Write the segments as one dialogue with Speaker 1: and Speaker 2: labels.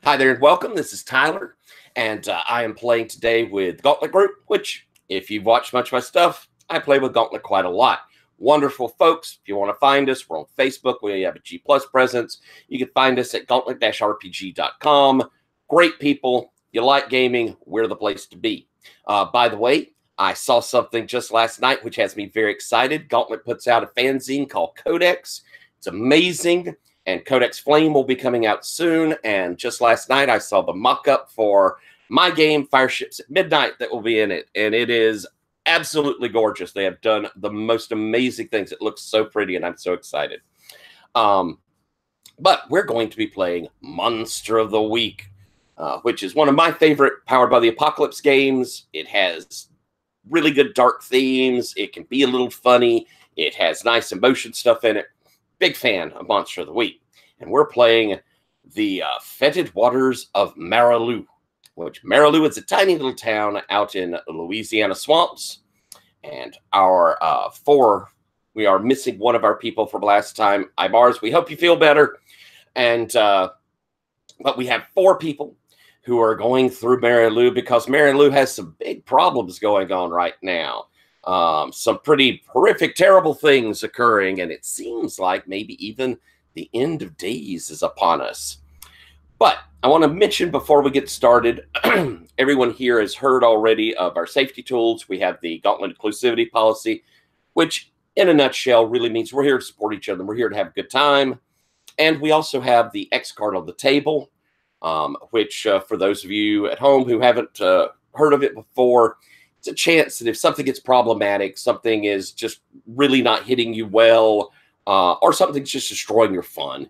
Speaker 1: Hi there and welcome. This is Tyler, and I am playing today with Gauntlet Group, which, if you've watched much of my stuff, I play with Gauntlet quite a lot. Wonderful folks. If you want to find us, we're on Facebook. We have a G+ presence. You can find us at gauntlet-rpg.com. Great people. If you like gaming, we're the place to be. By the way, I saw something just last night which has me very excited. Gauntlet puts out a fanzine called Codex. It's amazing. And Codex Flame will be coming out soon. And just last night, I saw the mock-up for my game, Fireships at Midnight, that will be in it. And it is absolutely gorgeous. They have done the most amazing things. It looks so pretty, and I'm so excited. But we're going to be playing Monster of the Week, which is one of my favorite Powered by the Apocalypse games. It has really good dark themes. It can be a little funny. It has nice emotion stuff in it. Big fan of Monster of the Week. And we're playing the Fetid waters of Marais, which Marais is a tiny little town out in Louisiana swamps. And our we are missing one of our people from last time. Ibars, we hope you feel better. And but we have 4 people who are going through Marais because Marais has some big problems going on right now. Some pretty horrific, terrible things occurring, and it seems like maybe even the end of days is upon us. But I want to mention before we get started, everyone here has heard already of our safety tools. We have the Gauntlet inclusivity policy, which in a nutshell really means we're here to support each other. We're here to have a good time. And we also have the X card on the table, which for those of you at home who haven't heard of it before, it's a chance that if something gets problematic, something is just really not hitting you well, or something's just destroying your fun,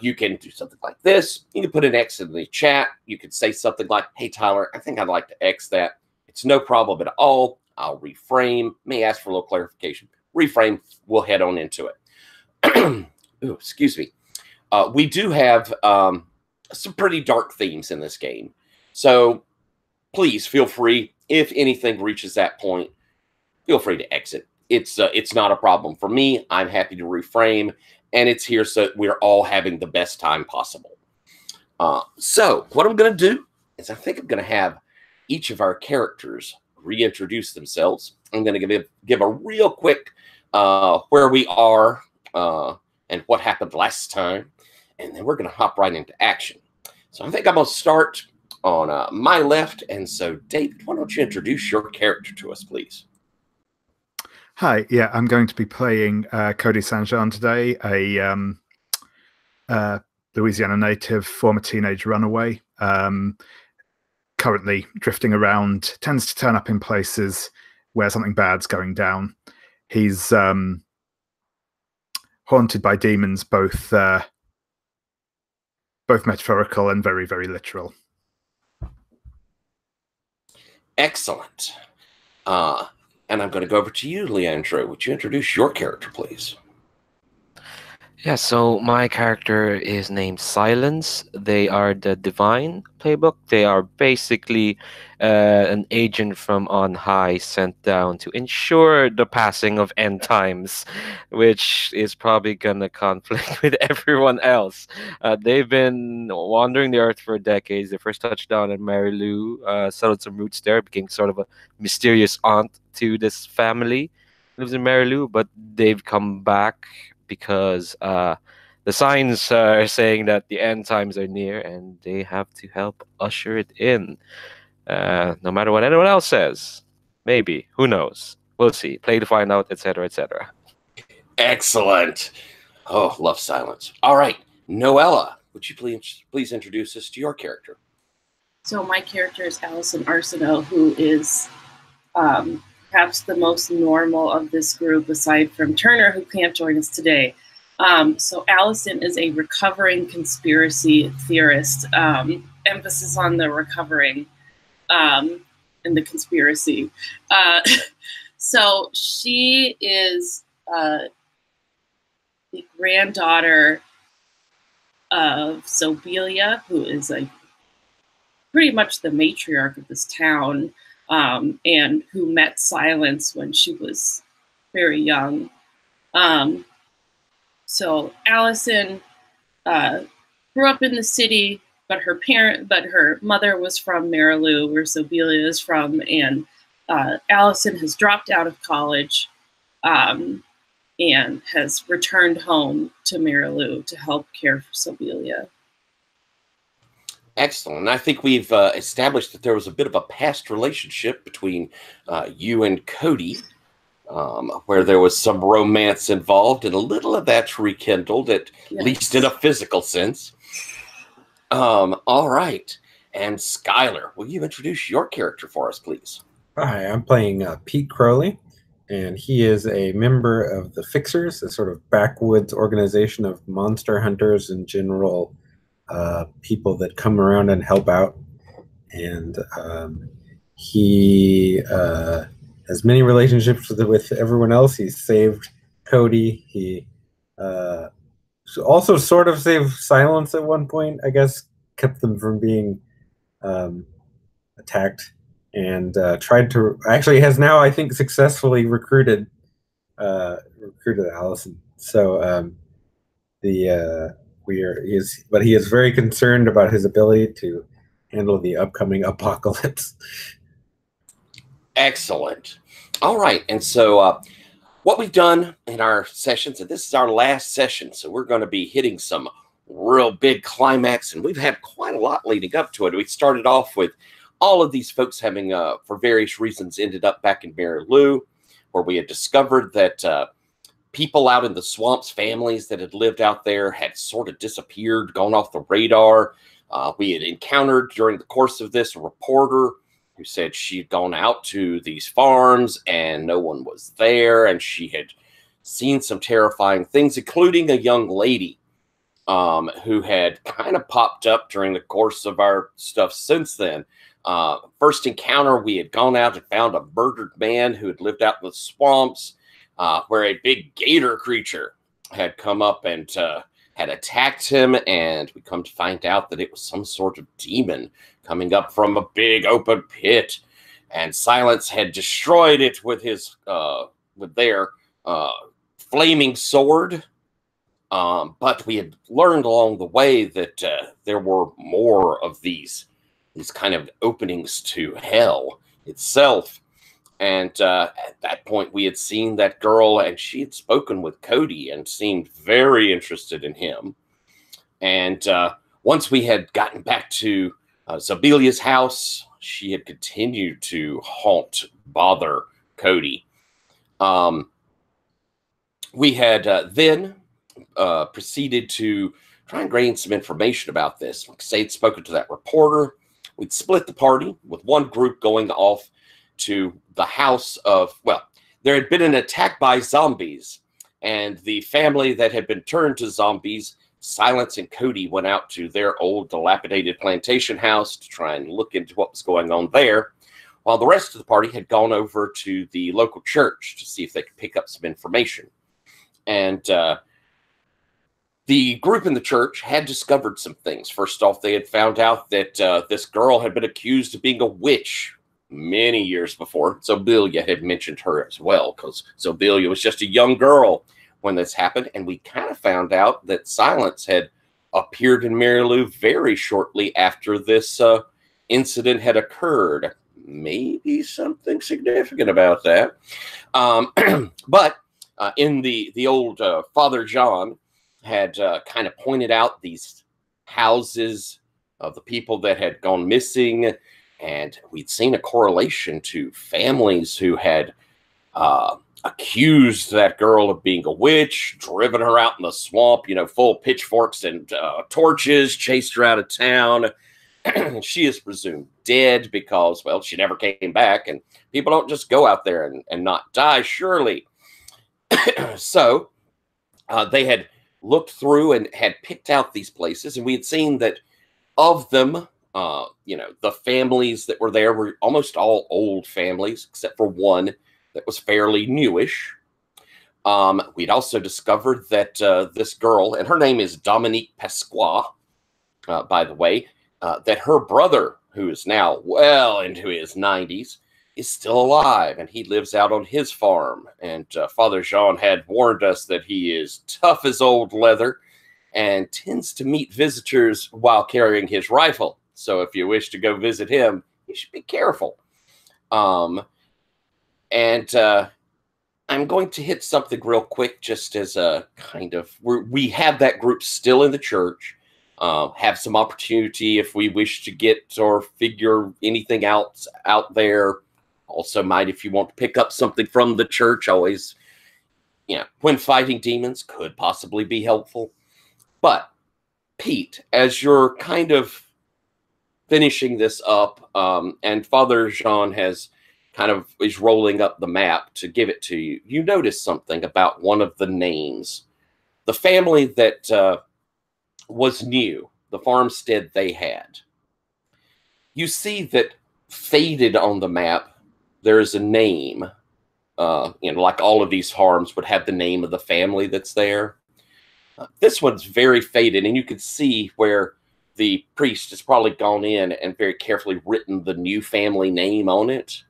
Speaker 1: you can do something like this. You can put an X in the chat. You could say something like, hey, Tyler, I think I'd like to X that. It's no problem at all. I'll reframe. May ask for a little clarification. Reframe. We'll head on into it. Ooh, excuse me. We do have some pretty dark themes in this game. So please feel free. If anything reaches that point, feel free to exit. It's not a problem for me. I'm happy to reframe, and it's here so we're all having the best time possible. So what I'm going to do is I think I'm going to have each of our characters reintroduce themselves. I'm going to give a real quick where we are and what happened last time, and then we're going to hop right into action. So I think I'm going to start on my left. And so, David, why don't you introduce your character to us, please?
Speaker 2: Hi, yeah, I'm going to be playing Cody Saint-Jean today, a Louisiana native, former teenage runaway, currently drifting around, tends to turn up in places where something bad's going down. He's haunted by demons, both metaphorical and very, very literal.
Speaker 1: Excellent. And I'm going to go over to you, Leandro. Would you introduce your character, please?
Speaker 3: Yeah, so my character is named Silence. They are the Divine playbook. They are basically an agent from on high sent down to ensure the passing of end times, which is probably going to conflict with everyone else. They've been wandering the earth for decades. They first touched down in Marais, settled some roots there, became sort of a mysterious aunt to this family. Lives in Marais, but they've come back because the signs are saying that the end times are near and they have to help usher it in. No matter what anyone else says. Maybe. Who knows? We'll see. Play to find out, etc., etc.
Speaker 1: Excellent. Oh, love Silence. All right. Noella, would you please introduce us to your character?
Speaker 4: So my character is Allison Arsenault, who is perhaps the most normal of this group, aside from Turner, who can't join us today. So Allison is a recovering conspiracy theorist, emphasis on the recovering and the conspiracy. So she is the granddaughter of Sobelia, who is pretty much the matriarch of this town, and who met Silence when she was very young. So Allison grew up in the city, but her mother was from Marais, where Zobelia is from, and Allison has dropped out of college and has returned home to Marais to help care for Zobelia.
Speaker 1: Excellent. And I think we've established that there was a bit of a past relationship between you and Cody, where there was some romance involved, and a little of that's rekindled, at least in a physical sense. All right. And Skylar, will you introduce your character for us, please?
Speaker 5: Hi, I'm playing Pete Crowley, and he is a member of the Fixers, a sort of backwoods organization of monster hunters and general people that come around and help out. And he has many relationships with everyone else. He's saved Cody. He also sort of saved Silence at one point, I guess, kept them from being attacked, and tried to actually has now, I think, successfully recruited Allison. So he is very concerned about his ability to handle the upcoming apocalypse.
Speaker 1: Excellent. All right. And so what we've done in our sessions, and this is our last session, so we're going to be hitting some real big climax, and we've had quite a lot leading up to it. We started off with all of these folks having, for various reasons, ended up back in Marais, where we had discovered that people out in the swamps, families that had lived out there, had sort of disappeared, gone off the radar. We had encountered during the course of this a reporter who said she'd gone out to these farms and no one was there, and she had seen some terrifying things, including a young lady who had kind of popped up during the course of our stuff since then. First encounter, we had gone out and found a murdered man who had lived out in the swamps, where a big gator creature had come up and had attacked him, and we come to find out that it was some sort of demon coming up from a big open pit, and Silence had destroyed it with his with their flaming sword. But we had learned along the way that there were more of these kind of openings to hell itself. And at that point, we had seen that girl, and she had spoken with Cody and seemed very interested in him. And once we had gotten back to Zobelia's house, she had continued to bother Cody. We had then proceeded to try and gain some information about this. Like I say, had spoken to that reporter. We'd split the party, with one group going off to the house of, well, there had been an attack by zombies, and the family that had been turned to zombies, Silence and Cody, went out to their old dilapidated plantation house to try and look into what was going on there, while the rest of the party had gone over to the local church to see if they could pick up some information. And the group in the church had discovered some things. First off, they had found out that this girl had been accused of being a witch many years before. Zobelia had mentioned her as well, because Zobelia was just a young girl when this happened. And we kind of found out that Silence had appeared in Marais very shortly after this incident had occurred. Maybe something significant about that. But in the old Father John had kind of pointed out these houses of the people that had gone missing, and we'd seen a correlation to families who had accused that girl of being a witch, driven her out in the swamp, you know, full of pitchforks and torches, chased her out of town. She is presumed dead because, well, she never came back, and people don't just go out there and not die, surely. So they had looked through and had picked out these places, and we had seen that of them, you know, the families that were there were almost all old families, except for one that was fairly newish. We'd also discovered that this girl, and her name is Dominique Pasqua, by the way, that her brother, who is now well into his 90s, is still alive, and he lives out on his farm. And Father Jean had warned us that he is tough as old leather, and tends to meet visitors while carrying his rifle. So if you wish to go visit him, you should be careful. I'm going to hit something real quick, just as a kind of, we have that group still in the church. Have some opportunity if we wish to get or figure anything out there. Also might, if you want to pick up something from the church, always, when fighting demons could possibly be helpful. But Pete, as you're kind of finishing this up, and Father Jean is rolling up the map to give it to you, you notice something about one of the names. The family that was new, the farmstead they had. You see that faded on the map, there is a name. Like all of these farms would have the name of the family that's there. This one's very faded, and you can see where the priest has probably gone in and very carefully written the new family name on it.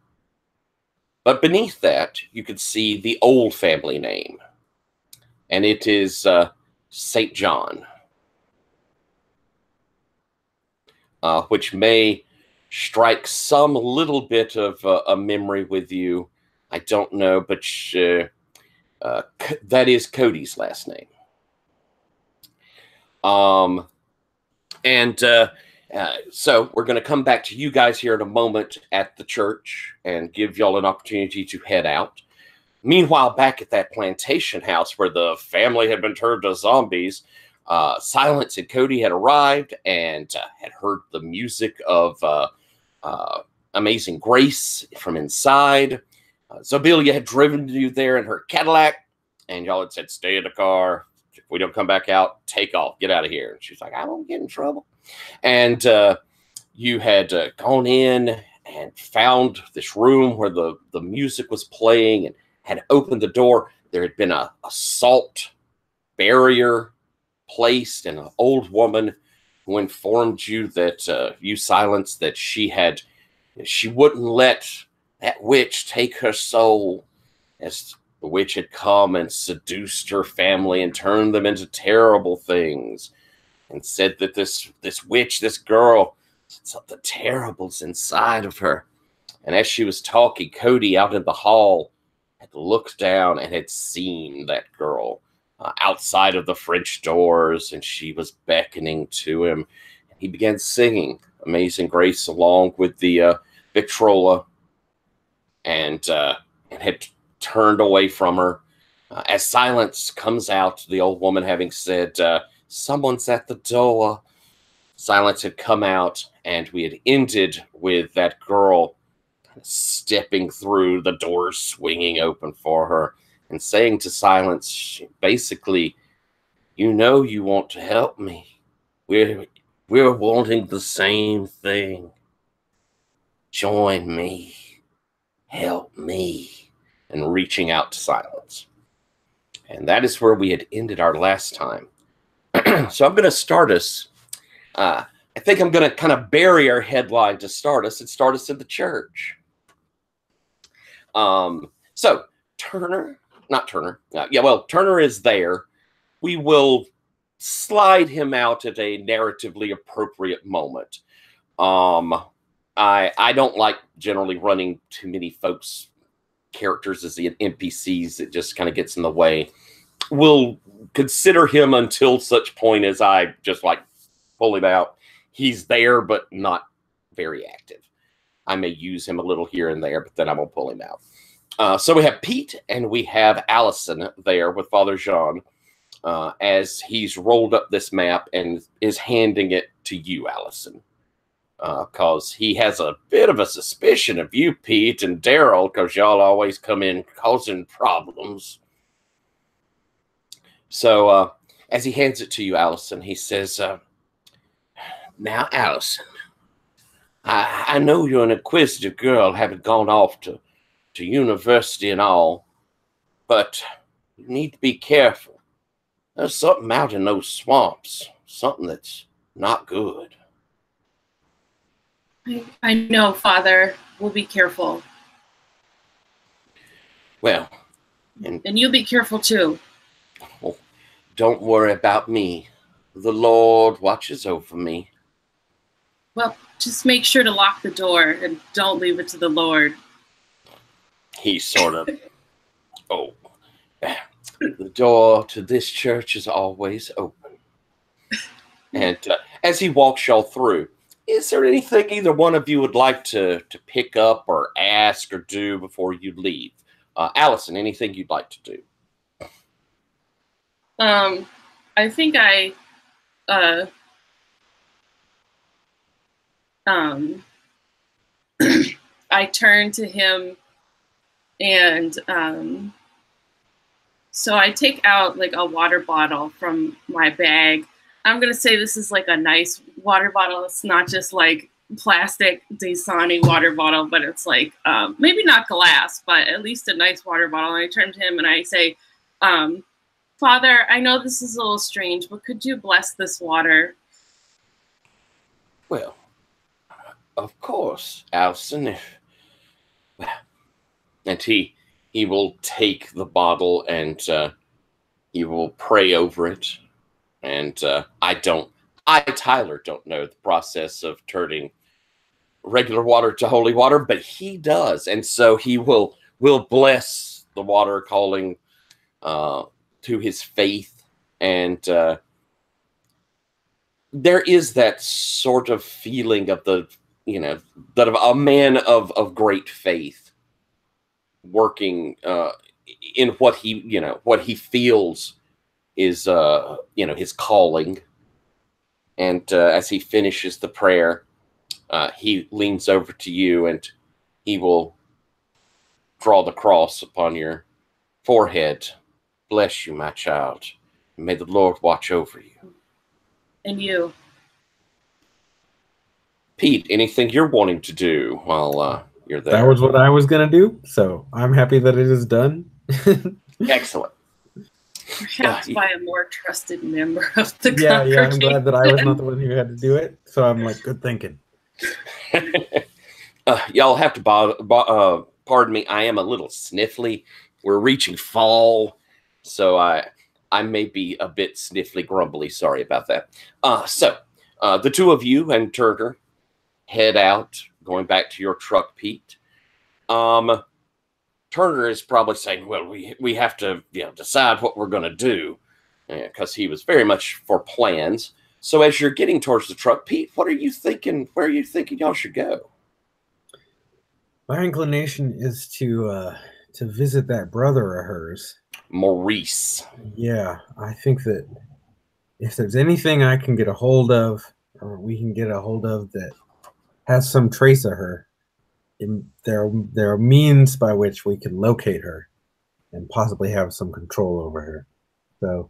Speaker 1: But beneath that, you can see the old family name, and it is St. John, which may strike some little bit of a memory with you. I don't know, but that is Cody's last name. So we're going to come back to you guys here in a moment at the church and give y'all an opportunity to head out. Meanwhile, back at that plantation house where the family had been turned to zombies, Silence and Cody had arrived and had heard the music of Amazing Grace from inside. Zobelia had driven you there in her Cadillac, and y'all had said, stay in the car. If we don't come back out, take off. Get out of here. And she's like, I won't get in trouble. And you had gone in and found this room where the music was playing and had opened the door. There had been a salt barrier placed, and an old woman who informed you that you Silence, that she wouldn't let that witch take her soul, as the witch had come and seduced her family and turned them into terrible things, and said that this witch, this girl, something terrible's inside of her. And as she was talking, Cody out in the hall had looked down and had seen that girl outside of the French doors, and she was beckoning to him. And he began singing Amazing Grace along with the Victrola, and had turned away from her. As Silence comes out, the old woman having said, someone's at the door. Silence had come out, and we had ended with that girl stepping through, the doors swinging open for her, and saying to Silence, basically, you want to help me. We're wanting the same thing. Join me. Help me. And reaching out to Silence. And that is where we had ended our last time. So I'm going to start us. I think I'm going to kind of bury our headline to start us and start us in the church. So Turner is there. We will slide him out at a narratively appropriate moment. I don't like generally running too many folks' characters as the NPCs. It just kind of gets in the way. We'll consider him until such point as I just pull him out. He's there, but not very active. I may use him a little here and there, but then I won't pull him out. So we have Pete and we have Allison there with Father Jean as he's rolled up this map and is handing it to you, Allison. Because he has a bit of a suspicion of you, Pete, and Daryl, because y'all always come in causing problems. So as he hands it to you, Allison, he says, now, Allison, I know you're an inquisitive girl, having gone off to university and all, but you need to be careful. There's something out in those swamps, something that's not good.
Speaker 4: I know, Father. We'll be careful.
Speaker 1: Well,
Speaker 4: and you'll be careful too.
Speaker 1: Well, don't worry about me. The Lord watches over me.
Speaker 4: Well, just make sure to lock the door and don't leave it to the Lord.
Speaker 1: He sort of, oh, the door to this church is always open. And as he walks y'all through, is there anything either one of you would like to pick up or ask or do before you leave? Allison, anything you'd like to do?
Speaker 4: I think I I turn to him and so I take out like a water bottle from my bag. I'm gonna say this is like a nice water bottle. It's not just like plastic Dasani water bottle, but it's like maybe not glass, but at least a nice water bottle. And I turn to him and I say, Father, I know this is a little strange, but could you bless this water?
Speaker 1: Well, of course, Allison. And he will take the bottle and he will pray over it. And Tyler, don't know the process of turning regular water to holy water, but he does. And so he will bless the water, calling to his faith. And there is that sort of feeling of that of a man of great faith working in what he feels is his calling. And as he finishes the prayer, he leans over to you and he will draw the cross upon your forehead. Bless you, my child. May the Lord watch over you.
Speaker 4: And you.
Speaker 1: Pete, anything you're wanting to do while you're there?
Speaker 5: That was what I was going to do, so I'm happy that it is done.
Speaker 1: Excellent.
Speaker 4: Perhaps by a more trusted member of the
Speaker 5: yeah,
Speaker 4: congregation.
Speaker 5: I'm glad that I was not the one who had to do it, so I'm like, good thinking.
Speaker 1: Y'all have to pardon me. I am a little sniffly. We're reaching fall, so I may be a bit sniffly, grumbly. Sorry about that. So the two of you and Turner head out, going back to your truck, Pete. Turner is probably saying, well, we have to decide what we're going to do, because he was very much for plans. So as you're getting towards the truck, Pete, what are you thinking? Where are you thinking y'all should go?
Speaker 5: My inclination is to visit that brother of hers,
Speaker 1: Marais.
Speaker 5: Yeah, I think that if there's anything I can get a hold of, or we can get a hold of that has some trace of her, there are means by which we can locate her and possibly have some control over her. So,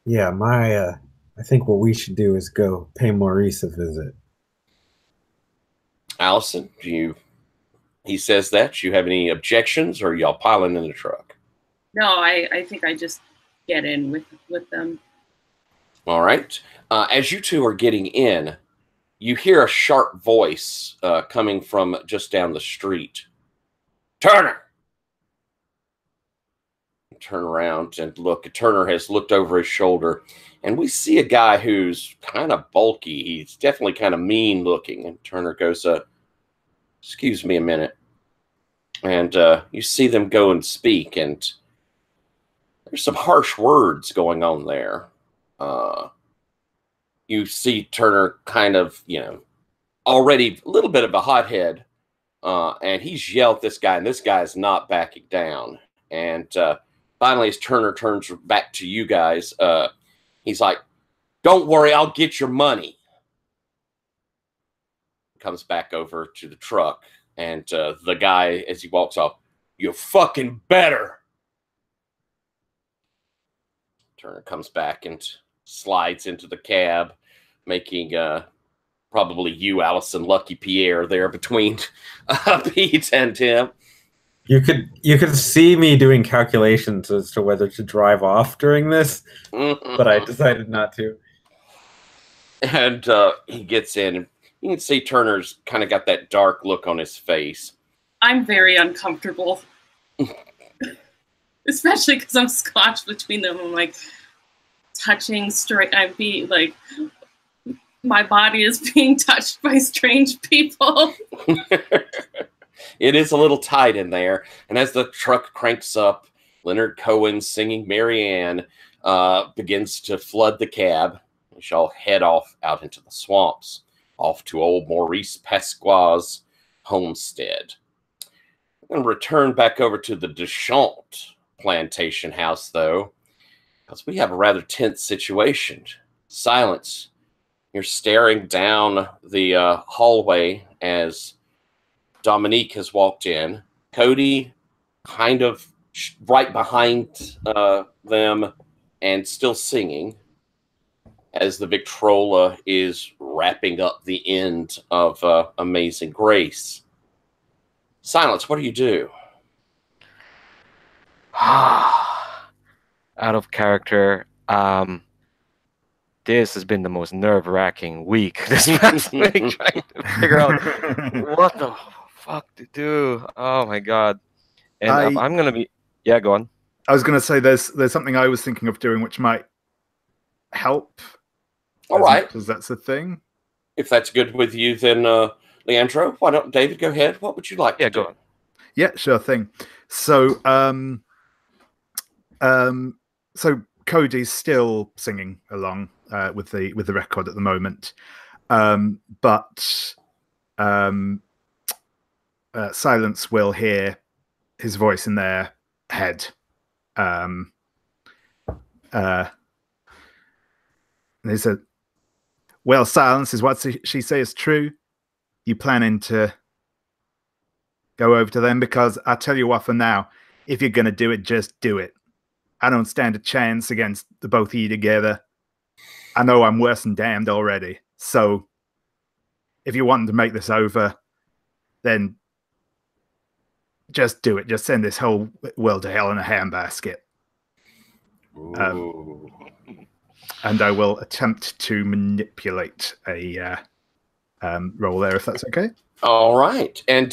Speaker 5: yeah, I think what we should do is go pay Maurice a visit.
Speaker 1: Allison, he says that. Do you have any objections, or are y'all piling in the truck?
Speaker 4: No, I think I just get in with them.
Speaker 1: All right. As you two are getting in, you hear a sharp voice coming from just down the street. Turner! Turn around and look. Turner has looked over his shoulder, and we see a guy who's kind of bulky. He's definitely kind of mean looking. And Turner goes, excuse me a minute. And you see them go and speak, and there's some harsh words going on there. You see Turner kind of, already a little bit of a hothead, and he's yelled at this guy, and this guy is not backing down. And finally, as Turner turns back to you guys, he's like, don't worry, I'll get your money. Comes back over to the truck, and the guy, as he walks off, you fucking better. Turner comes back and slides into the cab, making probably you, Allison, Lucky Pierre there between Pete and him.
Speaker 5: You could see me doing calculations as to whether to drive off during this, but I decided not to.
Speaker 1: And he gets in, and you can see Turner's kind of got that dark look on his face.
Speaker 4: I'm very uncomfortable. Especially because I'm scotched between them. I'm like, touching I'd be like, my body is being touched by strange people.
Speaker 1: It is a little tight in there. And as the truck cranks up, Leonard Cohen singing Marianne begins to flood the cab. We shall head off out into the swamps, off to old Maurice Pasqua's homestead. I'm going to return back over to the Deschamps plantation house, though, because we have a rather tense situation. Silence. You're staring down the hallway as Dominique has walked in. Cody kind of right behind them and still singing as the Victrola is wrapping up the end of Amazing Grace. Silence, what do you do?
Speaker 3: Out of character. This has been the most nerve-wracking week this past week, trying to figure out what the fuck to do. Oh my god! And I'm gonna be go on.
Speaker 2: I was gonna say there's something I was thinking of doing which might help.
Speaker 1: All right,
Speaker 2: because that's a thing.
Speaker 1: If that's good with you, then Leandro, why don't David go ahead? What would you like to do?
Speaker 3: Go on.
Speaker 2: Yeah, sure thing. So so Cody's still singing along with the record at the moment, but Silence will hear his voice in their head. And he said, "Well, Silence, is what she says true? You planning to go over to them? Because I tell you what, for now, if you're gonna do it, just do it. I don't stand a chance against the both of you together. I know I'm worse than damned already. So if you want to make this over, then just do it. Just send this whole world to hell in a handbasket." And I will attempt to manipulate a roll there, if that's okay.
Speaker 1: All right. And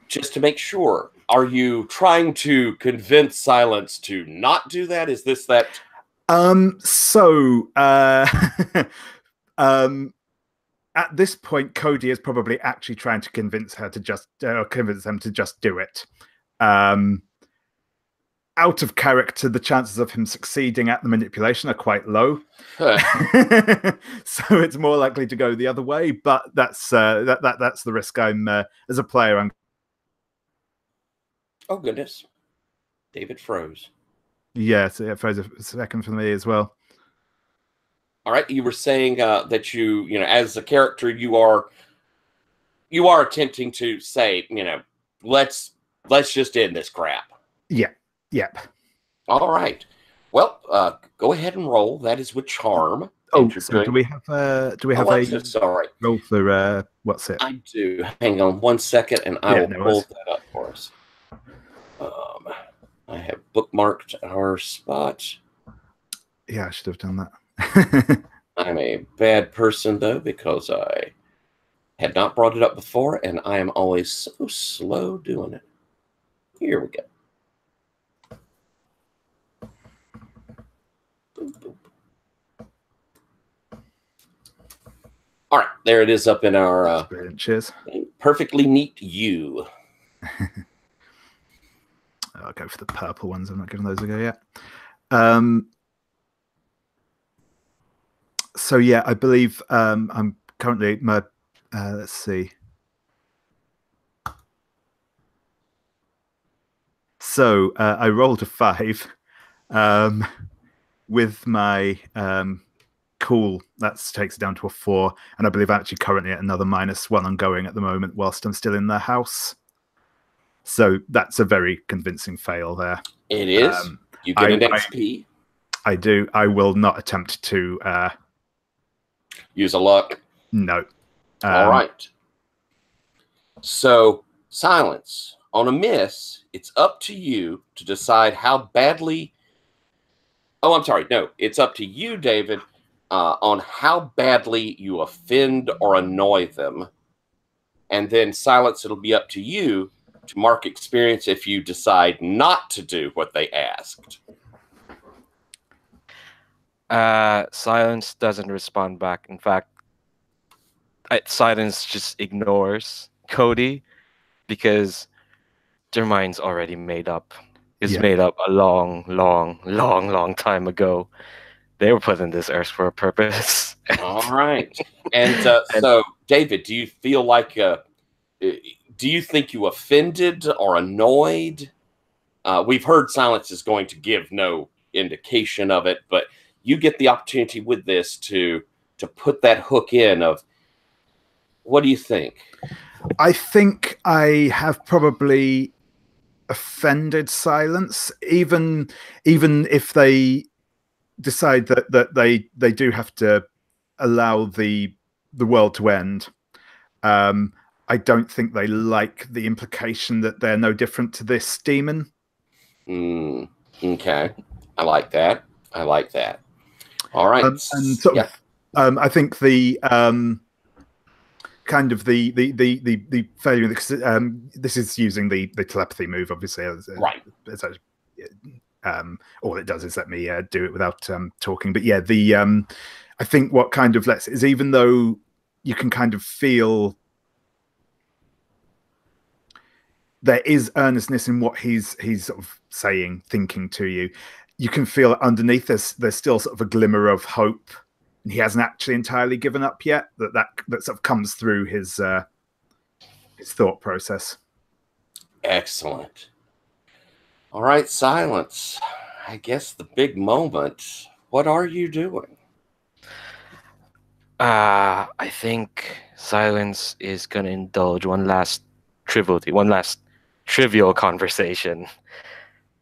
Speaker 1: just to make sure, are you trying to convince Silence to not do that? Is this that?
Speaker 2: At this point, Cody is probably actually trying to convince her to convince them to just do it. Out of character, the chances of him succeeding at the manipulation are quite low. So it's more likely to go the other way. But that's the risk I'm as a player. I'm.
Speaker 1: Oh goodness, David froze.
Speaker 2: Yeah, so it froze a second for me as well.
Speaker 1: All right, you were saying that you as a character you are attempting to say let's just end this crap.
Speaker 2: Yeah. Yep.
Speaker 1: All right. Well, go ahead and roll. That is with charm.
Speaker 2: Oh, so do we have a
Speaker 1: sorry
Speaker 2: roll for what's it?
Speaker 1: I do. Hang on one second, and I will pull that up for us. I have bookmarked our spot.
Speaker 2: Yeah, I should have done that.
Speaker 1: I'm a bad person, though, because I had not brought it up before, and I am always so slow doing it. Here we go. Boop, boop. All right, there it is up in our
Speaker 2: cheers.
Speaker 1: Perfectly neat U.
Speaker 2: I'll go for the purple ones. I'm not giving those a go yet. So yeah, I believe I'm currently my. Let's see. So I rolled a 5 with my cool. That takes it down to a 4, and I believe I'm actually currently at another -1 ongoing at the moment whilst I'm still in the house. So that's a very convincing fail there.
Speaker 1: It is. You get an XP.
Speaker 2: I do. I will not attempt to
Speaker 1: use a luck.
Speaker 2: No.
Speaker 1: All right. So, Silence. On a miss, it's up to you to decide how badly... Oh, I'm sorry. No, it's up to you, David, on how badly you offend or annoy them. And then, Silence, it'll be up to you to mark experience if you decide not to do what they asked.
Speaker 3: Silence doesn't respond back. In fact, Silence just ignores Cody because their mind's already made up. It's
Speaker 2: Yeah.
Speaker 3: made up a long time ago. They were put in this earth for a purpose.
Speaker 1: All right. And so, David, do you feel like, do you think you offended or annoyed? We've heard Silence is going to give no indication of it, but you get the opportunity with this to put that hook in of, what do you think?
Speaker 2: I think I have probably offended Silence, even if they decide that they do have to allow the world to end. I don't think they like the implication that they're no different to this demon.
Speaker 1: Okay, I like that. I like that. All right,
Speaker 2: and sort
Speaker 1: yeah.
Speaker 2: of, I think the kind of the failure, because this is using the telepathy move, obviously.
Speaker 1: Right.
Speaker 2: All it does is let me do it without talking. But yeah, I think what kind of lets is, even though you can kind of feel there is earnestness in what he's sort of saying, thinking to you, you can feel underneath there's still sort of a glimmer of hope. And he hasn't actually entirely given up yet. That sort of comes through his thought process.
Speaker 1: Excellent. All right, Silence. I guess the big moment. What are you doing?
Speaker 3: I think Silence is gonna indulge one last trivial conversation.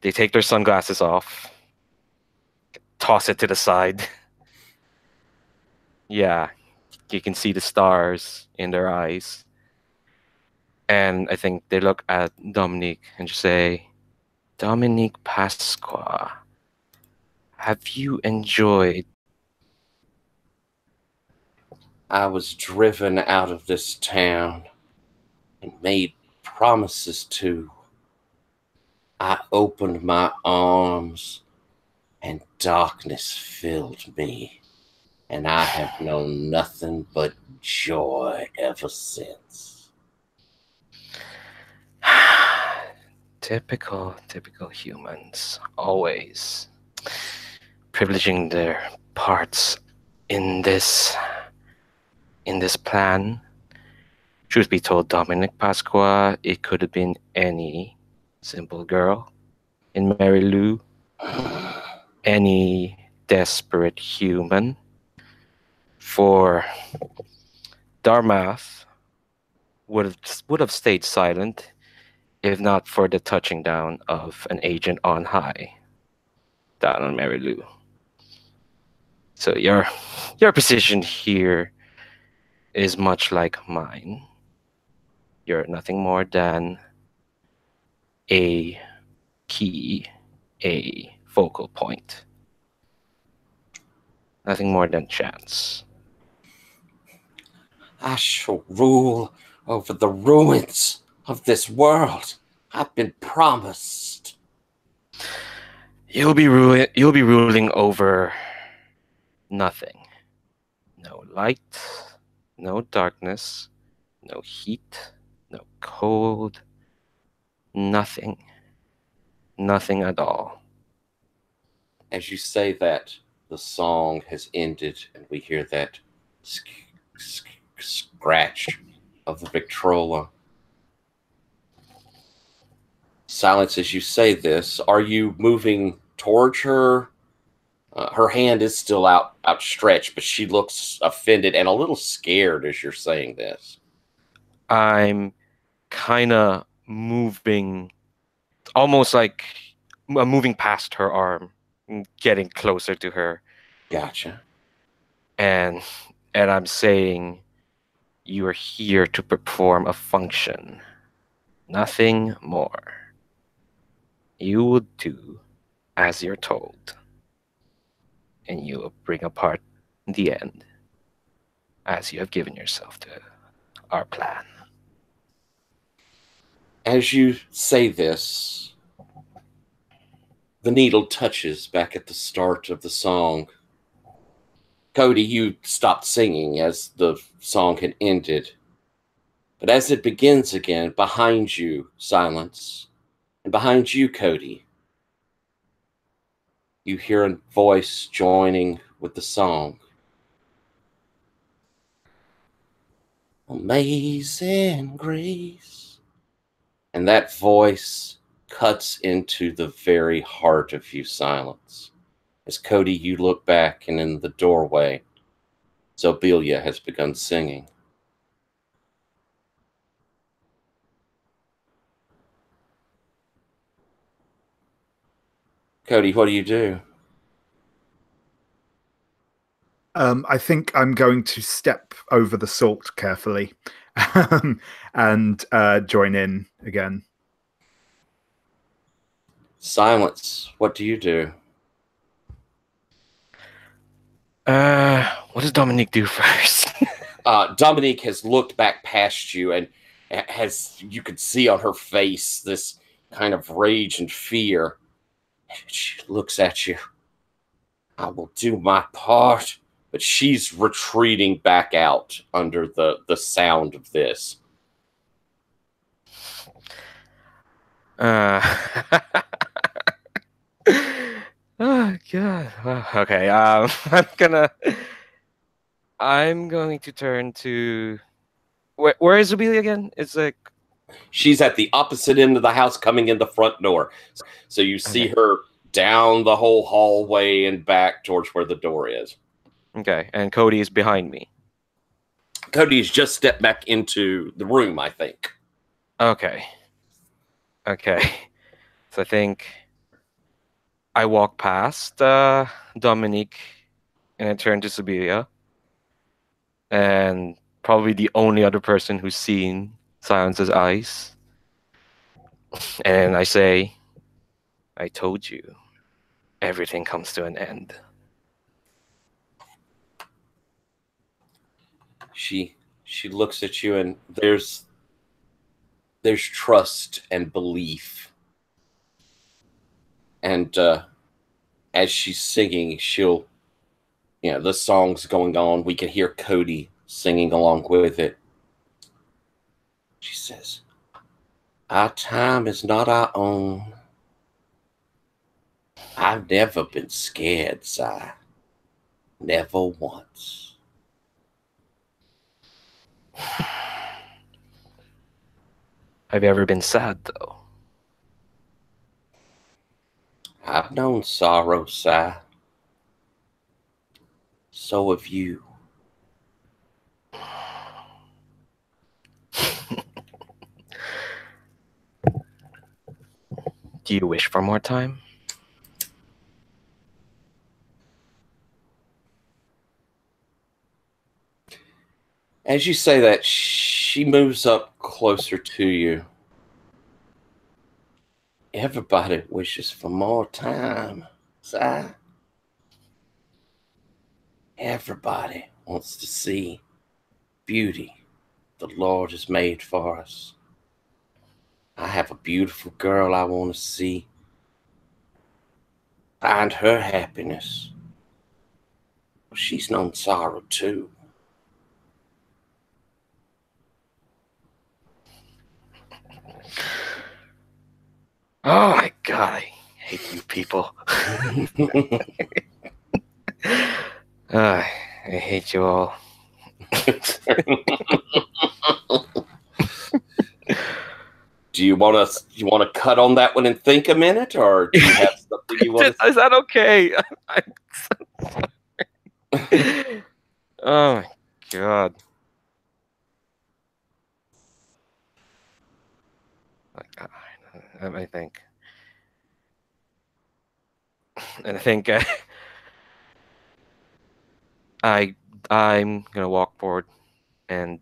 Speaker 3: They take their sunglasses off, toss it to the side. Yeah, you can see the stars in their eyes. And I think they look at Dominique and just say, Dominique Pasqua, have you enjoyed?
Speaker 1: I was driven out of this town and made promises to. I opened my arms and darkness filled me, and I have known nothing but joy ever since.
Speaker 3: Typical humans, always privileging their parts in this plan. Truth be told, Dominic Pasqua, it could have been any simple girl in Mary Lou, any desperate human. For Darmath would have stayed silent if not for the touching down of an agent on high, down on Mary Lou. So your position here is much like mine. You're nothing more than a key, a focal point. Nothing more than chance.
Speaker 1: I shall rule over the ruins of this world. I've been promised.
Speaker 3: You'll be ruling over nothing. No light, no darkness, no heat, no cold, nothing. Nothing at all.
Speaker 1: As you say that, the song has ended, and we hear that scratch of the Victrola. Silence, as you say this, are you moving towards her? Her hand is still outstretched, but she looks offended and a little scared as you're saying this.
Speaker 3: I'm kind of moving, almost like I'm moving past her arm, getting closer to her.
Speaker 1: Gotcha.
Speaker 3: And I'm saying, you are here to perform a function. Nothing more. You will do as you're told. And you will bring apart the end as you have given yourself to our plan.
Speaker 1: As you say this, the needle touches back at the start of the song Cody, you stopped singing as the song had ended. But as it begins again, behind you, silence. And behind you, Cody, you hear a voice joining with the song. Amazing grace. And that voice cuts into the very heart of you, silence. As Cody, you look back, and in the doorway, Zobelia has begun singing. Cody, what do you do?
Speaker 2: I think I'm going to step over the salt carefully and join in again.
Speaker 1: Silence, what do you do?
Speaker 3: What does Dominique do first?
Speaker 1: Dominique has looked back past you and you could see on her face this kind of rage and fear. She looks at you. I will do my part. But she's retreating back out under the sound of this.
Speaker 3: Oh god. Okay. I'm going to turn to. Where is Zobelia again? It's like
Speaker 1: she's at the opposite end of the house, coming in the front door. So you see her down the whole hallway and back towards where the door is.
Speaker 3: Okay, and Cody is behind me.
Speaker 1: Cody's just stepped back into the room, I think.
Speaker 3: Okay. So I think I walk past Dominique and I turn to Zobelia. And probably the only other person who's seen Silence's eyes. And I say, I told you, everything comes to an end.
Speaker 1: She looks at you, and there's trust and belief. And as she's singing, the song's going on. We can hear Cody singing along with it. She says, our time is not our own. I've never been scared, Si. Never once.
Speaker 3: Have you ever been sad, though?
Speaker 1: I've known sorrow, Si. So have you.
Speaker 3: Do you wish for more time?
Speaker 1: As you say that, she moves up closer to you. Everybody wishes for more time, Si. Everybody wants to see beauty the Lord has made for us. I have a beautiful girl I want to see. Find her happiness. She's known sorrow too.
Speaker 3: Oh my god, I hate you people. I hate you all.
Speaker 1: Do you want to cut on that one and think a minute, or do you have something you want to say?
Speaker 3: Is that okay? I'm so sorry. Oh my god. I think. And I think I'm gonna walk forward, and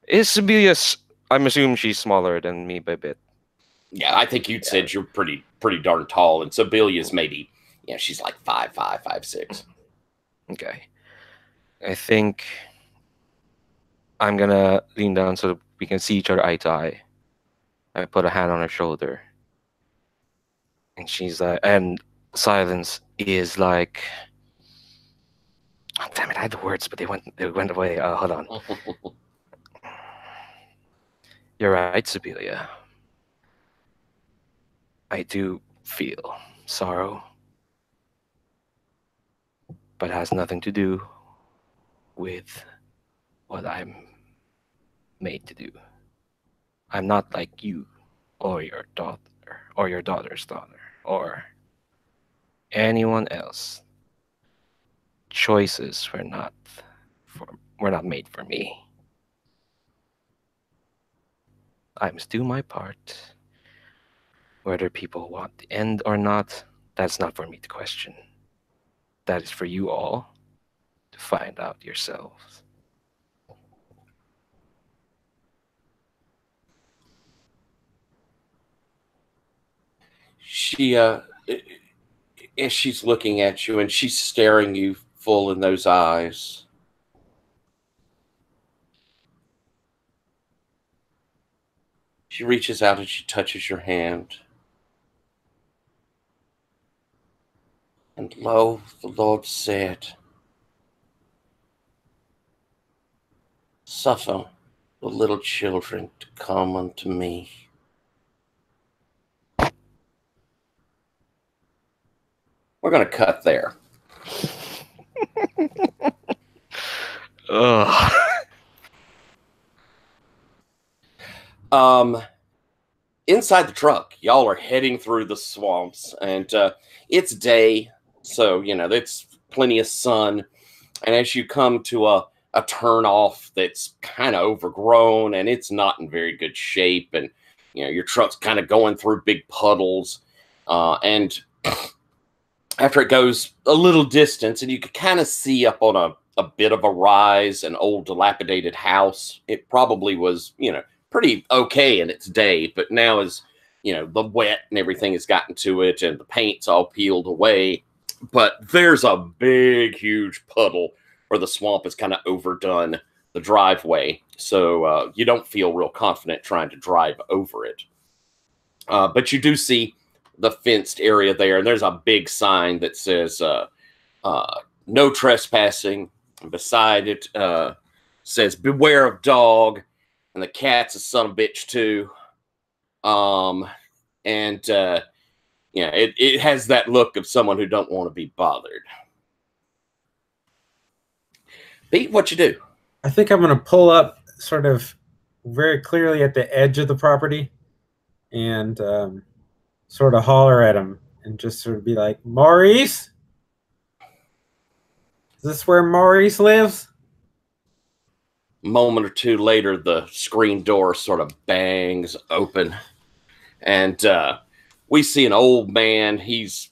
Speaker 3: is Sibelius? I'm assuming she's smaller than me by a bit.
Speaker 1: Yeah, I think you'd said you're pretty darn tall, and Sibelia's maybe, she's like 5'5", 5'6".
Speaker 3: Okay, I think I'm gonna lean down so that we can see each other eye to eye. I put a hand on her shoulder, and she's like, and Silence is like, Oh, damn it! I had the words, but they went away. Hold on. You're right, Sibilia. I do feel sorrow, but it has nothing to do with what I'm made to do. I'm not like you, or your daughter, or your daughter's daughter, or anyone else. Choices were not made for me. I must do my part. Whether people want the end or not, that's not for me to question. That is for you all to find out yourselves.
Speaker 1: She as she's looking at you and she's staring you full in those eyes. She reaches out and she touches your hand. And lo, the Lord said, suffer the little children to come unto me. We're going to cut there.
Speaker 3: Ugh.
Speaker 1: Inside the truck, y'all are heading through the swamps, and it's day, so it's plenty of sun. And as you come to a turn off that's kind of overgrown and it's not in very good shape, and your truck's kind of going through big puddles, and after it goes a little distance, and you can kind of see up on a bit of a rise an old dilapidated house. It probably was pretty okay in its day, but now as the wet and everything has gotten to it and the paint's all peeled away. But there's a big, huge puddle where the swamp has kind of overdone the driveway, so you don't feel real confident trying to drive over it. But you do see the fenced area there, and there's a big sign that says no trespassing. And beside it says beware of dog, and the cat's a son of a bitch too. It has that look of someone who don't want to be bothered. Pete, what you do?
Speaker 5: I think I'm going to pull up sort of very clearly at the edge of the property and sort of holler at him and just sort of be like, Marais? Is this where Marais lives?
Speaker 1: A moment or two later, the screen door sort of bangs open, and we see an old man. He's,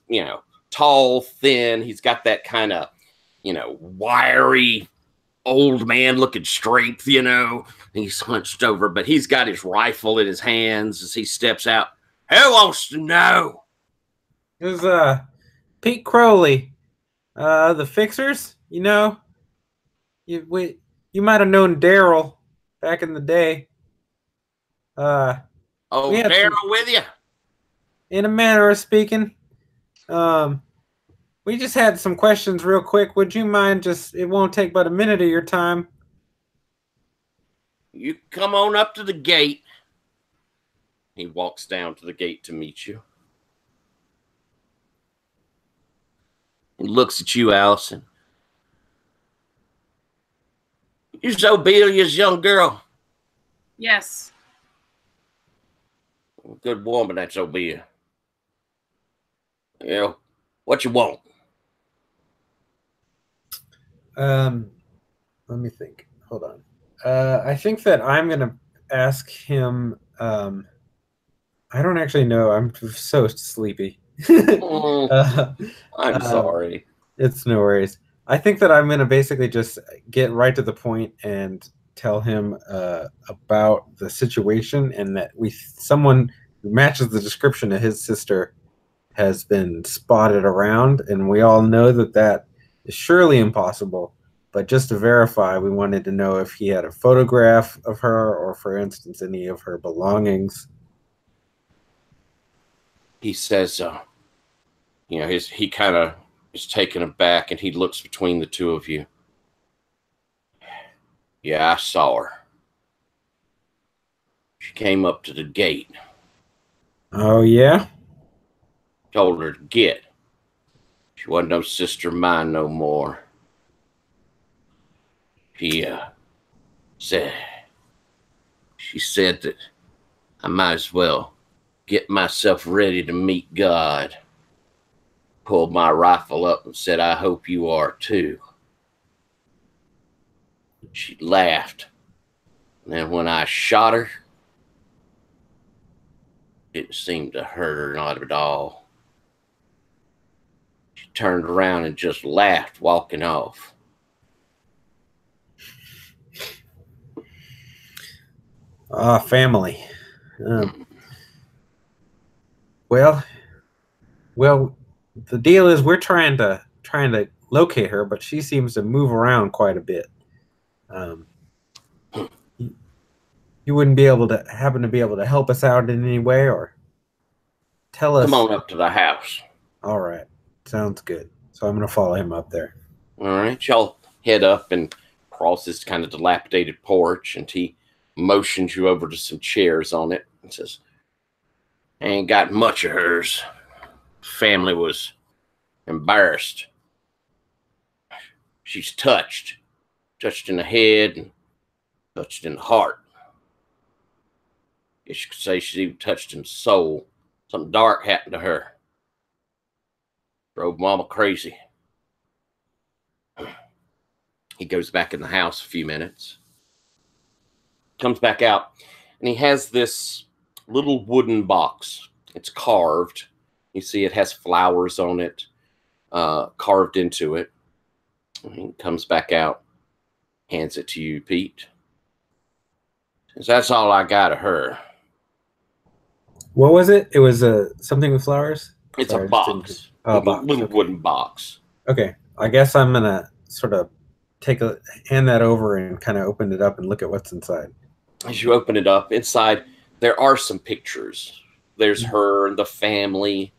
Speaker 1: tall, thin. He's got that kind of, wiry, old man looking strength, He's hunched over, but he's got his rifle in his hands as he steps out. Who wants to know?
Speaker 5: It was Pete Crowley, the Fixers. You might have known Daryl back in the day.
Speaker 1: Daryl with you?
Speaker 5: In a manner of speaking. We just had some questions real quick. Would you mind it won't take but a minute of your time.
Speaker 1: You come on up to the gate. He walks down to the gate to meet you. He looks at you, Allison. You're Zobelia's young girl.
Speaker 4: Yes.
Speaker 1: Good woman, that's Zobelia. What you want?
Speaker 5: Let me think. Hold on. I think that I'm going to ask him. I don't actually know. I'm so sleepy.
Speaker 1: I'm sorry.
Speaker 5: It's no worries. I think that I'm going to basically just get right to the point and tell him about the situation, and that someone who matches the description of his sister has been spotted around, and we all know that is surely impossible. But just to verify, we wanted to know if he had a photograph of her, or, for instance, any of her belongings.
Speaker 1: He says, he kind of is taken aback, and he looks between the two of you. Yeah, I saw her. She came up to the gate.
Speaker 5: Oh, yeah?
Speaker 1: Told her to get. She wasn't no sister of mine no more. She said that I might as well get myself ready to meet God. Pulled my rifle up and said, I hope you are too. She laughed. And then when I shot her, it seemed to hurt her not at all. She turned around and just laughed, walking off.
Speaker 5: Family. Well, the deal is we're trying to locate her, but she seems to move around quite a bit. You wouldn't be able to happen to be able to help us out in any way, or tell us?
Speaker 1: Come on up to the house.
Speaker 5: All right, sounds good. So I'm going to follow him up there.
Speaker 1: All right, y'all head up and cross this kind of dilapidated porch, and he motions you over to some chairs on it and says, I ain't got much of hers. Family was embarrassed. She's touched in the head and touched in the heart. Guess you could say she's even touched in the soul. Something dark happened to her. Drove Mama crazy. He goes back in the house a few minutes. Comes back out, and he has this little wooden box. It's carved. You see it has flowers on it, carved into it. And he comes back out, hands it to you, Pete. Says, that's all I got of her.
Speaker 5: What was it? It was something with flowers?
Speaker 1: It's
Speaker 5: Sorry,
Speaker 1: a box.
Speaker 5: Oh, a box.
Speaker 1: Little
Speaker 5: Okay.
Speaker 1: wooden box.
Speaker 5: Okay. I guess I'm going to sort of hand that over and kind of open it up and look at what's inside.
Speaker 1: As you open it up, inside, there are some pictures. There's her and the family.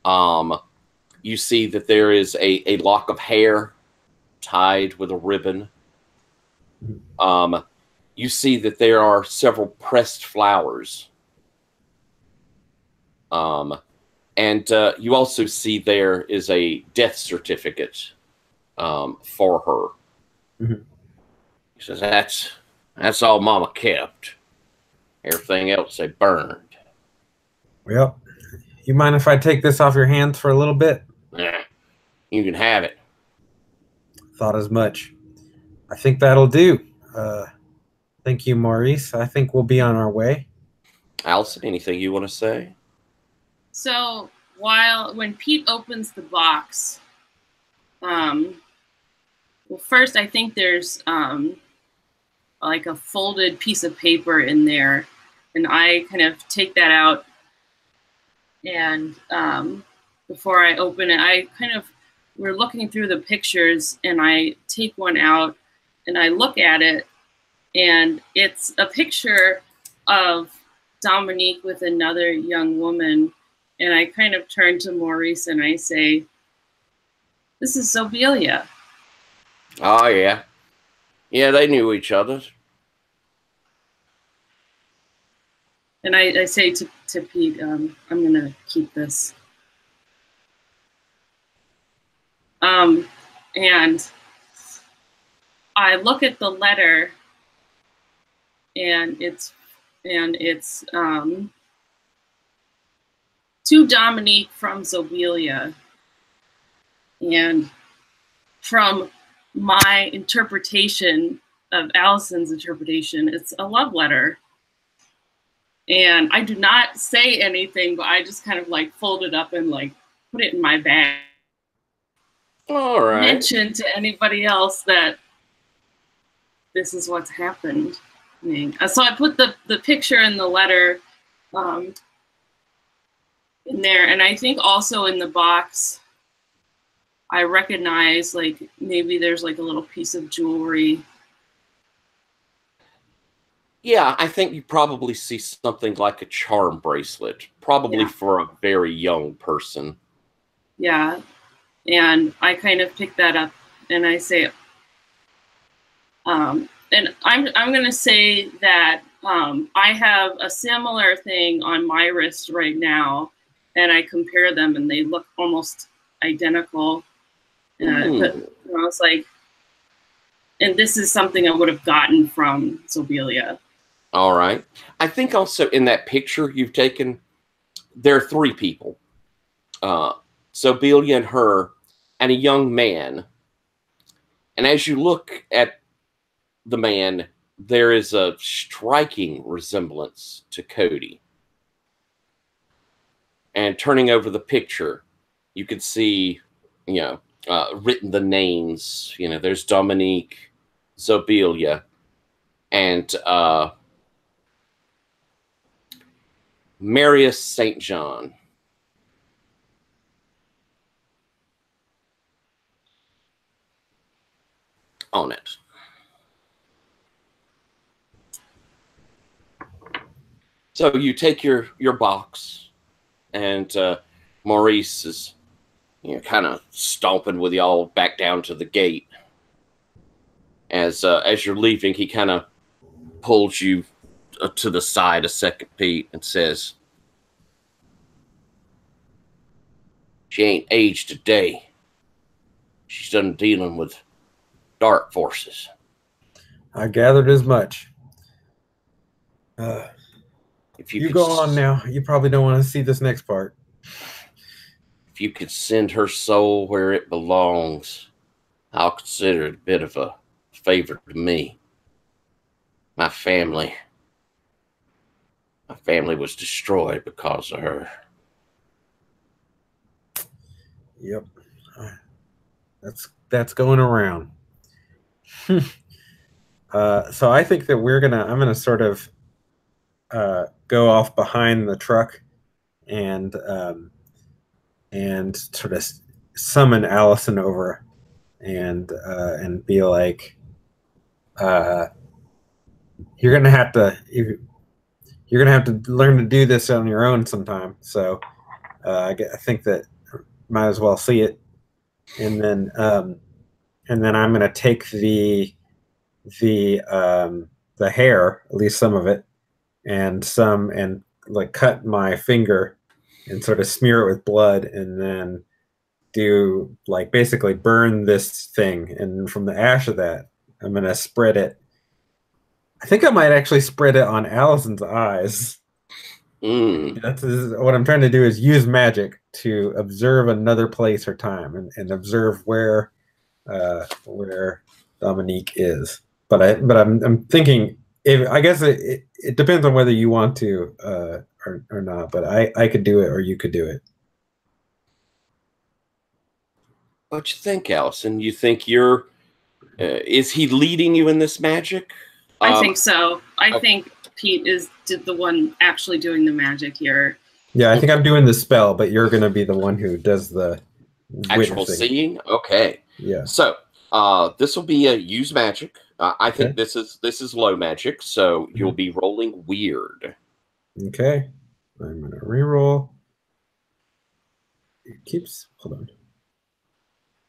Speaker 1: You see that there is a lock of hair tied with a ribbon. You see that there are several pressed flowers. And you also see there is a death certificate for her.
Speaker 5: Mm-hmm.
Speaker 1: He says, that's all Mama kept. Everything else they burned.
Speaker 5: Well, you mind if I take this off your hands for a little bit?
Speaker 1: Nah, you can have it.
Speaker 5: Thought as much. I think that'll do. Thank you, Maurice. I think we'll be on our way.
Speaker 1: Allison, anything you want to say?
Speaker 4: So when Pete opens the box, well, first I think there's like a folded piece of paper in there, and I kind of take that out, and before I open it, we're looking through the pictures, and I take one out and I look at it, and it's a picture of Dominique with another young woman. And I kind of turn to Maurice and I say, this is Zobelia.
Speaker 1: Oh, yeah. Yeah, they knew each other.
Speaker 4: And I say to Pete, I'm going to keep this. And I look at the letter, and it's to Dominique from Zobelia. And from my interpretation of Allison's interpretation, it's a love letter. And I do not say anything, but I just kind of like fold it up and like put it in my bag.
Speaker 1: All right.
Speaker 4: Mention to anybody else that this is what's happened. So I put the picture and the letter in there, and I think also in the box I recognize like maybe there's like a little piece of jewelry.
Speaker 1: Yeah, I think you probably see something like a charm bracelet, probably for a very young person.
Speaker 4: Yeah, and I kind of pick that up and I say, And I'm going to say that I have a similar thing on my wrist right now, and I compare them, and they look almost identical. But I was like, and this is something I would have gotten from Zobelia.
Speaker 1: All right. I think also in that picture you've taken, there are 3 people. Zobelia and her, and a young man. And as you look at the man, there is a striking resemblance to Cody. And turning over the picture, you could see, written the names. There's Dominique, Zobelia, and Marais St. John. On it. So you take your box, and Maurice is kind of stomping with y'all back down to the gate. As you're leaving, he kind of pulls you to the side a second, Pete, and says, "She ain't aged a day. She's done dealing with dark forces."
Speaker 5: I gathered as much.
Speaker 1: If
Speaker 5: you go on now. You probably don't want to see this next part.
Speaker 1: If you could send her soul where it belongs, I'll consider it a bit of a favor to me. My family was destroyed because of her.
Speaker 5: Yep. That's going around. So I think that I'm gonna sort of go off behind the truck and sort of summon Allison over and be like, you're gonna have to learn to do this on your own sometime. So I think that might as well see it, and then I'm gonna take the hair, at least some of it, and like cut my finger and sort of smear it with blood, and then do like basically burn this thing, and from the ash of that I'm gonna spread it. I think I might actually spread it on Allison's eyes. That's what I'm trying to do, is use magic to observe another place or time and observe where Dominique is. But I'm thinking, I guess it depends on whether you want to or not. But I could do it, or you could do it.
Speaker 1: What you think, Allison? You think you're? Is he leading you in this magic?
Speaker 4: I think so. I think Pete is the one actually doing the magic here.
Speaker 5: Yeah, I think I'm doing the spell, but you're going to be the one who does the
Speaker 1: actual seeing. Okay.
Speaker 5: Yeah.
Speaker 1: So this will be a use magic. I think this is low magic, so you'll be rolling weird.
Speaker 5: Okay. I'm going to reroll. It keeps. Hold on.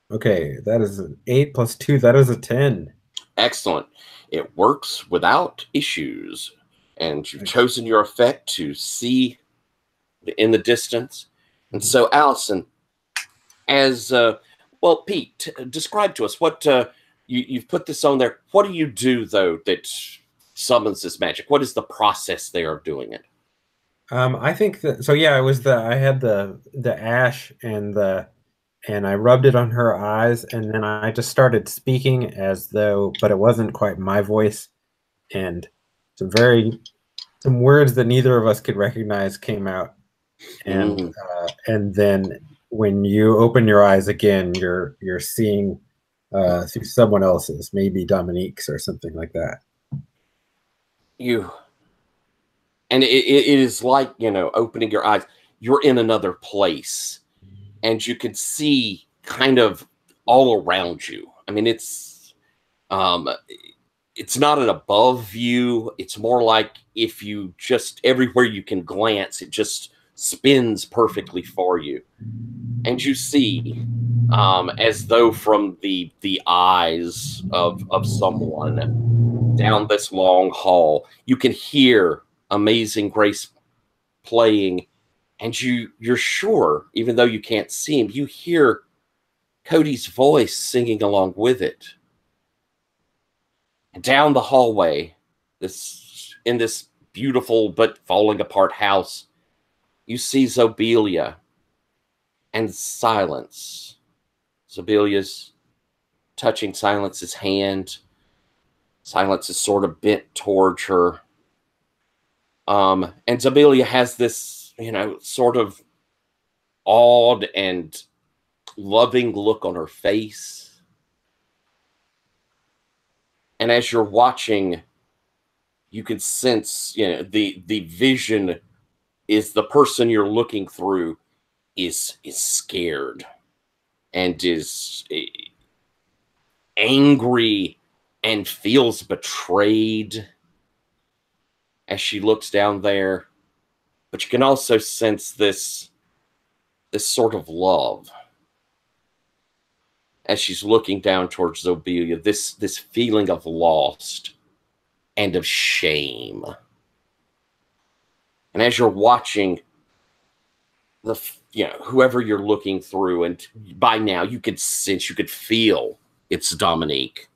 Speaker 5: Okay, that is an 8 plus 2. That is a 10.
Speaker 1: Excellent. It works without issues. And you've chosen your effect to see in the distance. And so, Allison, as well, Pete, describe to us what you've put this on there. What do you do, though, that summons this magic? What is the process there of doing it?
Speaker 5: I think that, so yeah, it was I had the ash and I rubbed it on her eyes, and then I just started speaking as though, but it wasn't quite my voice, and some words that neither of us could recognize came out, and then when you open your eyes again, you're seeing through someone else's, maybe Dominique's or something like that.
Speaker 1: And it is like, opening your eyes. You're in another place. And you can see kind of all around you. I mean, it's not an above view. It's more like if you just, everywhere you can glance, it just spins perfectly for you. And you see, as though from the eyes of someone, down this long hall. You can hear Amazing Grace playing, and you're sure, even though you can't see him, you hear Cody's voice singing along with it. And down the hallway, in this beautiful but falling apart house, you see Zobelia and Silence. Zobelia's touching Silence's hand. Silence is sort of bent towards her. And Zobelia has this, sort of awed and loving look on her face. And as you're watching, you can sense, the vision is the person you're looking through is scared and is angry and feels betrayed as she looks down there. But you can also sense this sort of love as she's looking down towards Zobelia, this feeling of lost and of shame. And as you're watching whoever you're looking through, and by now you could sense, you could feel it's Dominique,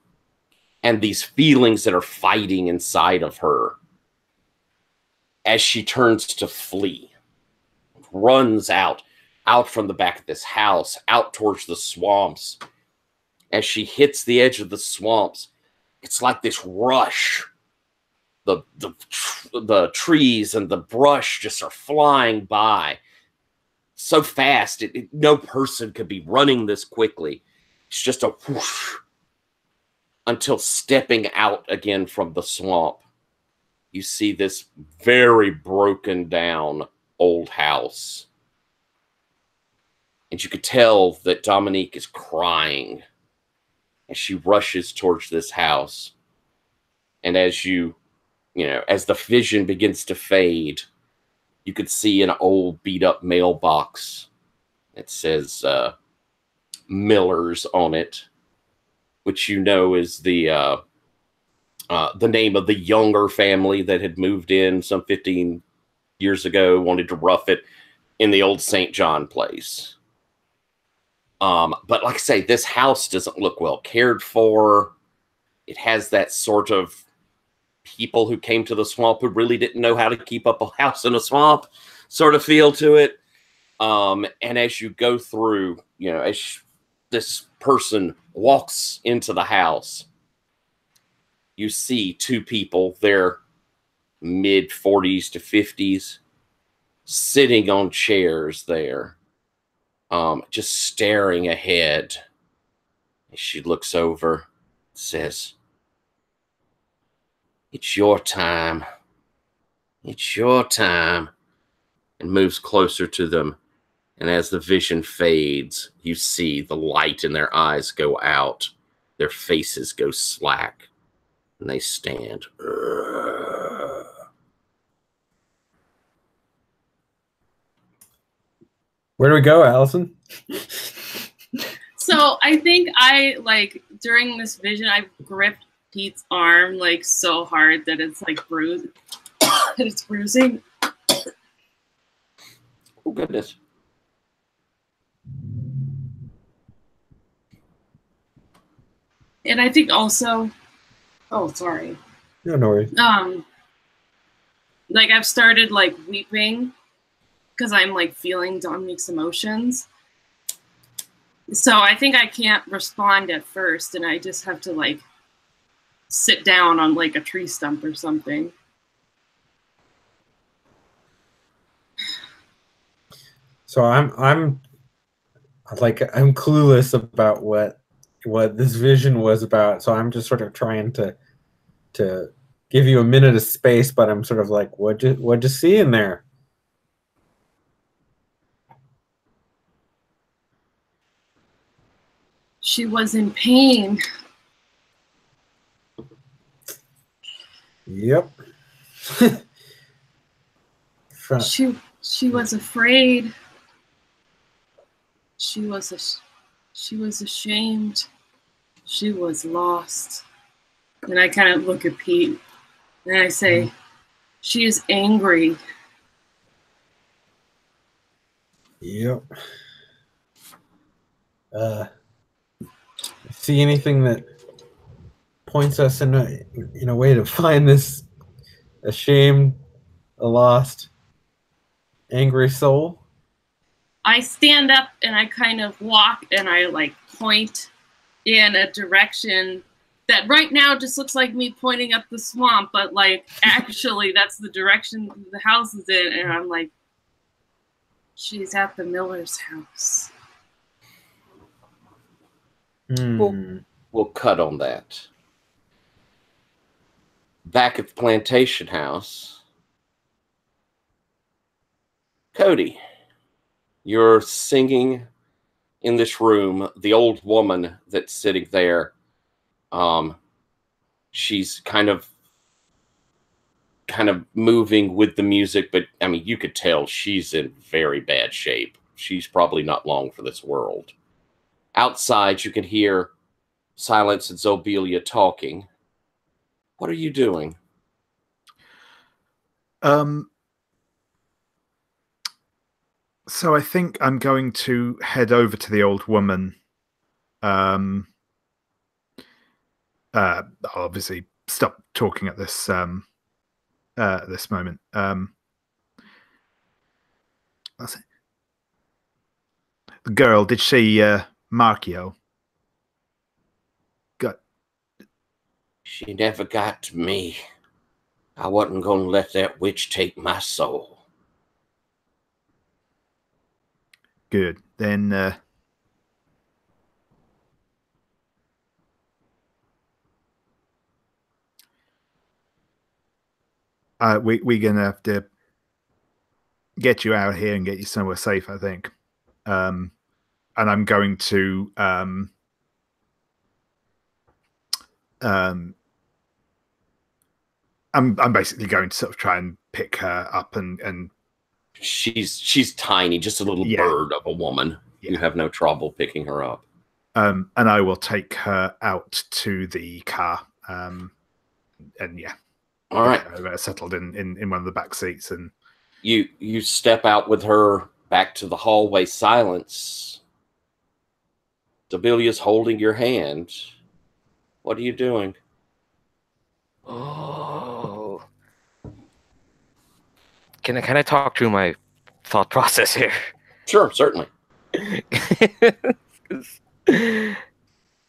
Speaker 1: and these feelings that are fighting inside of her as she turns to flee, runs out from the back of this house, out towards the swamps. As she hits the edge of the swamps, it's like this rush. The trees and the brush just are flying by so fast. No person could be running this quickly. It's just a whoosh until stepping out again from the swamp, you see this very broken down old house. And you could tell that Dominique is crying as she rushes towards this house. And as as the vision begins to fade, you could see an old beat up mailbox. It says Miller's on it, which is the name of the Younger family that had moved in some 15 years ago, wanted to rough it in the old St. John place. But like I say, this house doesn't look well cared for. It has that sort of people who came to the swamp who really didn't know how to keep up a house in a swamp sort of feel to it. And as you go through, as this person walks into the house, you see two people, they're mid-40s to 50s, sitting on chairs there, just staring ahead. As she looks over, says, "It's your time. It's your time," and moves closer to them. And as the vision fades, you see the light in their eyes go out. Their faces go slack, and they stand.
Speaker 5: Where do we go, Allison?
Speaker 4: So I think during this vision, I gripped Pete's arm so hard that it's bruised. It's bruising.
Speaker 1: Oh goodness.
Speaker 4: And I think also, sorry.
Speaker 5: No worries.
Speaker 4: I've started weeping because I'm feeling Dominique's emotions. So I think I can't respond at first, and I just have to sit down on a tree stump or something.
Speaker 5: So I'm clueless about what this vision was about. So I'm just sort of trying to give you a minute of space, but I'm sort of what'd you see in there?
Speaker 4: She was in pain.
Speaker 5: Yep.
Speaker 4: She was afraid. She was ashamed. She was lost. And I kind of look at Pete and I say, she is angry.
Speaker 5: Yep. See anything that points us in a way to find this ashamed, a lost, angry soul?
Speaker 4: I stand up and I kind of walk and I like point in a direction that right now just looks like me pointing up the swamp, but like actually that's the direction the house is in. And I'm like, she's at the Miller's house.
Speaker 1: We'll cut on that. Back at the plantation house, Cody, you're singing in this room. The old woman that's sitting there, she's kind of moving with the music, but I mean, you could tell she's in very bad shape. She's probably not long for this world. Outside, you can hear Silence and Zobelia talking. What are you doing?
Speaker 2: So I think I'm going to head over to the old woman. I'll obviously stop talking at this this moment. That's it. The girl, did she mark you?
Speaker 1: She never got to me. I wasn't going to let that witch take my soul.
Speaker 2: Good. Then we're gonna have to get you out here and get you somewhere safe, I think. And I'm going to I'm basically going to sort of try and pick her up and
Speaker 1: she's tiny, just a little bird of a woman. You have no trouble picking her up.
Speaker 2: And I will take her out to the car. And yeah.
Speaker 1: All right.
Speaker 2: Settled in one of the back seats, and
Speaker 1: you step out with her back to the hallway. Silence. Zobelia's holding your hand. What are you doing?
Speaker 3: Oh. Can I talk through my thought process here?
Speaker 1: Sure, certainly.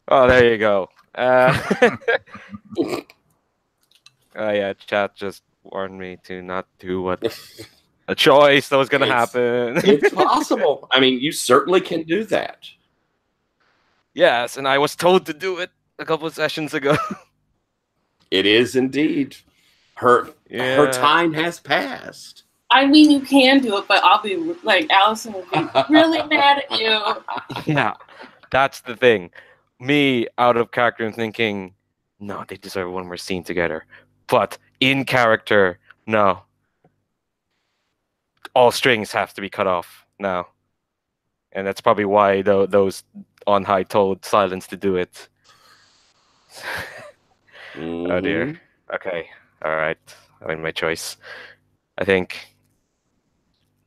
Speaker 3: Oh, there you go. Oh yeah, chat just warned me to not do what a choice that was going to happen.
Speaker 1: It's possible. I mean, you certainly can do that.
Speaker 3: Yes, and I was told to do it a couple of sessions ago.
Speaker 1: It is indeed. Her time has passed.
Speaker 4: I mean, you can do it, but I'll be like, Allison will be really mad at you.
Speaker 3: Yeah, that's the thing. Me, out of character, and thinking, no, they deserve one more scene together. But in character, no. All strings have to be cut off now. And that's probably why those on high told Silence to do it. Oh dear. Okay. All right. I made my choice. I think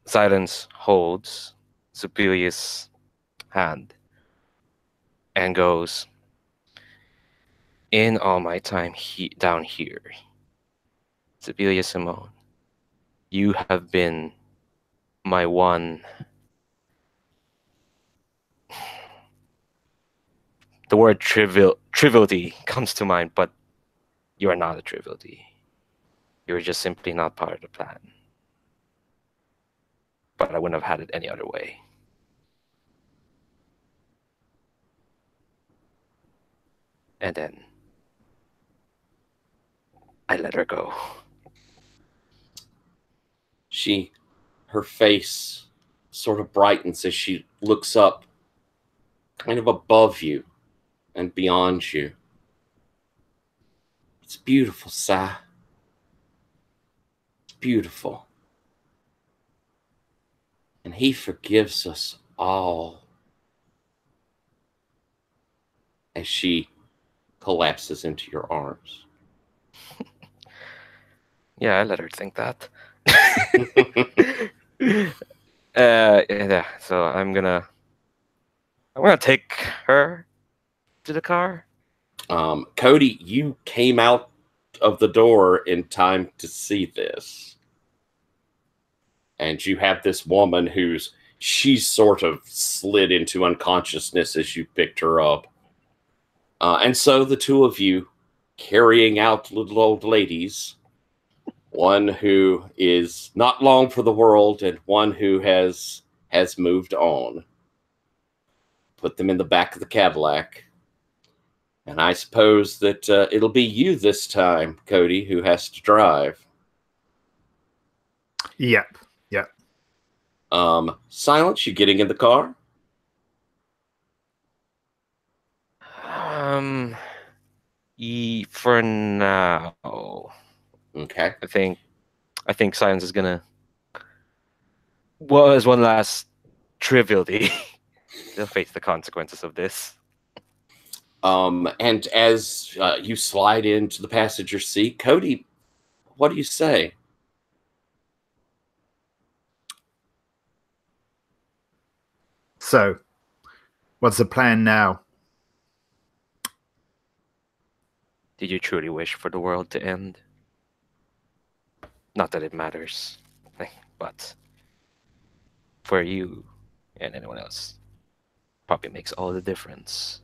Speaker 3: Silence holds Zobelia's hand and goes, in all my time down here, Zobelia Simone, you have been my one. The word triviality comes to mind, but you are not a triviality. You are just simply not part of the plan. But I wouldn't have had it any other way. And then I let her go.
Speaker 1: Her face sort of brightens as she looks up, kind of above you and beyond you. It's beautiful, Si. It's beautiful. And he forgives us all. As she collapses into your arms.
Speaker 3: Yeah, I let her think that. Yeah, so I'm gonna take her to the car.
Speaker 1: Cody, you came out of the door in time to see this. And you have this woman she's sort of slid into unconsciousness as you picked her up. And so the two of you carrying out little old ladies, one who is not long for the world and one who has moved on. Put them in the back of the Cadillac. And I suppose that it'll be you this time, Cody, who has to drive.
Speaker 2: Yep.
Speaker 1: Silence, you getting in the car?
Speaker 3: For now.
Speaker 1: Okay.
Speaker 3: I think Silence is gonna. Well, as one last triviality, they'll face the consequences of this.
Speaker 1: And as you slide into the passenger seat, Cody, what do you say?
Speaker 2: So, what's the plan now?
Speaker 3: Did you truly wish for the world to end? Not that it matters, but for you and anyone else, probably makes all the difference.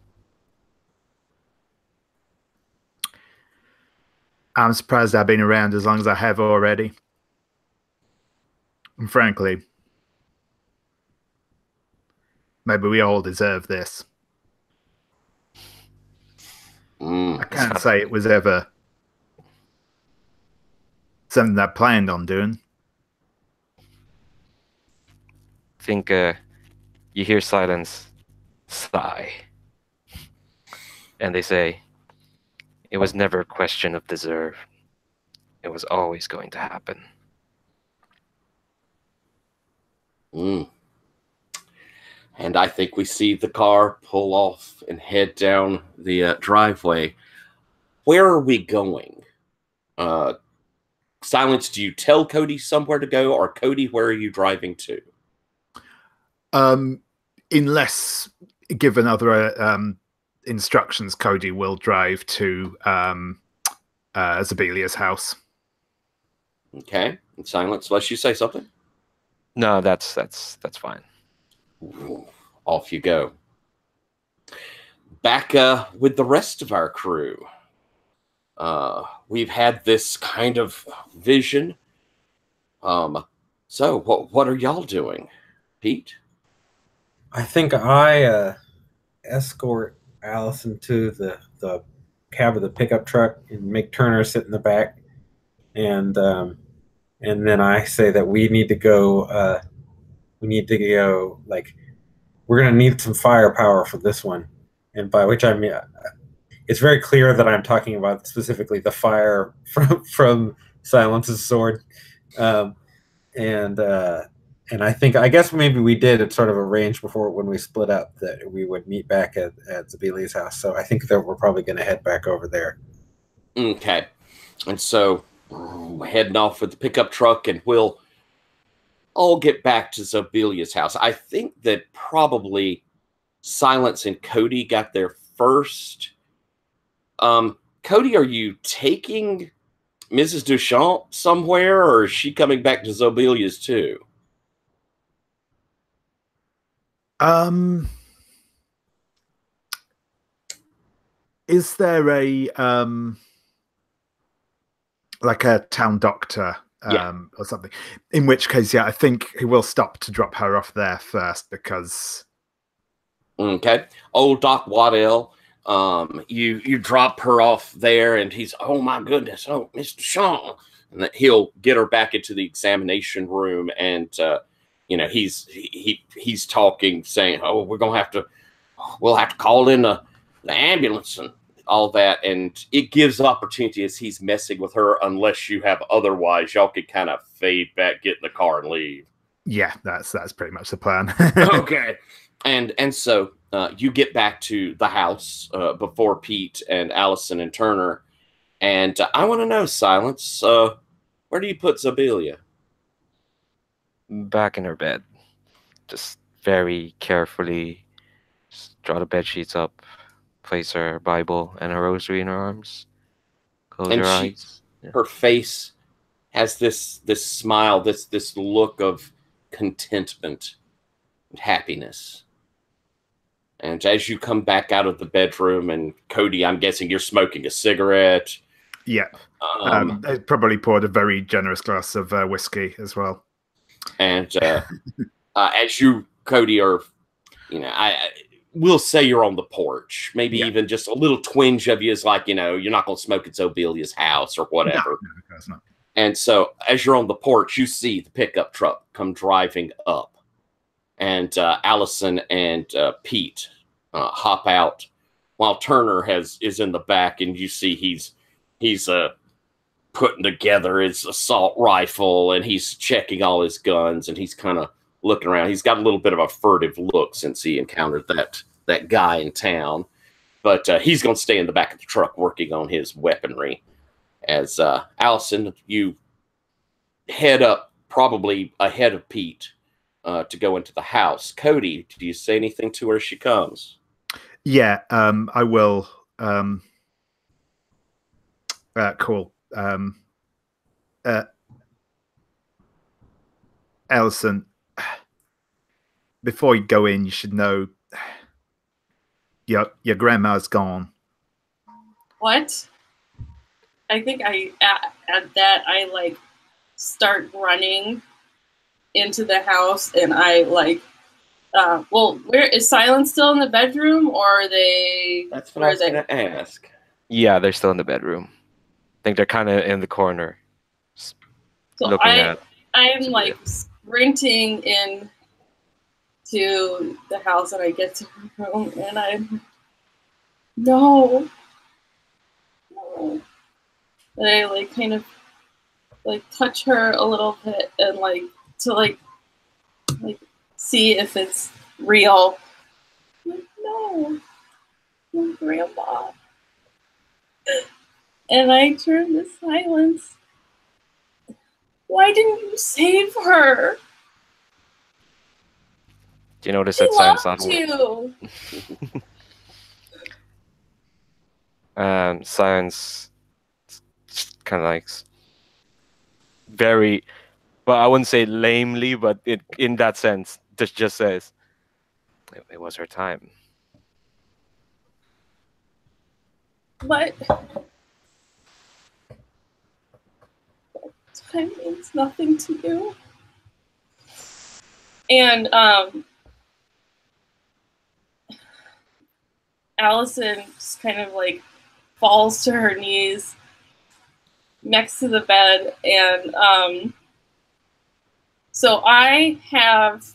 Speaker 2: I'm surprised I've been around as long as I have already. And frankly, maybe we all deserve this. I can't say it was ever something I planned on doing.
Speaker 3: I think you hear Silence sigh. And they say, it was never a question of deserve. It was always going to happen.
Speaker 1: And I think we see the car pull off and head down the driveway. Where are we going? Silence, do you tell Cody somewhere to go? Or Cody, where are you driving to?
Speaker 2: Unless given other instructions, Cody will drive to Zabelia's house.
Speaker 1: Okay. And Silence, unless you say something.
Speaker 3: No, that's fine.
Speaker 1: Off you go. Back with the rest of our crew. We've had this kind of vision. So what are y'all doing? Pete?
Speaker 5: I think I escort Allison to the cab of the pickup truck and make Turner sit in the back, and then I say that we need to go. Like, we're gonna need some firepower for this one, and by which I mean it's very clear that I'm talking about specifically the fire from Silence's sword, and I guess maybe we did sort of arrange before when we split up that we would meet back at Zabelia's house. So I think that we're probably going to head back over there.
Speaker 1: Okay. And so heading off with the pickup truck, and we'll all get back to Zabelia's house. I think that probably Silence and Cody got there first. Cody, are you taking Mrs. Duchamp somewhere, or is she coming back to Zabelia's too?
Speaker 2: Is there a like a town doctor or something? In which case, yeah, I think he will stop to drop her off there first because.
Speaker 1: Okay, old Doc Waddell. You drop her off there, and he's, oh my goodness, oh Mr. Shaw, and that he'll get her back into the examination room, and he's talking, saying, oh, we'll have to call in the ambulance and all that, and it gives opportunity as he's messing with her. Unless you have otherwise, y'all could kind of fade back, get in the car, and leave.
Speaker 2: Yeah, that's pretty much the plan.
Speaker 1: Okay, and so you get back to the house before Pete and Allison and Turner. And I want to know, Silence, where do you put Zobelia?
Speaker 3: Back in her bed. Just very carefully just draw the bed sheets up, place her Bible and her rosary in her arms, close
Speaker 1: And
Speaker 3: her eyes. Yeah.
Speaker 1: her face has this smile, this look of contentment and happiness. And as you come back out of the bedroom, and Cody, I'm guessing you're smoking a cigarette.
Speaker 2: Yep. They probably poured a very generous glass of whiskey as well.
Speaker 1: And as you, Cody, are, I will say you're on the porch. Maybe even just a little twinge of you is like, you're not going to smoke at Zobelia's house or whatever.
Speaker 2: No, of course not.
Speaker 1: And so as you're on the porch, you see the pickup truck come driving up. And Allison and Pete hop out while Turner is in the back, and you see he's putting together his assault rifle, and he's checking all his guns, and he's kind of looking around. He's got a little bit of a furtive look since he encountered that guy in town, but he's going to stay in the back of the truck working on his weaponry. As Allison, you head up, probably ahead of Pete, to go into the house. Cody, do you say anything to her as she comes?
Speaker 2: Yeah, I will call Allison. Before you go in, you should know your grandma's gone.
Speaker 4: What? I think at that I like start running into the house, and I like well, where is Silence still in the bedroom, or are they?
Speaker 1: That's what I was going to ask.
Speaker 3: Yeah, they're still in the bedroom. I think they're kind of in the corner.
Speaker 4: So
Speaker 3: looking at
Speaker 4: I'm like sprinting in to the house, and I get to her room, and I'm no. And I like kind of like touch her a little bit, and like to like see if it's real. Like, no, Grandma. And I turn to Silence. Why didn't you save her?
Speaker 3: Do you notice
Speaker 4: She
Speaker 3: that Silence
Speaker 4: loved you.
Speaker 3: Silence kind of like very, but I wouldn't say lamely, but in that sense, just says it was her time.
Speaker 4: But time means nothing to you. And Allison just kind of like falls to her knees next to the bed, and so I have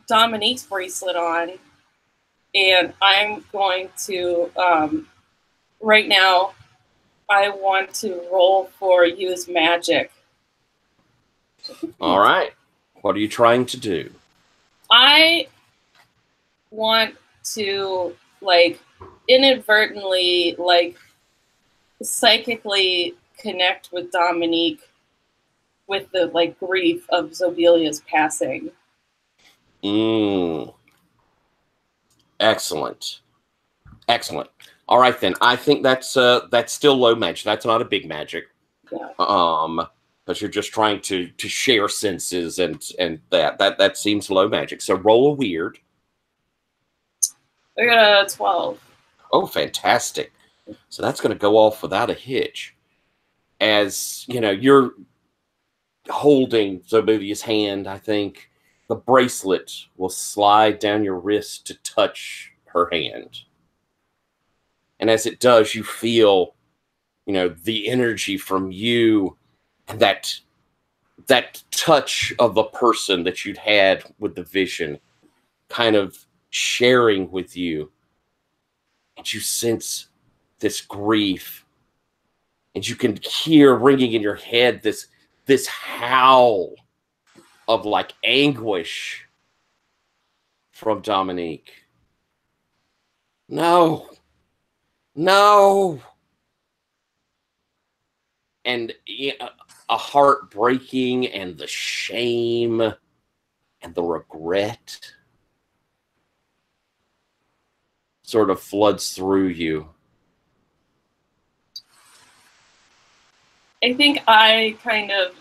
Speaker 4: Dominique's bracelet on, and I'm going to right now I want to roll for use magic.
Speaker 1: All right. What are you trying to do?
Speaker 4: I want to like inadvertently like psychically connect with Dominique with the like grief of Zobelia's passing.
Speaker 1: Excellent. Excellent. All right then. I think that's still low magic. That's not a big magic.
Speaker 4: Yeah.
Speaker 1: But you're just trying to share senses, and that seems low magic. So roll a weird.
Speaker 4: I got a 12.
Speaker 1: Oh, fantastic. So that's going to go off without a hitch. As, you're holding Zobelia's hand, I think the bracelet will slide down your wrist to touch her hand. And as it does, you feel, the energy from you, and that touch of the person that you'd had with the vision kind of sharing with you. And you sense this grief, and you can hear ringing in your head this howl of like anguish from Dominique. No. No. And a heartbreaking and the shame and the regret sort of floods through you.
Speaker 4: I think I kind of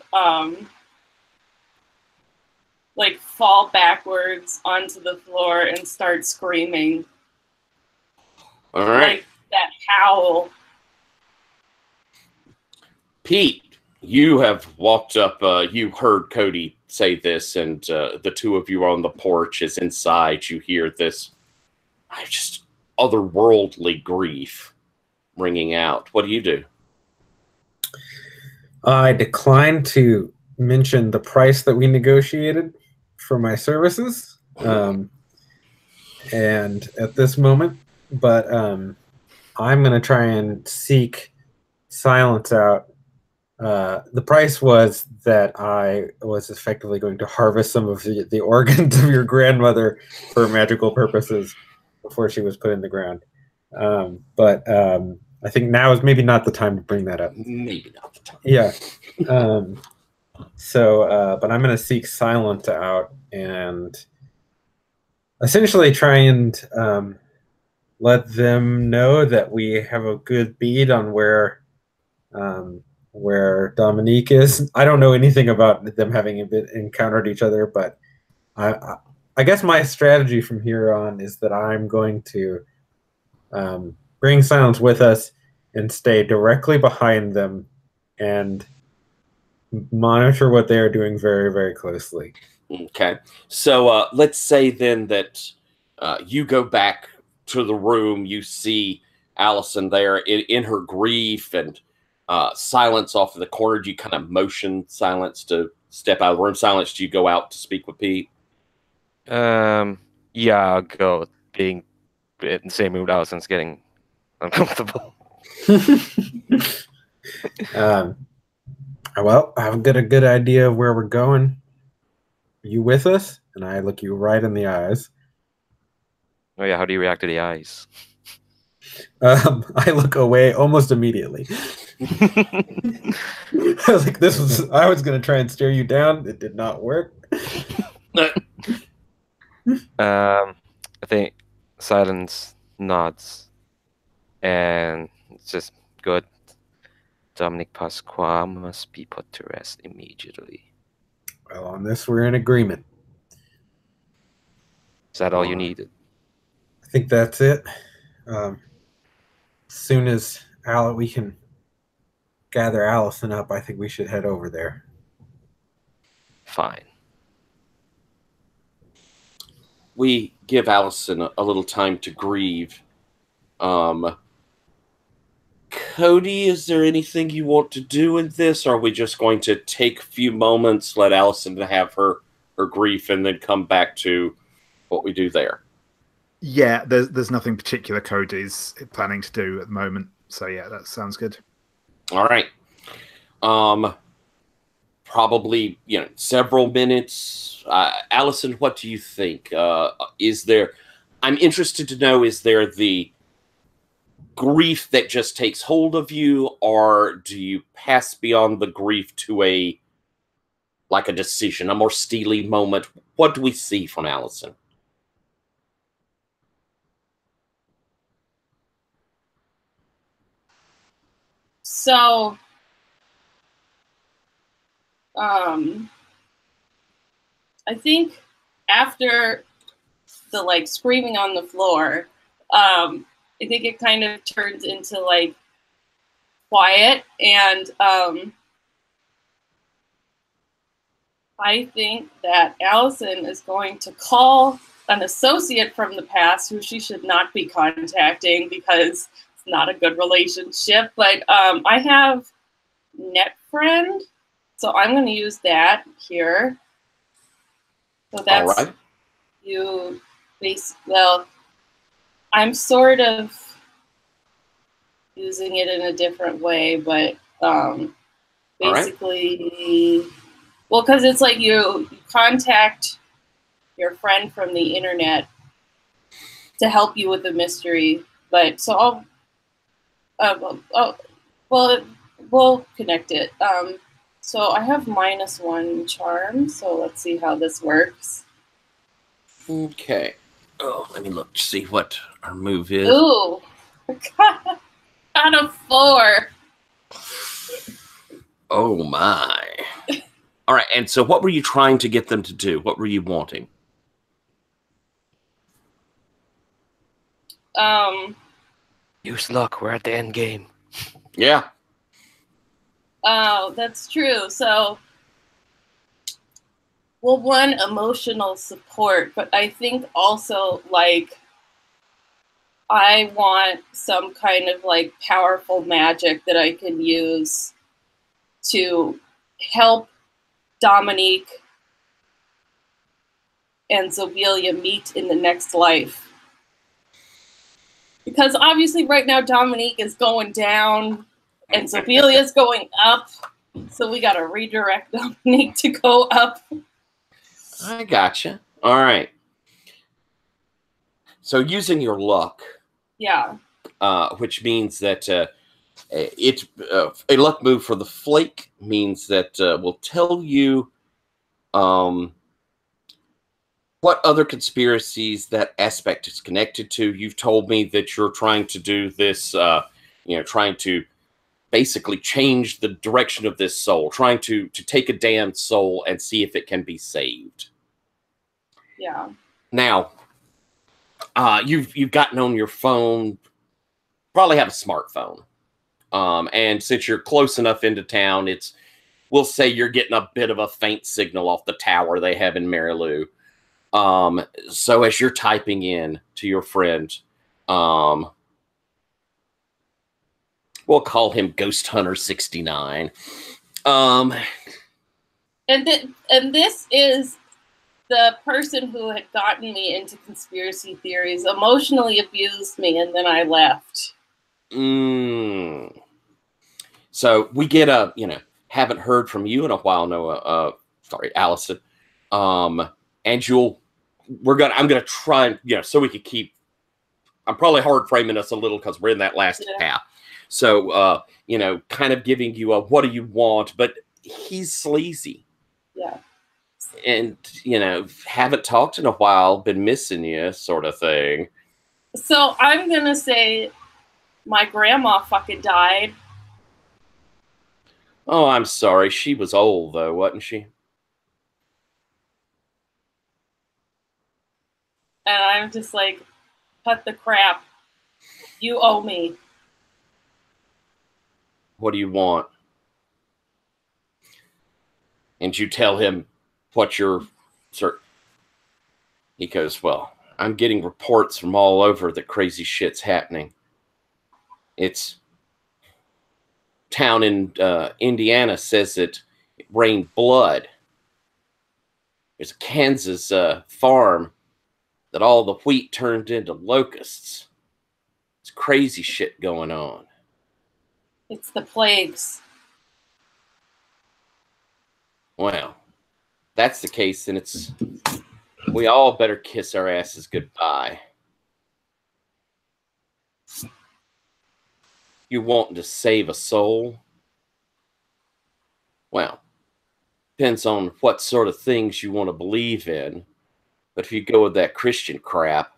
Speaker 4: like fall backwards onto the floor and start screaming.
Speaker 1: All right.
Speaker 4: Like that howl.
Speaker 1: Pete, you have walked up, you heard Cody say this, and the two of you are on the porch. As inside, you hear this just otherworldly grief ringing out. What do you do?
Speaker 5: I declined to mention the price that we negotiated for my services, and at this moment, but I'm going to try and seek Silence out. The price was that I was effectively going to harvest some of the organs of your grandmother for magical purposes before she was put in the ground. But I think now is maybe not the time to bring that up.
Speaker 1: Maybe not the time.
Speaker 5: Yeah. But I'm going to seek Silent out and essentially try and let them know that we have a good bead on where Dominique is. I don't know anything about them having encountered each other, but I guess my strategy from here on is that I'm going to bring Silence with us and stay directly behind them and monitor what they are doing very, very closely.
Speaker 1: Okay. So let's say then that you go back to the room, you see Allison there in her grief, and Silence off in the corner. Do you kind of motion Silence to step out of the room? Silence, do you go out to speak with Pete?
Speaker 3: Yeah, I'll go. Being in the same mood, Allison's getting uncomfortable.
Speaker 5: Well, I've got a good idea of where we're going. Are you with us? And I look you right in the eyes.
Speaker 3: Oh yeah, how do you react to the eyes?
Speaker 5: I look away almost immediately. I was like, I was going to try and stare you down. It did not work.
Speaker 3: I think Silence nods, and it's just good. Dominic Pasqua must be put to rest immediately.
Speaker 5: Well, on this, we're in agreement.
Speaker 3: Is that all you needed?
Speaker 5: I think that's it. As soon as we can gather Allison up, I think we should head over there.
Speaker 3: Fine.
Speaker 1: We give Allison a little time to grieve. Cody, is there anything you want to do in this? Or are we just going to take a few moments, let Allison have her grief, and then come back to what we do there?
Speaker 2: Yeah, there's nothing particular Cody's planning to do at the moment. So yeah, that sounds good.
Speaker 1: All right. Probably, several minutes. Allison, what do you think? Is there... I'm interested to know, is there the grief that just takes hold of you, or do you pass beyond the grief to a decision, a more steely moment? What do we see from Allison?
Speaker 4: So, I think after the screaming on the floor, I think it kind of turns into quiet, and I think that Allison is going to call an associate from the past who she should not be contacting because it's not a good relationship. But I have NetFriend, so I'm going to use that here. So that's
Speaker 1: all right.
Speaker 4: Well, I'm sort of using it in a different way, but basically, well, because it's you contact your friend from the internet to help you with the mystery. But so we'll connect it. So I have -1 charm. So let's see how this works.
Speaker 1: Okay. Oh, let me look to see what our move is.
Speaker 4: Ooh, got a 4.
Speaker 1: Oh my. All right, and so what were you trying to get them to do? What were you wanting?
Speaker 3: Use luck. We're at the end game.
Speaker 1: Yeah.
Speaker 4: Oh, that's true. So, well, one, emotional support, but I think also, like, I want some kind of, like, powerful magic that I can use to help Dominique and Zobelia meet in the next life. Because obviously right now Dominique is going down and Zobelia is going up. So we got to redirect Dominique to go up.
Speaker 1: I gotcha. All right. So using your luck.
Speaker 4: Yeah.
Speaker 1: Which means that a luck move for the flake means that we'll tell you what other conspiracies that aspect is connected to. You've told me that you're trying to do this, trying to basically change the direction of this soul, trying to take a damned soul and see if it can be saved.
Speaker 4: Yeah. Now,
Speaker 1: you've gotten on your phone, probably have a smartphone. And since you're close enough into town, we'll say you're getting a bit of a faint signal off the tower they have in Marais. So as you're typing in to your friend, we'll call him Ghost Hunter 69.
Speaker 4: And this is the person who had gotten me into conspiracy theories, emotionally abused me, and then I left.
Speaker 1: So we get haven't heard from you in a while, Noah. Sorry, Allison. And I'm gonna try and so we could keep. I'm probably hard framing us a little because we're in that last half. So kind of giving you a what do you want, but he's sleazy.
Speaker 4: Yeah.
Speaker 1: And haven't talked in a while, been missing you, sort of thing.
Speaker 4: So I'm gonna say my grandma fucking died.
Speaker 1: Oh, I'm sorry. She was old though, wasn't she?
Speaker 4: And I'm just like, cut the crap. You owe me.
Speaker 1: What do you want? And you tell him what you're certain. He goes, well, I'm getting reports from all over that crazy shit's happening. It's town in Indiana says that it rained blood. There's a Kansas farm that all the wheat turned into locusts. It's crazy shit going on.
Speaker 4: It's the plagues.
Speaker 1: Well, that's the case, then we all better kiss our asses goodbye. You wanting to save a soul? Well, depends on what sort of things you want to believe in. But if you go with that Christian crap,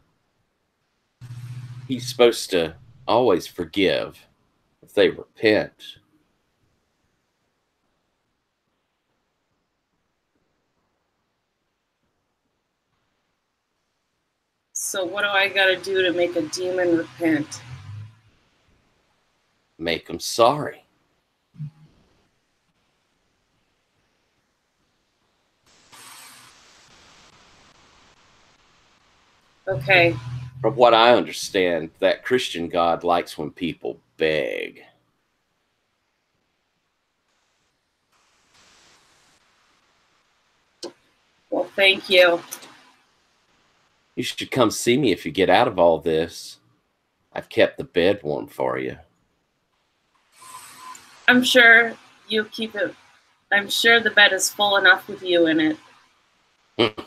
Speaker 1: he's supposed to always forgive if they repent.
Speaker 4: So what do I gotta do to make a demon repent?
Speaker 1: Make them sorry.
Speaker 4: Okay.
Speaker 1: From what I understand, that Christian God likes when people beg.
Speaker 4: Well, thank you.
Speaker 1: You should come see me if you get out of all this. I've kept the bed warm for you.
Speaker 4: I'm sure you'll keep it. I'm sure the bed is full enough with you in it.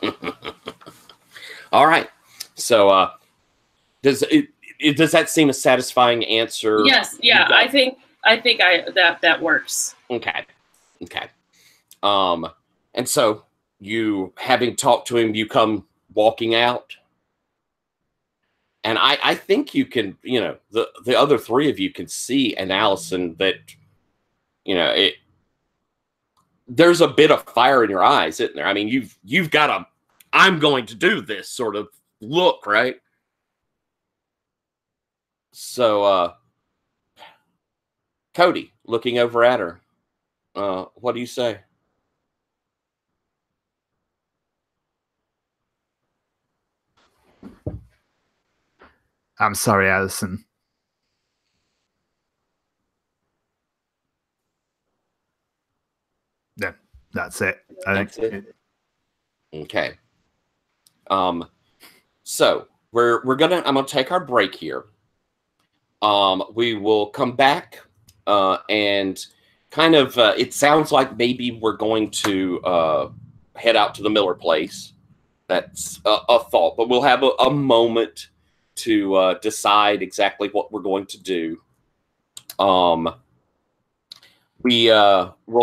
Speaker 1: All right. So does does that seem a satisfying answer?
Speaker 4: Yes. Yeah. I think that works.
Speaker 1: Okay. Okay. And so you, having talked to him, you come walking out. And I think you can, the other three of you can see in Allison that, there's a bit of fire in your eyes, isn't there? I mean, you've got a, I'm going to do this sort of look, right? So, Cody, looking over at her, what do you say?
Speaker 2: I'm sorry, Allison. Yeah, that's it.
Speaker 1: That's it. Okay. So I'm gonna take our break here. We will come back, and kind of, it sounds like maybe we're going to head out to the Miller place. That's a thought, but we'll have a moment to decide exactly what we're going to do. We'll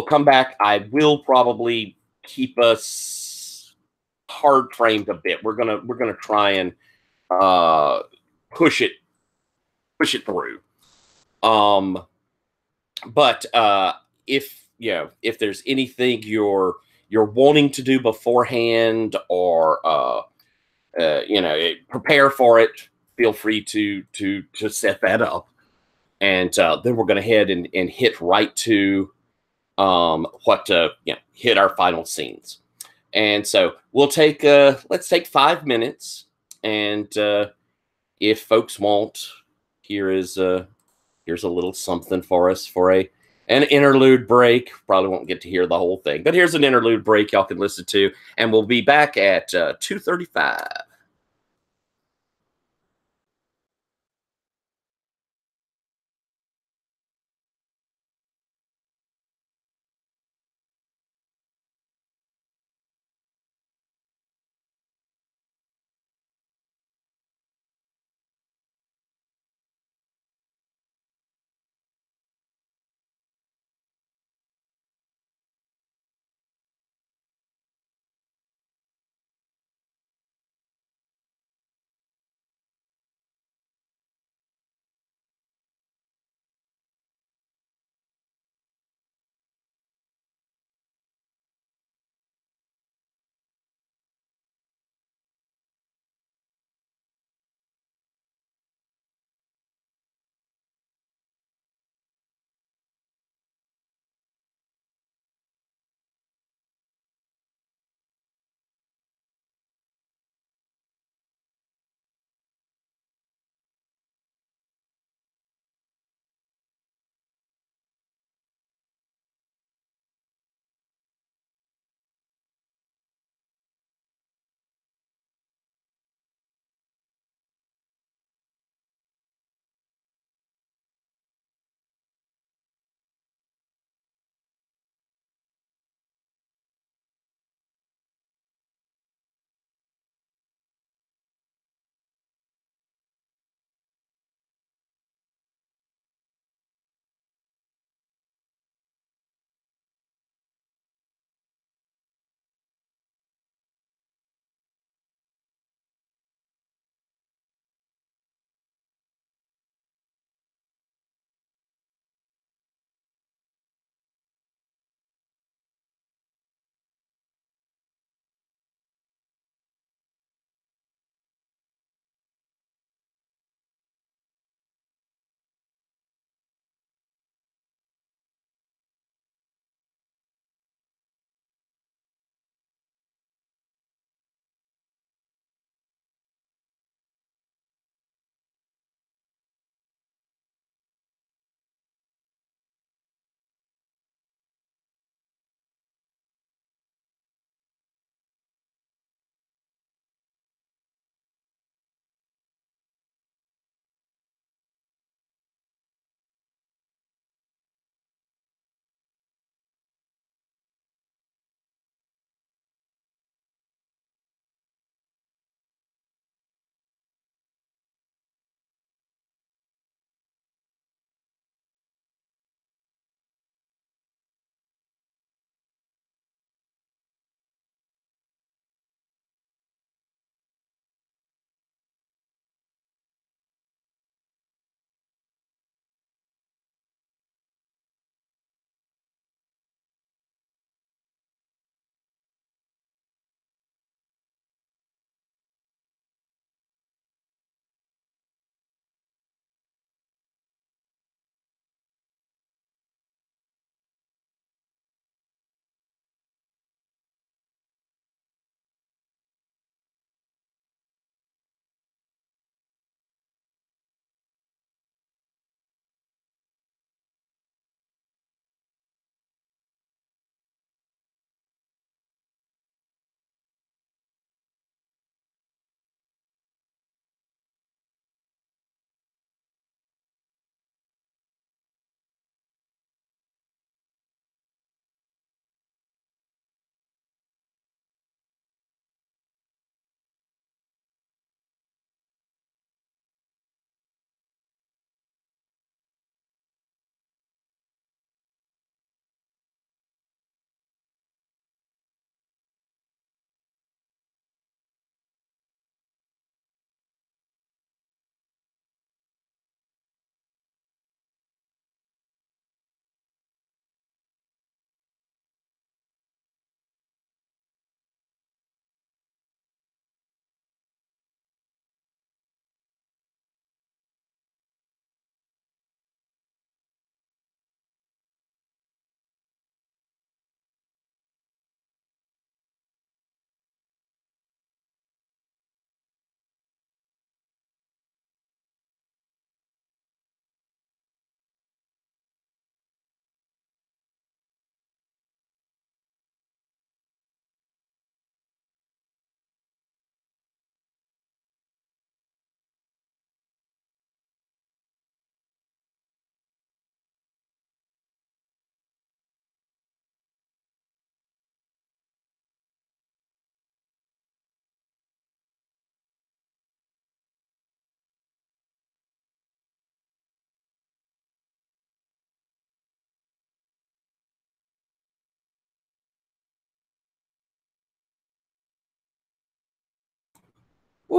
Speaker 1: come back. I will probably keep us hard framed a bit. We're gonna try and push it through. But if there's anything you're wanting to do beforehand, or prepare for it, feel free to set that up. And then we're going to head and hit right to hit our final scenes. And so we'll take let's take 5 minutes, and if folks want, here's a little something for us for an interlude break. Probably won't get to hear the whole thing, but here's an interlude break y'all can listen to, and we'll be back at 2:35.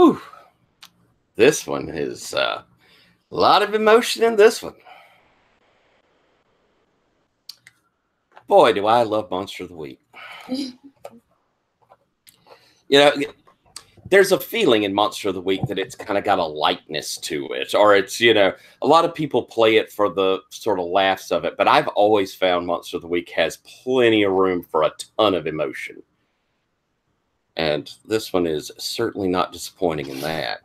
Speaker 1: Whew. This one is a lot of emotion in this one. Boy, do I love Monster of the Week. You know, there's a feeling in Monster of the Week that it's kind of got a lightness to it, or it's, you know, a lot of people play it for the sort of laughs of it, but I've always found Monster of the Week has plenty of room for a ton of emotion. And this one is certainly not disappointing in that.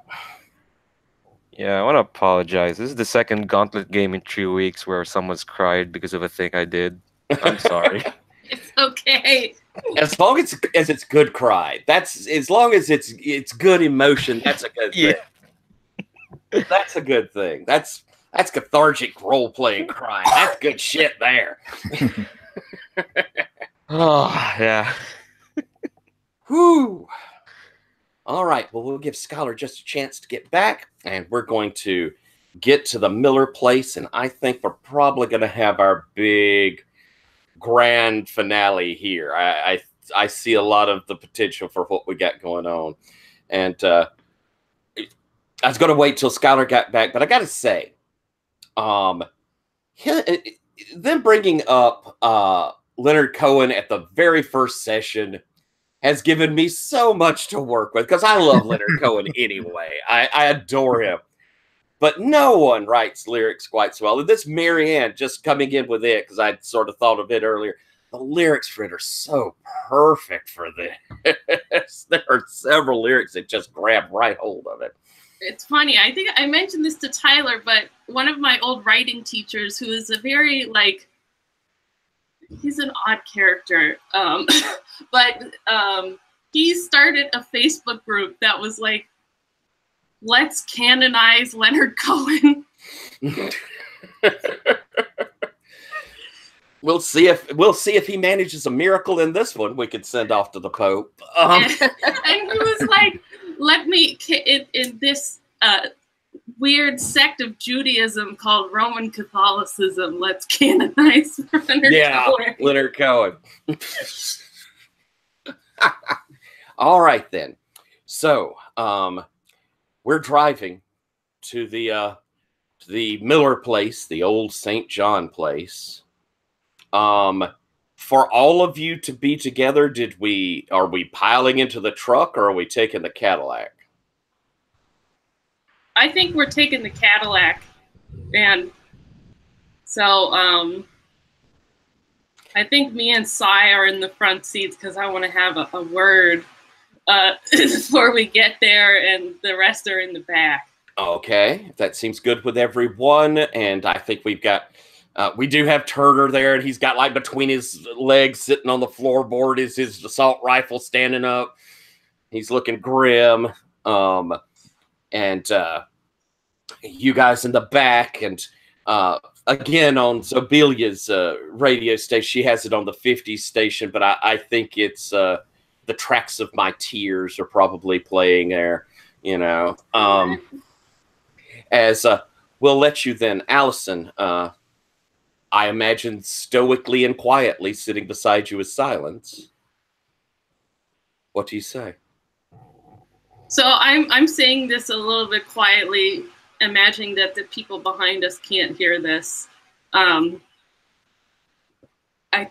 Speaker 3: Yeah, I want to apologize. This is the second Gauntlet game in 3 weeks where someone's cried because of a thing I did. I'm sorry.
Speaker 4: It's okay.
Speaker 1: As long as it's good cry, that's as long as it's good emotion. That's a good thing.
Speaker 3: Yeah.
Speaker 1: That's a good thing. That's cathartic role playing crying. That's good shit there.
Speaker 3: Oh yeah.
Speaker 1: Whew. All right. Well, we'll give Scholar just a chance to get back, and we're going to get to the Miller place, and I think we're probably going to have our big grand finale here. I see a lot of the potential for what we got going on, and I was going to wait till Scholar got back, but I got to say, them bringing up Leonard Cohen at the very first session has given me so much to work with, because I love Leonard Cohen anyway. I adore him. But no one writes lyrics quite so well. And this Marianne just coming in with it, because I'd sort of thought of it earlier. The lyrics for it are so perfect for this. There are several lyrics that just grab right hold of it.
Speaker 4: It's funny. I think I mentioned this to Tyler, but one of my old writing teachers, who is a very, like, he's an odd character, but he started a Facebook group that was like, let's canonize Leonard Cohen.
Speaker 1: We'll see if he manages a miracle in this one. We could send off to the Pope.
Speaker 4: And he was like, let me in this weird sect of Judaism called Roman Catholicism, let's canonize Leonard Cohen.
Speaker 1: Leonard Cohen. All right then. So we're driving to the Miller place, the old St. John place. For all of you to be together, are we piling into the truck, or are we taking the Cadillac?
Speaker 4: I think we're taking the Cadillac, and so I think me and Cy are in the front seats because I want to have a word before we get there, and the rest are in the back.
Speaker 1: Okay, that seems good with everyone, and I think we've got. We do have Turner there, and he's got, like, between his legs sitting on the floorboard is his assault rifle standing up. He's looking grim. And you guys in the back, and again on Zobelia's radio station, she has it on the 50s station, but I think it's the tracks of my tears are probably playing there, you know. As we'll let you then, Allison, I imagine stoically and quietly sitting beside you is Silence. What do you say?
Speaker 4: So I'm saying this a little bit quietly, imagining that the people behind us can't hear this. I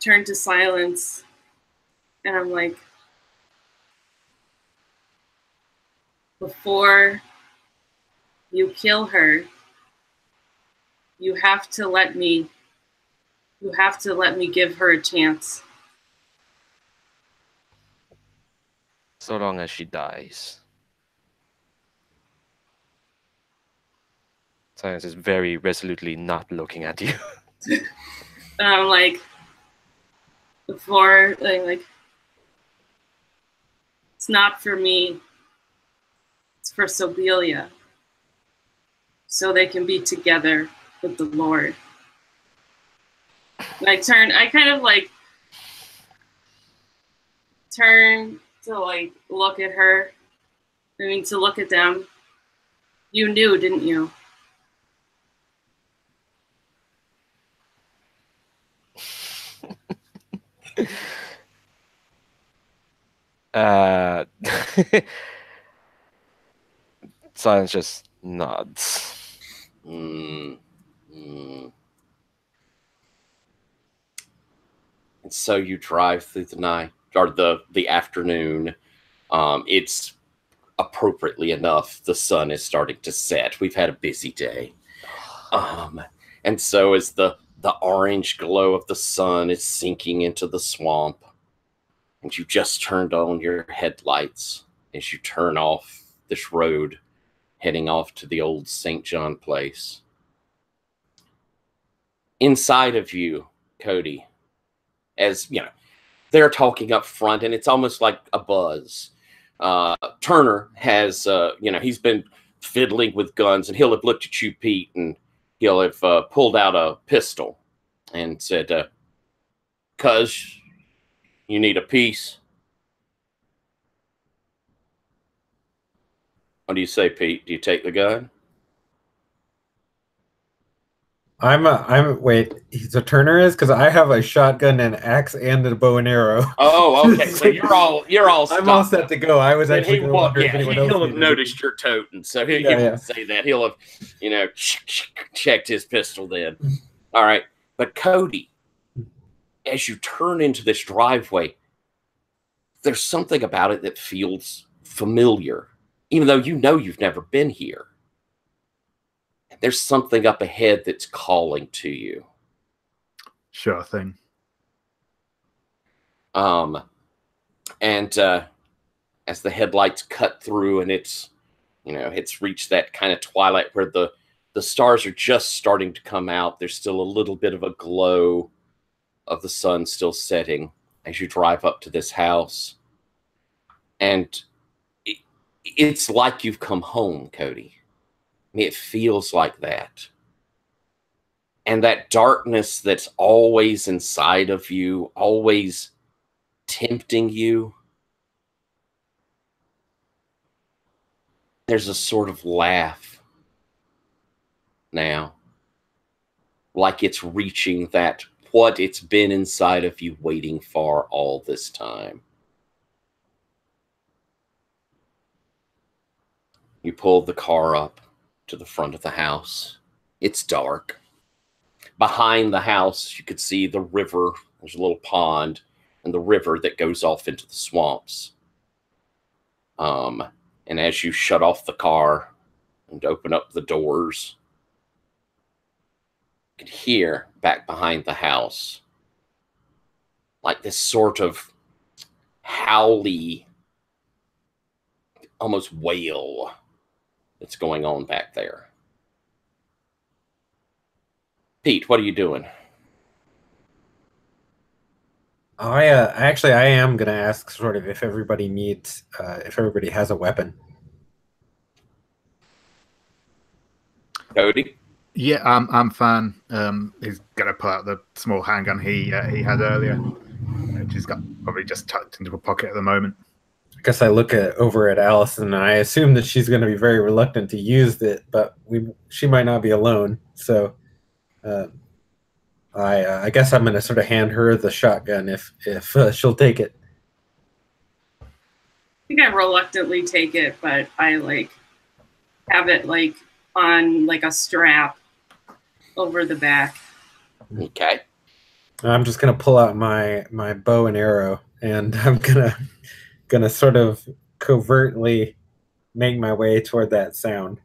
Speaker 4: turn to Silence, and I'm like, before you kill her, you have to let me give her a chance.
Speaker 3: So long as she dies. Silence is very resolutely not looking at you.
Speaker 4: And I'm like, before, like, it's not for me. It's for Sobelia. So they can be together with the Lord. And I kind of like turn to like look at her. I mean, to look at them. You knew, didn't you?
Speaker 3: Silence just nods.
Speaker 1: Mm, mm. And so you drive through the night or the afternoon. It's appropriately enough, the sun is starting to set. We've had a busy day. And so as the orange glow of the sun is sinking into the swamp, and you just turned on your headlights as you turn off this road, heading off to the old St. John place. Inside of you, Cody, as you know, they're talking up front, and it's almost like a buzz. Turner has, he's been fiddling with guns, and he'll have looked at you, Pete, and he'll have pulled out a pistol and said, "Cuz, you need a piece." What do you say, Pete? Do you take the gun?
Speaker 5: Wait, so Turner is? Because I have a shotgun, an axe, and a bow and arrow.
Speaker 1: Oh, okay. So you're all
Speaker 5: I'm all set to go. I was
Speaker 1: and
Speaker 5: actually going to wonder if anyone else
Speaker 1: he'll have
Speaker 5: needed
Speaker 1: noticed your totem, so he won't say that. He'll have, checked his pistol then. All right. But Cody, as you turn into this driveway, there's something about it that feels familiar, even though you know you've never been here. There's something up ahead that's calling to you.
Speaker 2: Sure thing.
Speaker 1: And as the headlights cut through, and it's reached that kind of twilight where the stars are just starting to come out. There's still a little bit of a glow of the sun still setting as you drive up to this house. And it's like you've come home, Cody. I mean, it feels like that. And that darkness that's always inside of you, always tempting you, there's a sort of laugh now, like it's reaching that what it's been inside of you waiting for all this time. You pull the car up to the front of the house. It's dark. Behind the house, you could see the river. There's a little pond and the river that goes off into the swamps. And as you shut off the car and open up the doors, you could hear back behind the house like this sort of howly, almost wail that's going on back there. Pete, what are you doing?
Speaker 5: I am going to ask sort of if everybody needs, if everybody has a weapon.
Speaker 1: Cody?
Speaker 2: Yeah, I'm fine. He's gonna pull out the small handgun he had earlier, which he's got probably just tucked into a pocket at the moment.
Speaker 5: I guess I look over at Allison, and I assume that she's going to be very reluctant to use it, but she might not be alone. So I guess I'm going to sort of hand her the shotgun if she'll take it.
Speaker 4: I think I reluctantly take it, but I have it on a strap over the back.
Speaker 1: Okay.
Speaker 5: I'm just gonna pull out my bow and arrow, and I'm gonna sort of covertly make my way toward that sound.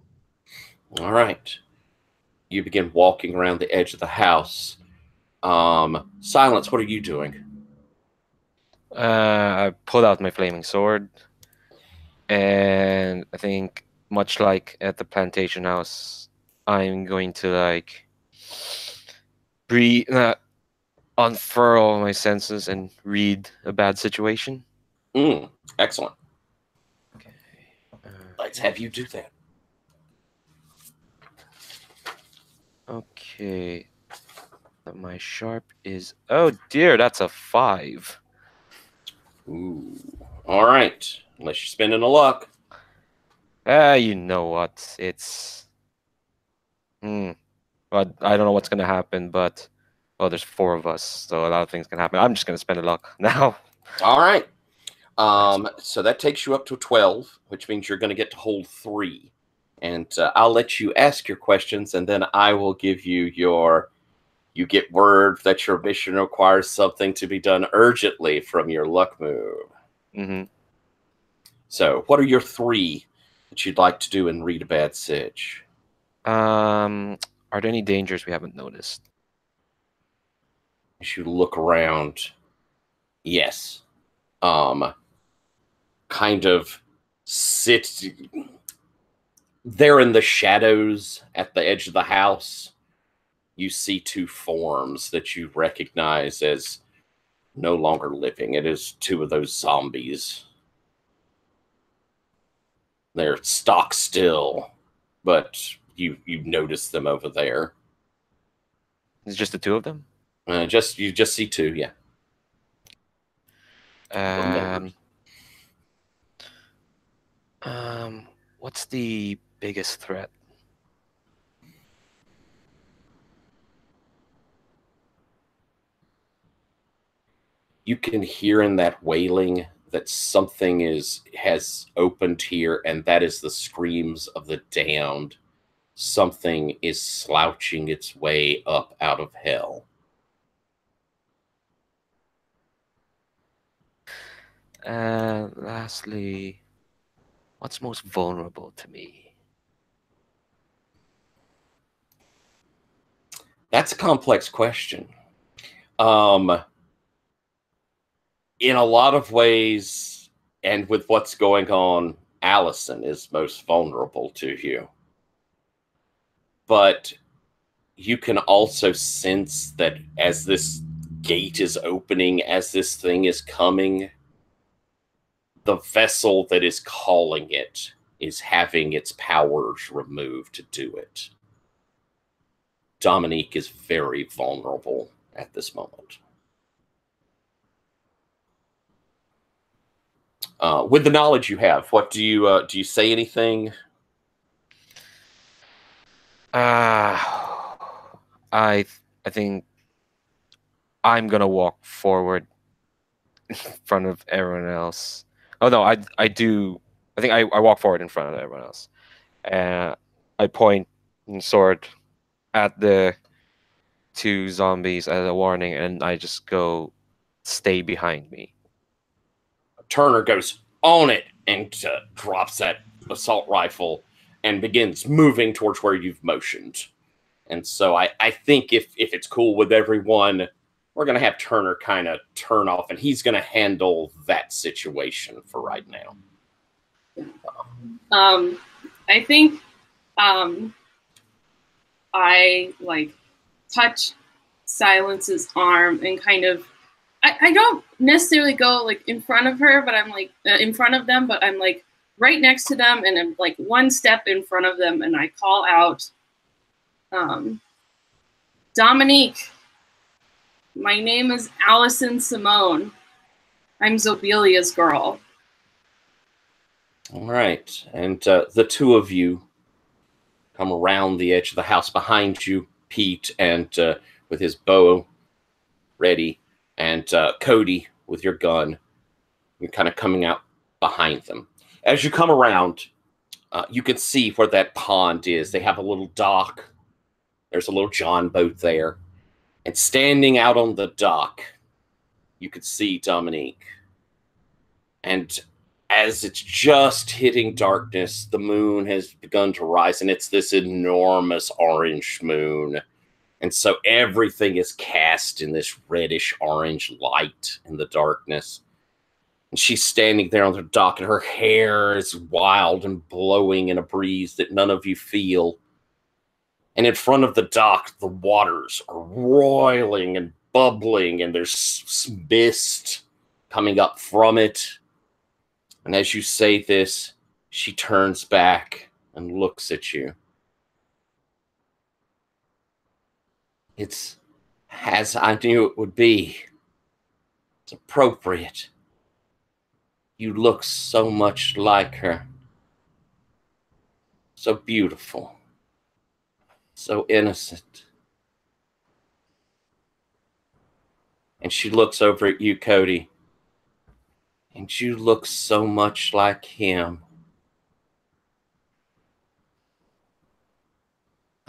Speaker 1: All right. You begin walking around the edge of the house. Silence, what are you doing?
Speaker 3: I pulled out my flaming sword, and I think, much like at the plantation house, I'm going to breathe, unfurl my senses and read a bad situation.
Speaker 1: Excellent.
Speaker 3: Okay.
Speaker 1: Let's have you do that.
Speaker 3: Okay. My sharp is, oh dear, that's a 5.
Speaker 1: Ooh. All right. Unless you're spending a luck.
Speaker 3: You know what? It's well, I don't know what's gonna happen, but there's 4 of us, so a lot of things can happen. I'm just gonna spend a luck now.
Speaker 1: All right. So that takes you up to 12, which means you're going to get to hold 3. And I'll let you ask your questions, and then I will give you your... You get word that your mission requires something to be done urgently from your luck move.
Speaker 3: Mm-hmm.
Speaker 1: So, what are your 3 that you'd like to do in Read a Bad Sitch?
Speaker 3: Are there any dangers we haven't noticed?
Speaker 1: As you look around, yes. Kind of sit there in the shadows at the edge of the house. You see 2 forms that you recognize as no longer living. It is 2 of those zombies. They're stock still, but you notice them over there.
Speaker 3: It's just the 2 of them?
Speaker 1: You just see 2, yeah.
Speaker 3: What's the biggest threat?
Speaker 1: You can hear in that wailing that something has opened here, and that is the screams of the damned. Something is slouching its way up out of hell.
Speaker 3: Lastly, what's most vulnerable to me?
Speaker 1: That's a complex question. In a lot of ways, and with what's going on, Allison is most vulnerable to you. But you can also sense that as this gate is opening, as this thing is coming, the vessel that is calling it is having its powers removed to do it. Dominique is very vulnerable at this moment. With the knowledge you have, what do you say anything?
Speaker 3: I think I'm gonna walk forward in front of everyone else. Oh no, I do. I think I walk forward in front of everyone else. I point and sword at the 2 zombies as a warning, and I just go, stay behind me.
Speaker 1: Turner goes, on it, and drops that assault rifle and begins moving towards where you've motioned. And so I think if it's cool with everyone, we're going to have Turner kind of turn off, and he's going to handle that situation for right now.
Speaker 4: I think I touch Silence's arm and kind of, I don't necessarily go in front of her, but I'm in front of them, but I'm right next to them, and I'm 1 step in front of them, and I call out, Dominique, my name is Allison Simone. I'm Zobelia's girl.
Speaker 1: All right. And the 2 of you come around the edge of the house behind you, Pete, and with his bow ready, and Cody with your gun. You're kind of coming out behind them. As you come around, you can see where that pond is. They have a little dock. There's a little John boat there. And standing out on the dock, you could see Dominique. And as it's just hitting darkness, the moon has begun to rise, and it's this enormous orange moon. And so everything is cast in this reddish orange light in the darkness. And she's standing there on the dock, and her hair is wild and blowing in a breeze that none of you feel. And in front of the dock, the waters are roiling and bubbling, and there's mist coming up from it. And as you say this, she turns back and looks at you. It's as I knew it would be. It's appropriate. You look so much like her. So beautiful. So innocent. And she looks over at you, Cody. And you look so much like him.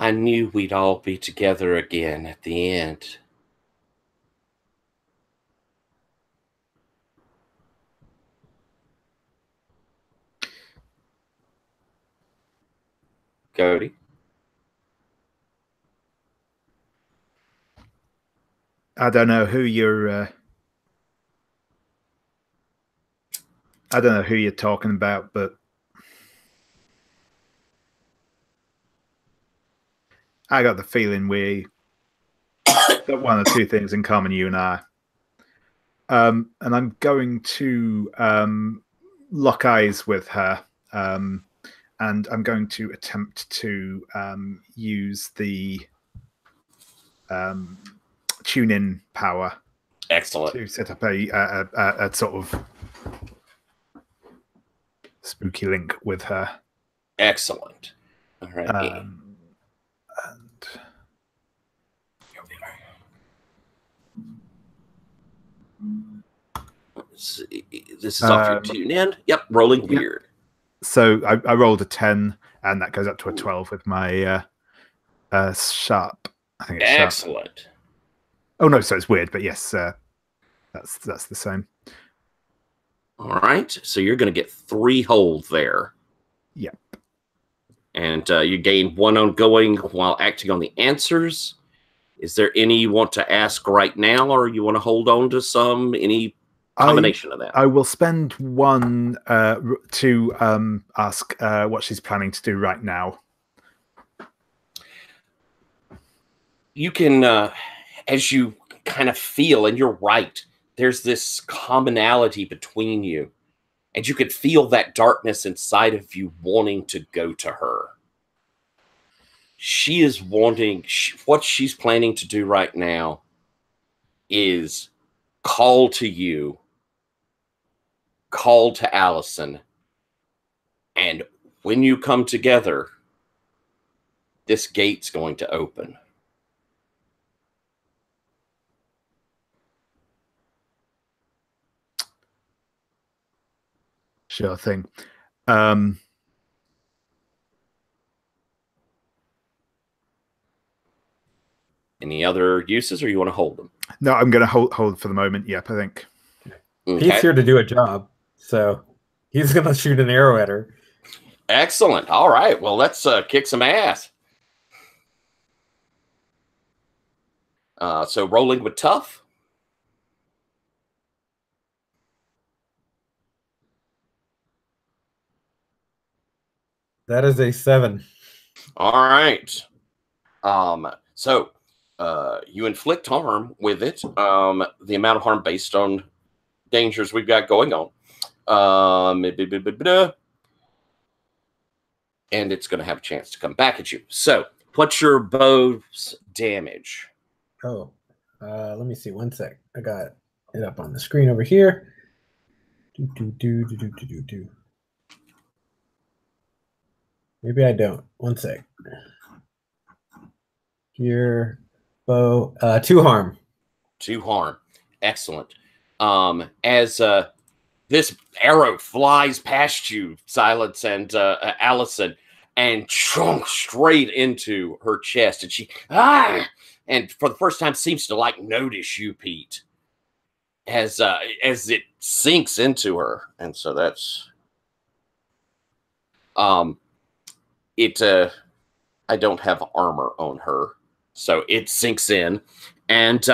Speaker 1: I knew we'd all be together again at the end. Cody?
Speaker 2: I don't know who you're. I don't know who you're talking about, but I got the feeling we got one or two things in common, you and I. And I'm going to lock eyes with her, and I'm going to attempt to use the tune-in power.
Speaker 1: Excellent.
Speaker 2: To set up a sort of spooky link with her.
Speaker 1: Excellent. All right.
Speaker 2: And
Speaker 1: let's see. This is off your tune in. Yep, rolling weird.
Speaker 2: So I rolled a 10, and that goes up to a 12 with my sharp. I think it's
Speaker 1: excellent.
Speaker 2: Sharp. Oh no, so it's weird, but yes, that's the same.
Speaker 1: All right, so you're going to get 3 holds there.
Speaker 2: Yep.
Speaker 1: And you gain 1 ongoing while acting on the answers. Is there any you want to ask right now, or you want to hold on to some? Any combination of that?
Speaker 2: I will spend 1 to ask what she's planning to do right now.
Speaker 1: You can, as you kind of feel, and you're right, there's this commonality between you. And you could feel that darkness inside of you wanting to go to her. She is wanting, what she's planning to do right now is call to you, call to Allison, and when you come together, this gate's going to open.
Speaker 2: Sure thing.
Speaker 1: Any other uses, or you want to hold them?
Speaker 2: No, I'm going to hold for the moment. Yep, I think.
Speaker 5: Okay. He's here to do a job, so he's going to shoot an arrow at her.
Speaker 1: Excellent. All right. Well, let's kick some ass. So rolling with tough.
Speaker 5: That is a 7.
Speaker 1: All right. So you inflict harm with it. The amount of harm based on dangers we've got going on. And it's going to have a chance to come back at you. So, what's your bow's damage?
Speaker 5: Oh, let me see. 1 sec. I got it up on the screen over here. Maybe I don't. 1 sec. Here, bow. 2 harm.
Speaker 1: 2 harm. Excellent. As this arrow flies past you, Silence and Allison, and chunks straight into her chest, and she and for the first time seems to like notice you, Pete, as it sinks into her, and so that's I don't have armor on her, so it sinks in, and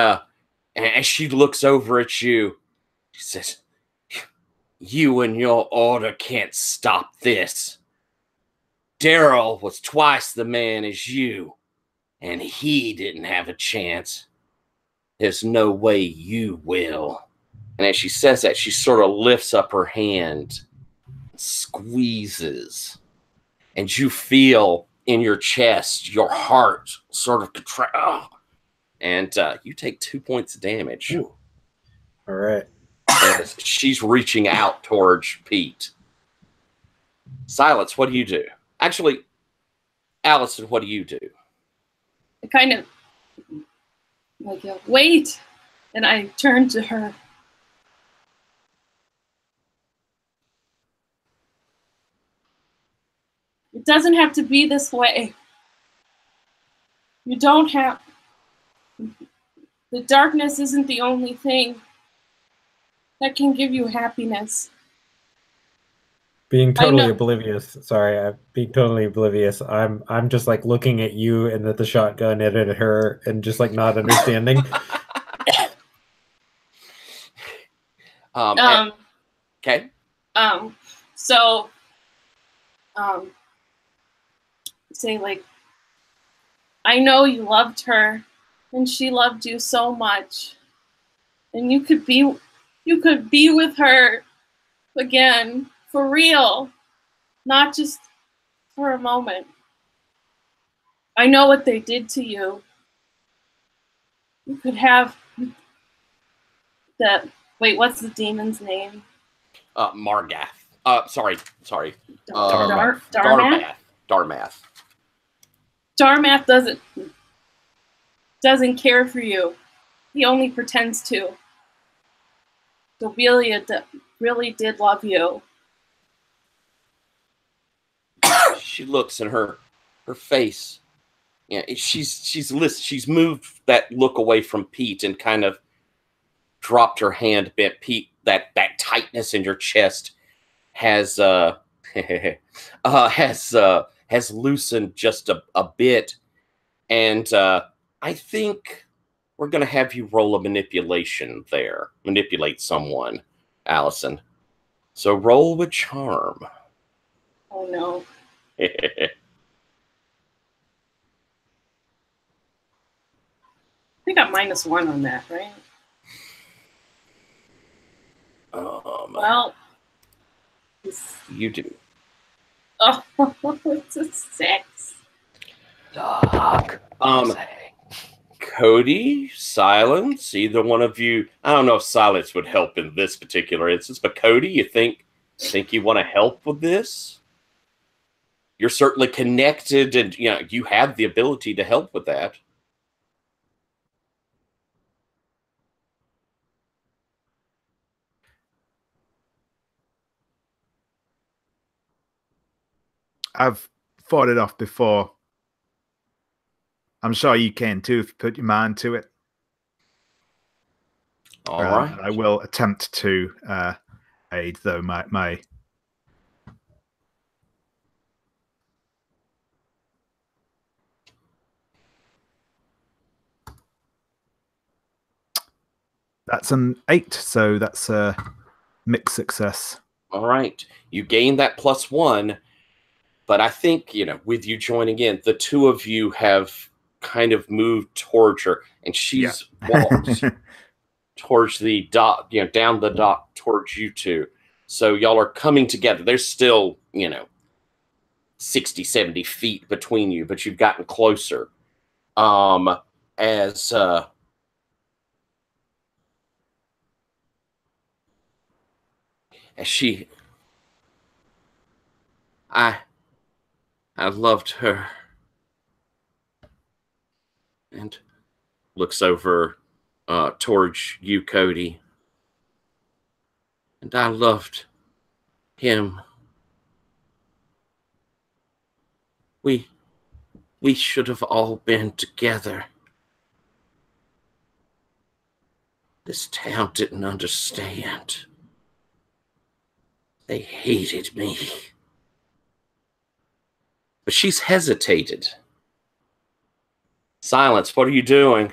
Speaker 1: as she looks over at you, she says, "You and your order can't stop this. Daryl was twice the man as you, and he didn't have a chance. There's no way you will." And as she says that, she sort of lifts up her hand, squeezes, and you feel in your chest, your heart sort of contract. And you take 2 points of damage.
Speaker 5: Ooh. All right.
Speaker 1: As she's reaching out towards Pete. Silence, what do you do? Actually, Allison, what do you do?
Speaker 4: I kind of like, wait, and I turn to her. It doesn't have to be this way. You don't have... The darkness isn't the only thing that can give you happiness.
Speaker 5: Being totally oblivious. Sorry, I'm being totally oblivious. I'm just like looking at you and at the shotgun and at her and just like not understanding.
Speaker 1: Okay.
Speaker 4: So, say like, I know you loved her, and she loved you so much, and you could be with her again for real, not just for a moment. I know what they did to you. You could have that. Wait, what's the demon's name?
Speaker 1: Margath. Sorry.
Speaker 4: Darmath.
Speaker 1: Darmath.
Speaker 4: Darmath doesn't care for you. He only pretends to. Debelia really did love you.
Speaker 1: She looks in her face. Yeah, she's moved that look away from Pete and kind of dropped her hand a bit. Pete, that tightness in your chest has has loosened just a bit, and I think we're gonna have you roll a manipulation there. Manipulate someone, Allison. So roll with charm.
Speaker 4: Oh no. I got -1 on that, right? Well,
Speaker 1: you do.
Speaker 4: Oh, it's a 6.
Speaker 3: Doc.
Speaker 1: Cody, Silence, either one of you. I don't know if Silence would help in this particular instance, but Cody, you think you want to help with this? You're certainly connected, and you have the ability to help with that.
Speaker 2: I've fought it off before. I'm sure you can too if you put your mind to it.
Speaker 1: All right.
Speaker 2: I will attempt to aid, though my that's an 8, so that's a mixed success.
Speaker 1: All right. You gain that +1, but I think, with you joining in, the two of you have kind of moved towards her, and she's walked towards the dock, down the dock towards you two. So y'all are coming together. There's still, 60, 70 feet between you, but you've gotten closer. As she, I loved her, and looks over towards you, Cody, and I loved him. We should have all been together. This town didn't understand. They hated me. But she's hesitated. Silence, what are you doing?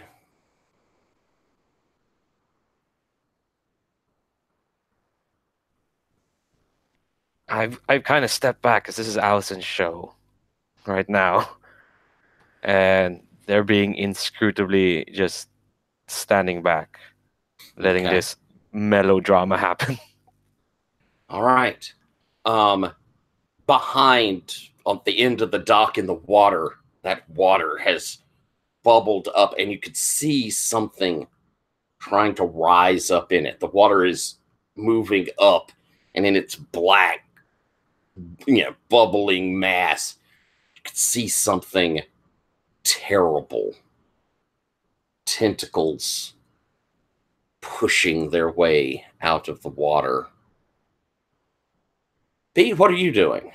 Speaker 3: I've kind of stepped back because this is Allison's show right now, and they're being inscrutably just standing back, letting this melodrama happen.
Speaker 1: All right. Behind, on the end of the dock in the water, that water has bubbled up, and you could see something trying to rise up in it. The water is moving up, and in its black, bubbling mass, you could see something terrible. Tentacles pushing their way out of the water. Pete, what are you doing?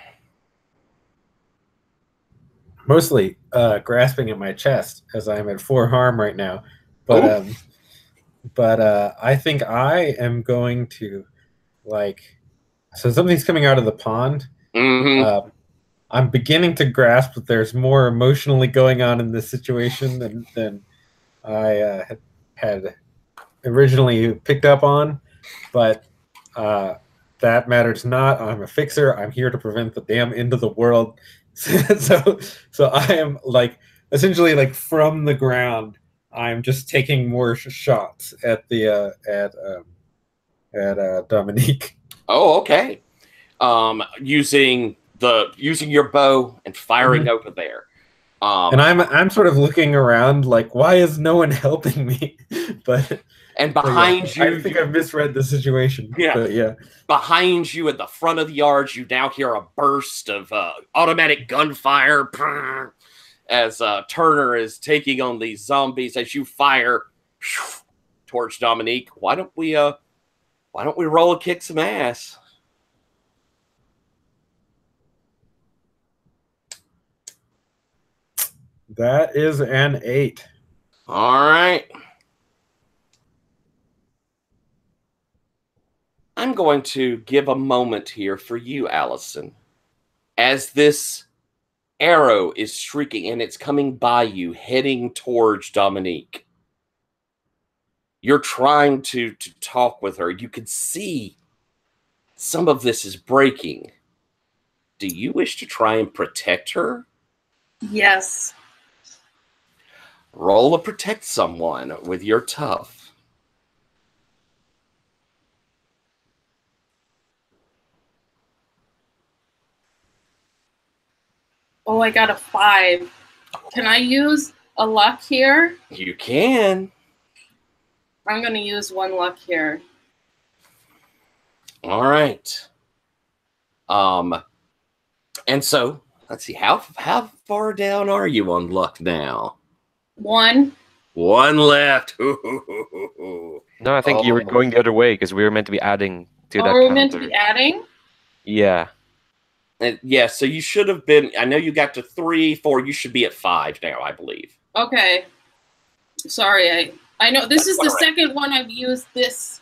Speaker 5: mostly grasping at my chest as I'm at 4 harm right now. But I think I am going to so something's coming out of the pond.
Speaker 1: Mm-hmm.
Speaker 5: I'm beginning to grasp that there's more emotionally going on in this situation than I had originally picked up on, but that matters not. I'm a fixer. I'm here to prevent the damn end of the world. So I am essentially from the ground. I'm just taking more shots at the at Dominique.
Speaker 1: Oh, okay. Using your bow and firing over there.
Speaker 5: And I'm sort of looking around like, why is no one helping me?
Speaker 1: And behind you,
Speaker 5: I think I've misread the situation.
Speaker 1: Yeah.
Speaker 5: But yeah.
Speaker 1: Behind you, at the front of the yard, you now hear a burst of automatic gunfire as Turner is taking on these zombies. As you fire towards Dominique, why don't we roll and kick some ass?
Speaker 5: That is an 8.
Speaker 1: All right. I'm going to give a moment here for you, Allison, as this arrow is streaking and it's coming by you, heading towards Dominique. You're trying to talk with her. You can see some of this is breaking. Do you wish to try and protect her?
Speaker 4: Yes.
Speaker 1: Roll to protect someone with your tough.
Speaker 4: Oh, I got a 5. Can I use a luck here?
Speaker 1: You can.
Speaker 4: I'm going to use 1 luck here.
Speaker 1: All right. And so let's see, how far down are you on luck now?
Speaker 4: 1.
Speaker 1: 1 left.
Speaker 3: No, I think you were going the other way because we were meant to be adding to that.
Speaker 4: Oh, we're meant to be adding?
Speaker 3: Yeah.
Speaker 1: And yeah, so you should have been. I know you got to 3, 4. You should be at 5 now, I believe.
Speaker 4: Okay. Sorry, I know this is the second one I've used this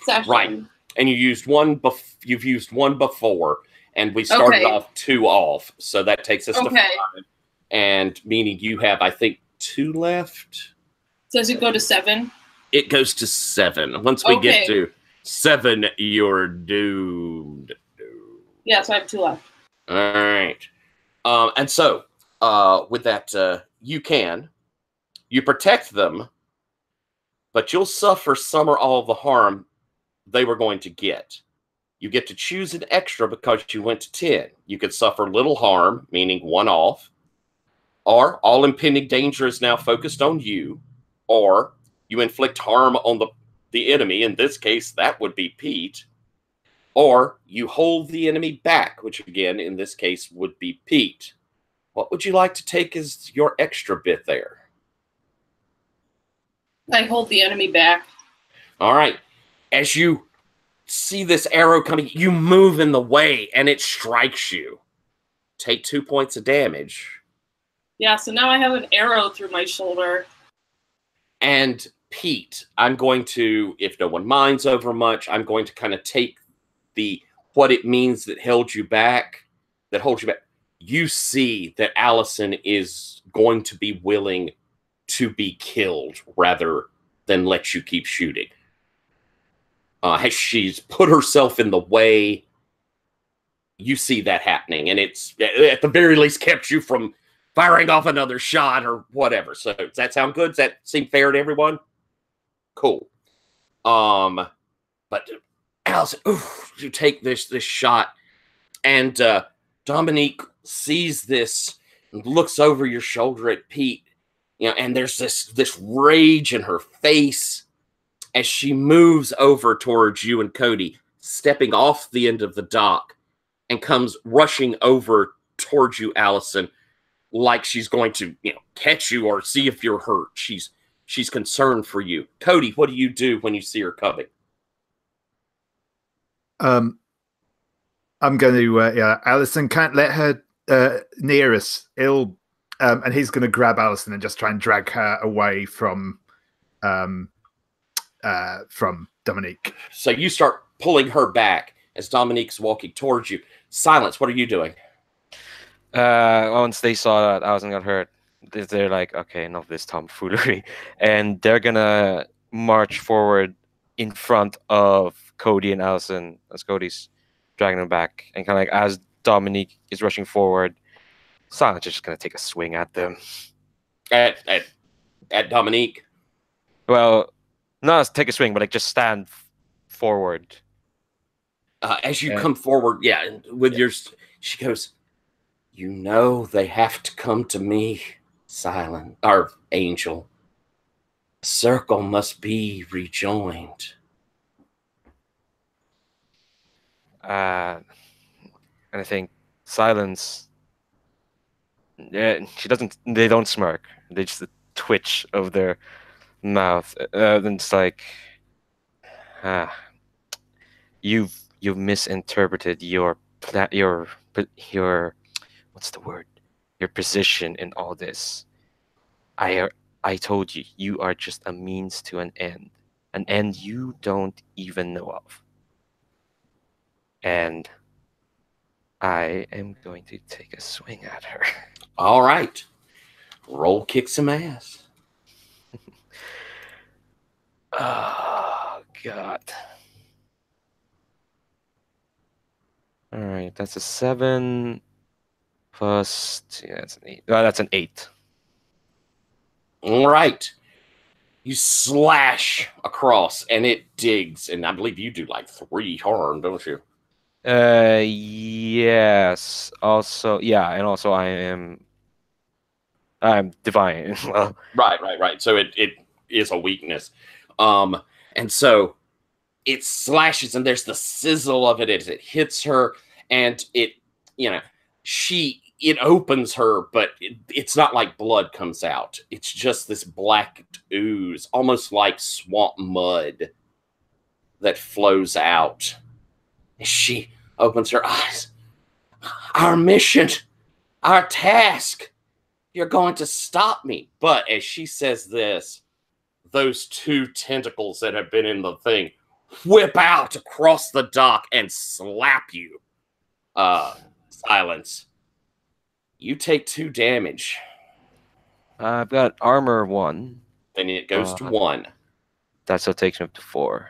Speaker 4: session.
Speaker 1: Right, and you used one. You've used 1 before, and we started off 2 off, so that takes us to 5. And meaning you have, I think, 2 left.
Speaker 4: Does it go to 7?
Speaker 1: It goes to 7. Once we get to 7, you're doomed.
Speaker 4: Yeah, so I have 2 left.
Speaker 1: All right. And so, with that, you protect them, but you'll suffer some or all of the harm they were going to get. You get to choose an extra because you went to 10. You could suffer little harm, meaning 1 off, or all impending danger is now focused on you, or you inflict harm on the enemy. In this case, that would be Pete. Or you hold the enemy back, which again, in this case, would be Pete. What would you like to take as your extra bit there?
Speaker 4: I hold the enemy back.
Speaker 1: All right. As you see this arrow coming, you move in the way and it strikes you. Take 2 points of damage.
Speaker 4: Yeah, so now I have an arrow through my shoulder.
Speaker 1: And Pete, I'm going to, if no one minds over much, I'm going to kind of take what it means that holds you back. You see that Allison is going to be willing to be killed rather than let you keep shooting. She's put herself in the way. You see that happening, and it's at the very least kept you from firing off another shot or whatever. So does that sound good? Does that seem fair to everyone? Cool. But Allison, you take this shot, and Dominique sees this and looks over your shoulder at Pete, and there's this rage in her face as she moves over towards you and Cody, stepping off the end of the dock, and comes rushing over towards you, Allison, like she's going to, catch you or see if you're hurt. She's concerned for you. Cody, what do you do when you see her coming?
Speaker 2: I'm going to, Allison can't let her near us. He'll and he's going to grab Alison and just try and drag her away from Dominique.
Speaker 1: So you start pulling her back as Dominique's walking towards you. Silence, what are you doing?
Speaker 3: Once they saw that Alison got hurt, they're like, okay, enough of this tomfoolery. And they're gonna march forward in front of Cody and Alison as Cody's dragging them back. And kind of like as Dominique is rushing forward, Silence is just gonna take a swing at them.
Speaker 1: At Dominique?
Speaker 3: Well, not take a swing, but like just stand forward.
Speaker 1: As you come forward, with your... She goes, you know they have to come to me, Silent, or Angel. The circle must be rejoined.
Speaker 3: And I think Silence... she doesn't... They don't smirk. They just twitch of their mouth. Then it's like... You've misinterpreted your what's the word? Your position in all this. I told you, you are just a means to an end you don't even know of. And I am going to take a swing at her.
Speaker 1: All right. Roll kick some ass.
Speaker 3: Oh, God. All right, that's a 7 plus... Yeah, that's an 8. Oh, that's an 8.
Speaker 1: All right. You slash across, and it digs. And I believe you do like 3 harm, don't you?
Speaker 3: Yes. Also, yeah, and also I'm divine. Well,
Speaker 1: Right. So it is a weakness. And so it slashes, and there's the sizzle of it as it hits her, and it opens her, but it's not like blood comes out. It's just this black ooze, almost like swamp mud that flows out. As she opens her eyes. Our mission, our task, you're going to stop me. But as she says this, those 2 tentacles that have been in the thing whip out across the dock and slap you. Silence. You take 2 damage.
Speaker 3: I've got armor 1.
Speaker 1: Then it goes to 1.
Speaker 3: That's what takes me up to 4.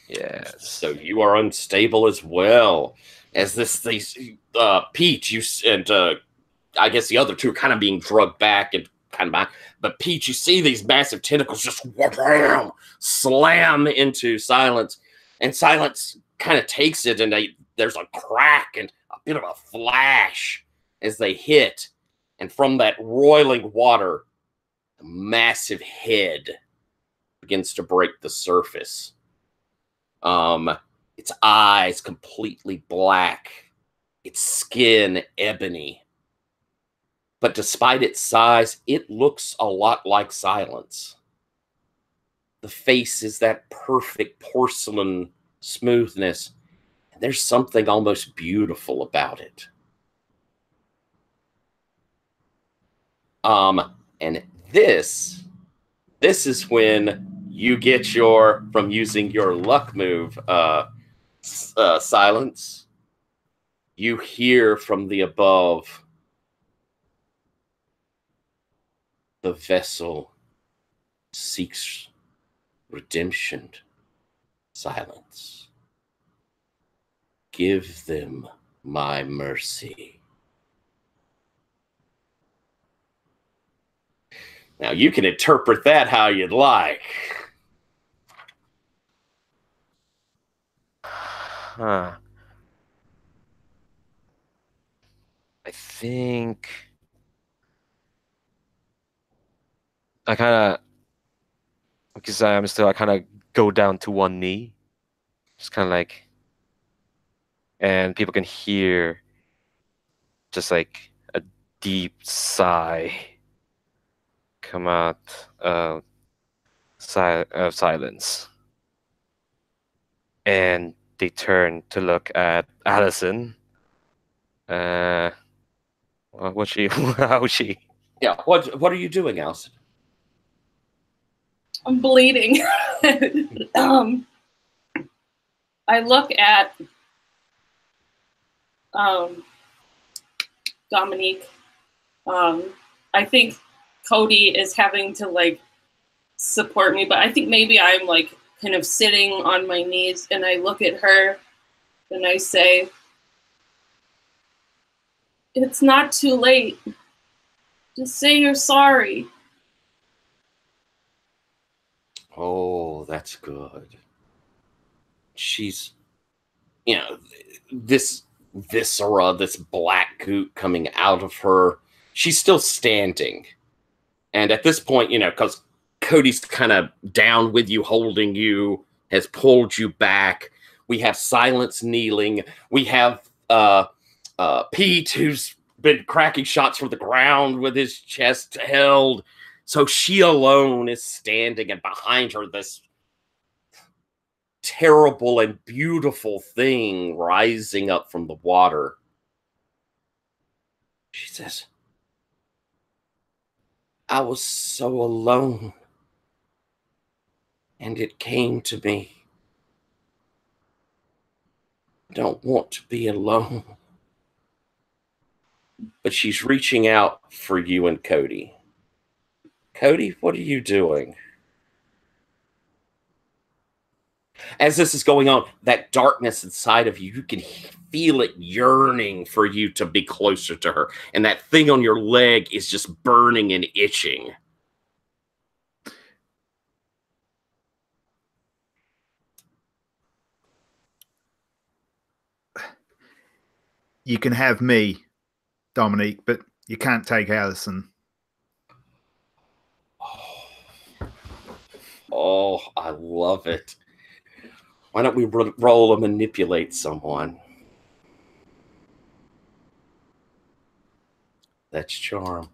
Speaker 3: Yes.
Speaker 1: So you are unstable as well. As Peach, you and I guess the other 2 are kind of being drugged back and kind of back. But Peach, you see these massive tentacles just wham, slam into Silence, and Silence kind of takes it, and there's a crack and a bit of a flash as they hit, and from that roiling water, a massive head begins to break the surface. Its eyes completely black, its skin ebony. But despite its size, it looks a lot like Silence. The face is that perfect porcelain smoothness, and there's something almost beautiful about it. And this is when you get from using your luck move, Silence. You hear from the above, the vessel seeks redemption. Silence. Give them my mercy. Now, you can interpret that how you'd like.
Speaker 3: Huh. I think I kind of, because I kind of go down to one knee. Just kind of like, and people can hear just like a deep sigh come out of Silence. And they turn to look at Allison. What's she? How's she?
Speaker 1: Yeah. What are you doing, Allison?
Speaker 4: I'm bleeding. I look at Dominique. I think Cody is having to like support me, but I think maybe I'm like kind of sitting on my knees, and I look at her and I say, "It's not too late. Just say you're sorry."
Speaker 1: Oh, that's good. She's, you know, this viscera, this black goop coming out of her. She's still standing. And at this point, you know, because Cody's kind of down with you, holding you, has pulled you back. We have Silence kneeling. We have Pete, who's been cracking shots from the ground with his chest held. So she alone is standing, and behind her, this terrible and beautiful thing rising up from the water. She says, I was so alone, and it came to me. I don't want to be alone. But she's reaching out for you and Cody. Cody, what are you doing? As this is going on, that darkness inside of you, you can feel it yearning for you to be closer to her. And that thing on your leg is just burning and itching.
Speaker 2: You can have me, Dominique, but you can't take Allison.
Speaker 1: Oh, I love it. Why don't we roll and manipulate someone? That's charm.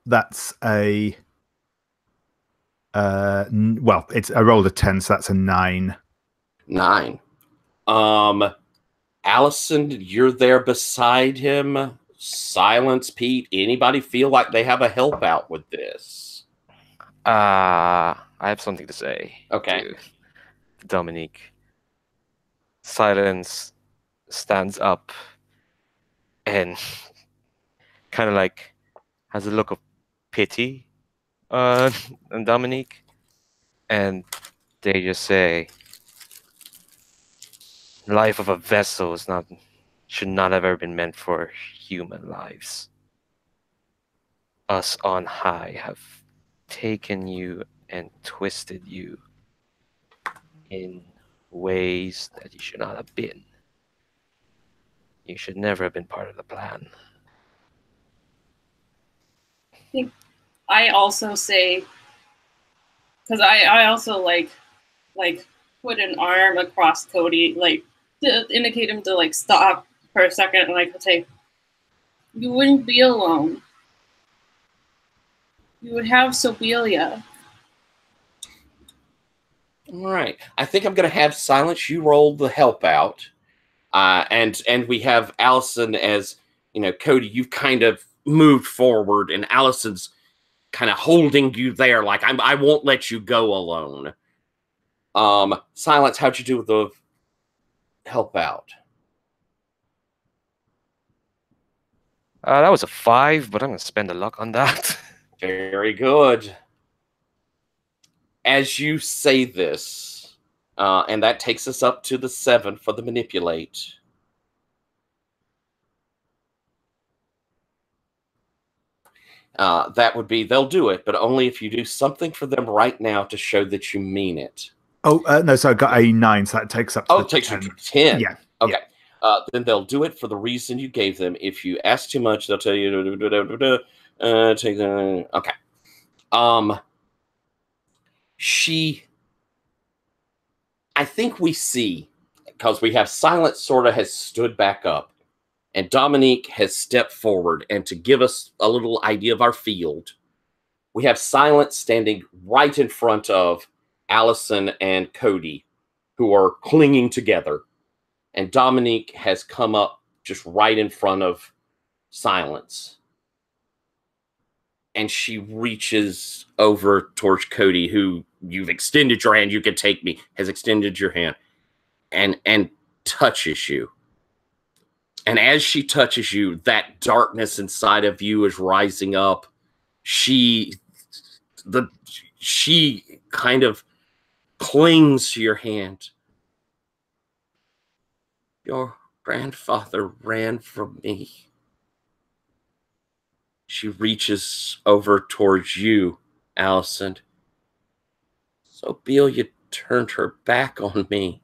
Speaker 2: That's a well, it's I rolled a 10, so that's a 9.
Speaker 1: 9. Allison, you're there beside him. Silence, Pete. Anybody feel like they have a help out with this?
Speaker 3: I have something to say.
Speaker 1: Okay.
Speaker 3: To Dominique. Silence stands up and kind of like has a look of pity on Dominique, and they just say, life of a vessel should not have ever been meant for human lives. Us on high have taken you and twisted you in ways that you should not have been. You should never have been part of the plan.
Speaker 4: I also say, because I also like put an arm across Cody, like to indicate him to like stop for a second, and like say, you wouldn't be alone. You would have Sobelia.
Speaker 1: All right. I think I'm going to have Silence. You roll the help out. And we have Allison as, you know, Cody, you've kind of moved forward, and Allison's kind of holding you there like, I won't let you go alone. Silence, how'd you do with the help out?
Speaker 3: That was a 5, but I'm going to spend the luck on that.
Speaker 1: Very good. As you say this, and that takes us up to the 7 for the manipulate. That would be, they'll do it, but only if you do something for them right now to show that you mean it.
Speaker 2: Oh, no, so I got a 9, so that takes up to
Speaker 1: it takes
Speaker 2: 10.
Speaker 1: you to 10.
Speaker 2: Yeah.
Speaker 1: Okay.
Speaker 2: Yeah.
Speaker 1: Then they'll do it for the reason you gave them. If you ask too much, they'll tell you, take the, okay. I think we see, because we have Silence sort of has stood back up, and Dominique has stepped forward, and to give us a little idea of our field, we have Silence standing right in front of Allison and Cody, who are clinging together. And Dominique has come up just right in front of Silence. And she reaches over towards Cody, who you've extended your hand, you can take me, has extended your hand, and touches you. And as she touches you, that darkness inside of you is rising up. She kind of clings to your hand. Your grandfather ran from me. She reaches over towards you, Allison. So Belia turned her back on me.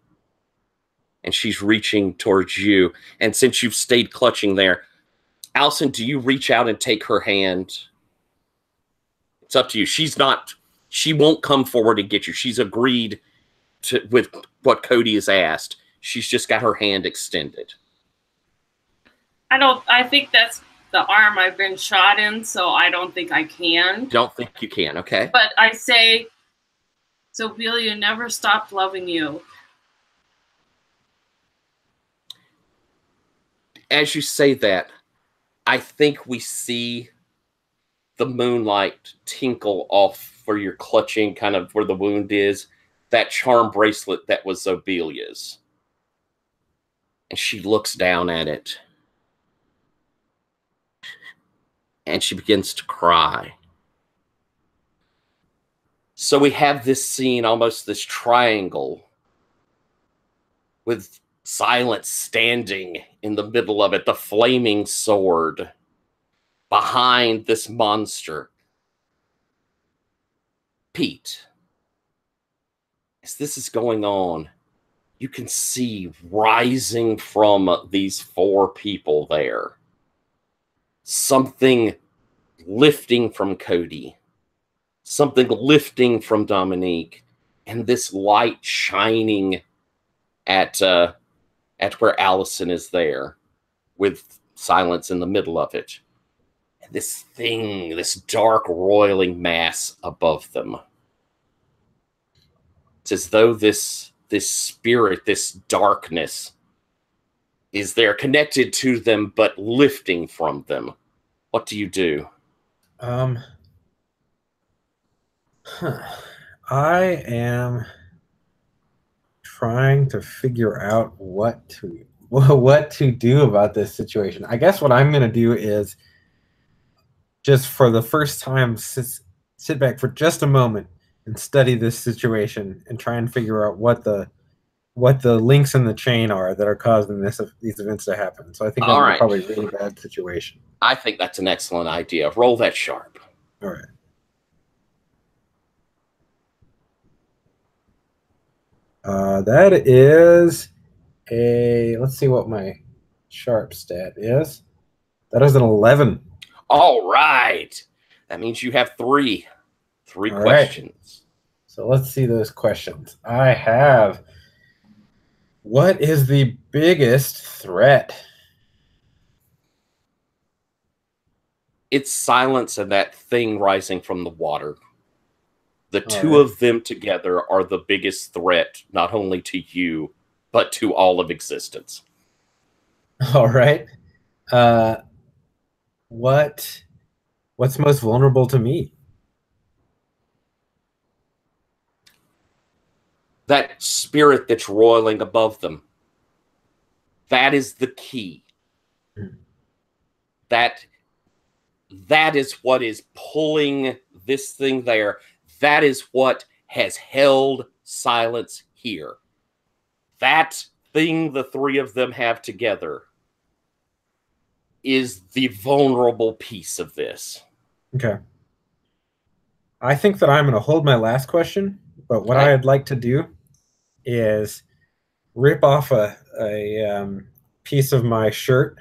Speaker 1: And she's reaching towards you. And since you've stayed clutching there, Allison, do you reach out and take her hand? It's up to you. She won't come forward and get you. She's agreed with what Cody has asked. She's just got her hand extended.
Speaker 4: I think that's the arm I've been shot in, so I don't think I can.
Speaker 1: Don't think you can, okay?
Speaker 4: But I say, so Belia never stopped loving you.
Speaker 1: As you say that, I think we see the moonlight tinkle off where you're clutching, kind of where the wound is, that charm bracelet that was Zobelia's. And she looks down at it. And she begins to cry. So we have this scene, almost this triangle, with Silence standing in the middle of it, the flaming sword behind this monster. Pete, as this is going on, you can see rising from these four people there, something lifting from Cody, something lifting from Dominique, and this light shining at where Allison is there, with Silence in the middle of it. And this thing, this dark, roiling mass above them. It's as though this spirit, this darkness, is there, connected to them, but lifting from them. What do you do?
Speaker 5: I am trying to figure out what to do about this situation. I guess what I'm going to do is just for the first time sit back for just a moment and study this situation and try and figure out what the links in the chain are that are causing these events to happen. So I think that's probably a really bad situation.
Speaker 1: I think that's an excellent idea. Roll that sharp.
Speaker 5: All right. That is let's see what my sharp stat is. That is an 11.
Speaker 1: All right. That means you have three questions.
Speaker 5: Right. So let's see those questions. I have, what is the biggest threat?
Speaker 1: It's Silence and that thing rising from the water. The two of them together are the biggest threat, not only to you, but to all of existence.
Speaker 5: All right. What's most vulnerable to me?
Speaker 1: That spirit that's roiling above them. That is the key. That is what is pulling this thing there. That is what has held Silence here. That thing the three of them have together is the vulnerable piece of this.
Speaker 5: Okay. I think that I'm going to hold my last question, but what I'd like to do is rip off a piece of my shirt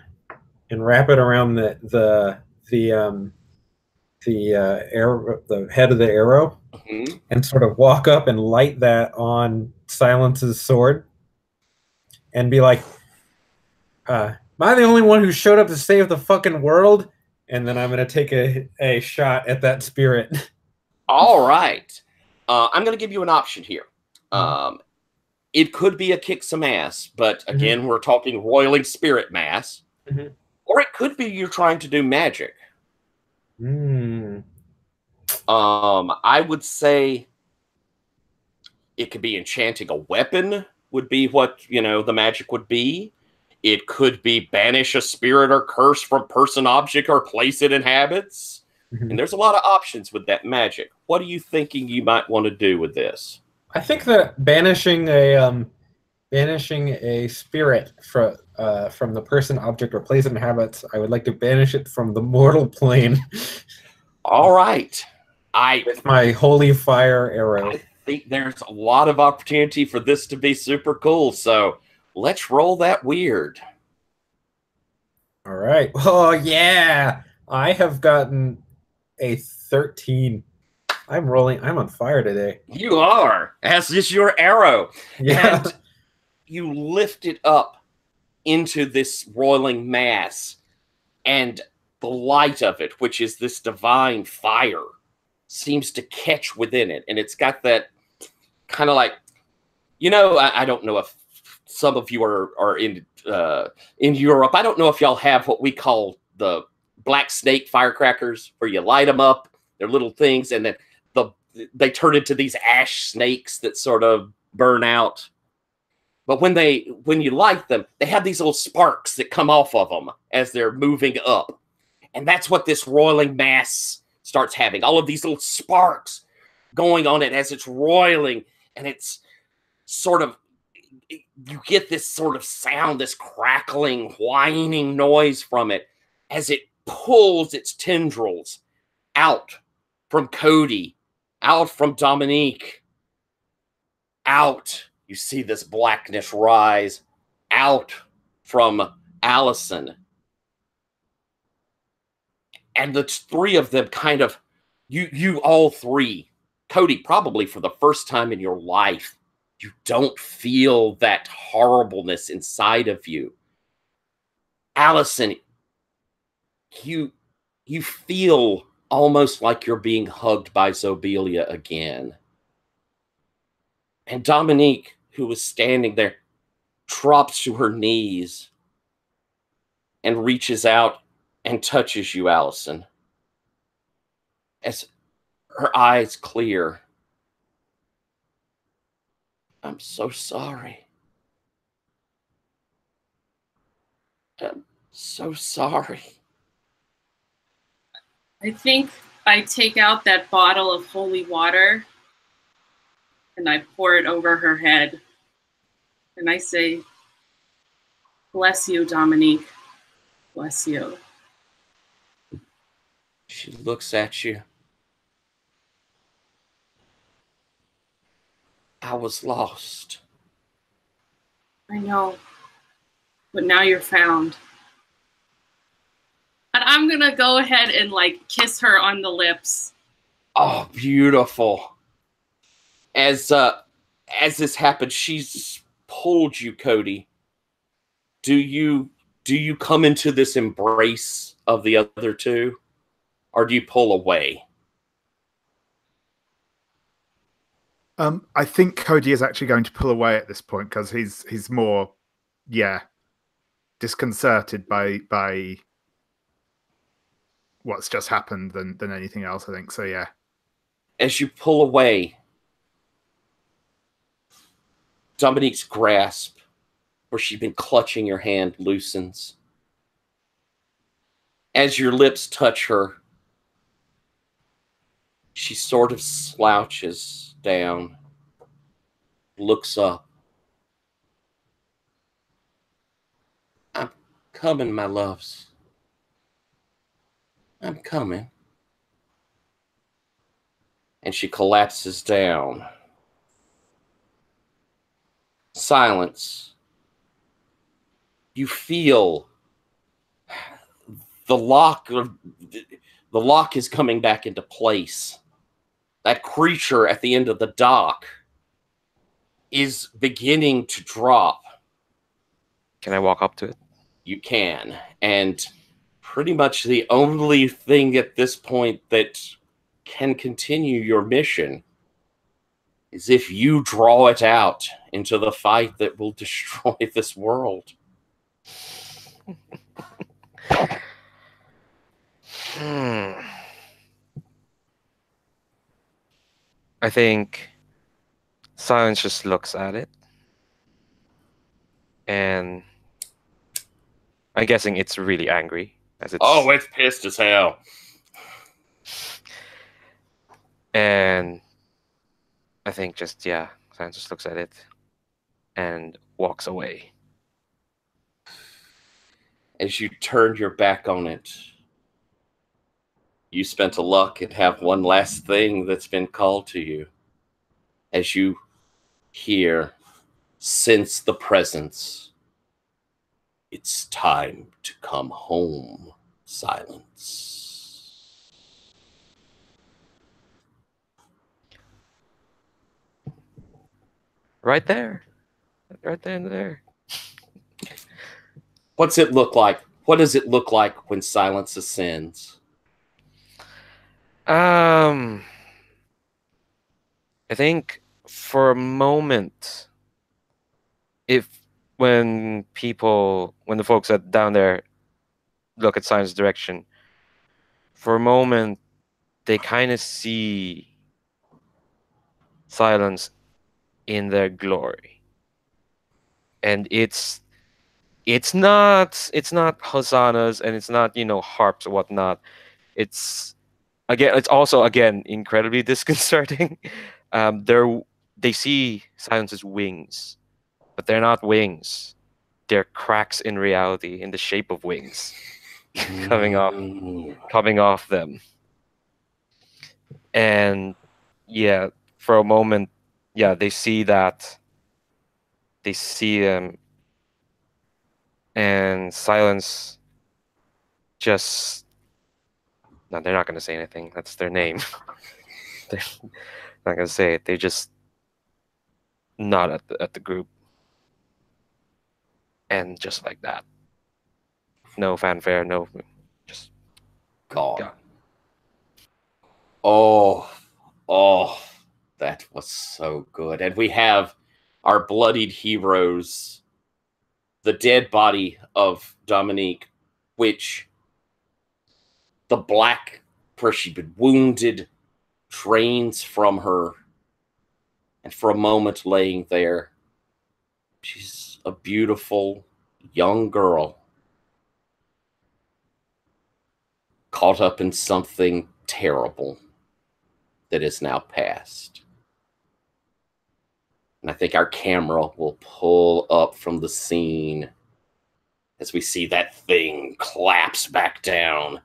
Speaker 5: and wrap it around the head of the arrow, and sort of walk up and light that on Silence's sword and be like, am I the only one who showed up to save the fucking world? And then I'm going to take a shot at that spirit.
Speaker 1: All right. I'm going to give you an option here. It could be a kick some ass, but again, we're talking roiling spirit mass. Or it could be you're trying to do magic. I would say it could be enchanting a weapon would be what, the magic would be. It could be banish a spirit or curse from person, object, or place it inhabits. And there's a lot of options with that magic. What are you thinking you might want to do with this?
Speaker 5: I think that banishing a spirit from the person, object, or place it inhabits, I would like to banish it from the mortal plane.
Speaker 1: All right.
Speaker 5: With my holy fire arrow.
Speaker 1: I think there's a lot of opportunity for this to be super cool, so let's roll that weird.
Speaker 5: All right. Oh, yeah. I have gotten a 13. I'm on fire today.
Speaker 1: You are, as is your arrow.
Speaker 5: Yeah.
Speaker 1: And you lift it up into this roiling mass, and the light of it, which is this divine fire, seems to catch within it. And it's got that kind of like, I don't know if some of you are in Europe. I don't know if y'all have what we call the black snake firecrackers, where you light them up. They're little things, and then they turn into these ash snakes that sort of burn out. But when you light them, they have these little sparks that come off of them as they're moving up. And that's what this roiling mass starts having. All of these little sparks going on it as it's roiling. And it's sort of, you get this sort of sound, this crackling, whining noise from it as it pulls its tendrils out from Cody, out from Dominique, out. You see this blackness rise out from Allison. And the three of them kind of, you all three, Cody, probably for the first time in your life, you don't feel that horribleness inside of you. Allison, you feel almost like you're being hugged by Zobelia again. And Dominique, who was standing there, drops to her knees and reaches out and touches you, Allison, as her eyes clear. I'm so sorry. I'm so sorry.
Speaker 4: I think I take out that bottle of holy water and I pour it over her head. And I say, bless you, Dominique. Bless you.
Speaker 1: She looks at you. I was lost.
Speaker 4: I know. But now you're found. And I'm going to go ahead and kiss her on the lips.
Speaker 1: Oh, beautiful. As this happens, she's pulled you, Cody. Do you come into this embrace of the other two? Or do you pull away?
Speaker 2: I think Cody is actually going to pull away at this point because he's more, disconcerted by what's just happened than anything else, I think. So, yeah.
Speaker 1: As you pull away, Dominique's grasp, where she'd been clutching your hand, loosens. As your lips touch her, she sort of slouches down, looks up. I'm coming, my loves. I'm coming. And she collapses down. Silence. You feel the lock is coming back into place. That creature at the end of the dock is beginning to drop.
Speaker 3: Can I walk up to it?
Speaker 1: You can. And pretty much the only thing at this point that can continue your mission is if you draw it out into the fight that will destroy this world.
Speaker 3: I think Silence just looks at it, and I'm guessing it's really angry as it's.
Speaker 1: Oh, it's pissed as hell.
Speaker 3: And I think Silence just looks at it and walks away.
Speaker 1: As you turn your back on it, you spent a luck and have one last thing that's been called to you. As you sense the presence. It's time to come home, Silence.
Speaker 3: Right there. Right there and there.
Speaker 1: What's it look like? What does it look like when Silence ascends?
Speaker 3: I think for a moment, when the folks down there look at Silence's direction, for a moment, they kind of see Silence in their glory. And it's not hosannas and it's not, harps or whatnot. It's also incredibly disconcerting. They see Silence's wings, but they're not wings. They're cracks in reality in the shape of wings coming off them. And for a moment, they see that. They see them, and Silence just. No, they're not going to say anything. That's their name. They're not going to say it. They just nod at the group. And just like that. No fanfare, no. Just
Speaker 1: gone. Oh, that was so good. And we have our bloodied heroes, the dead body of Dominique, which the black, where she'd been wounded, drains from her. And for a moment laying there, she's a beautiful young girl caught up in something terrible that is now past. And I think our camera will pull up from the scene as we see that thing collapse back down,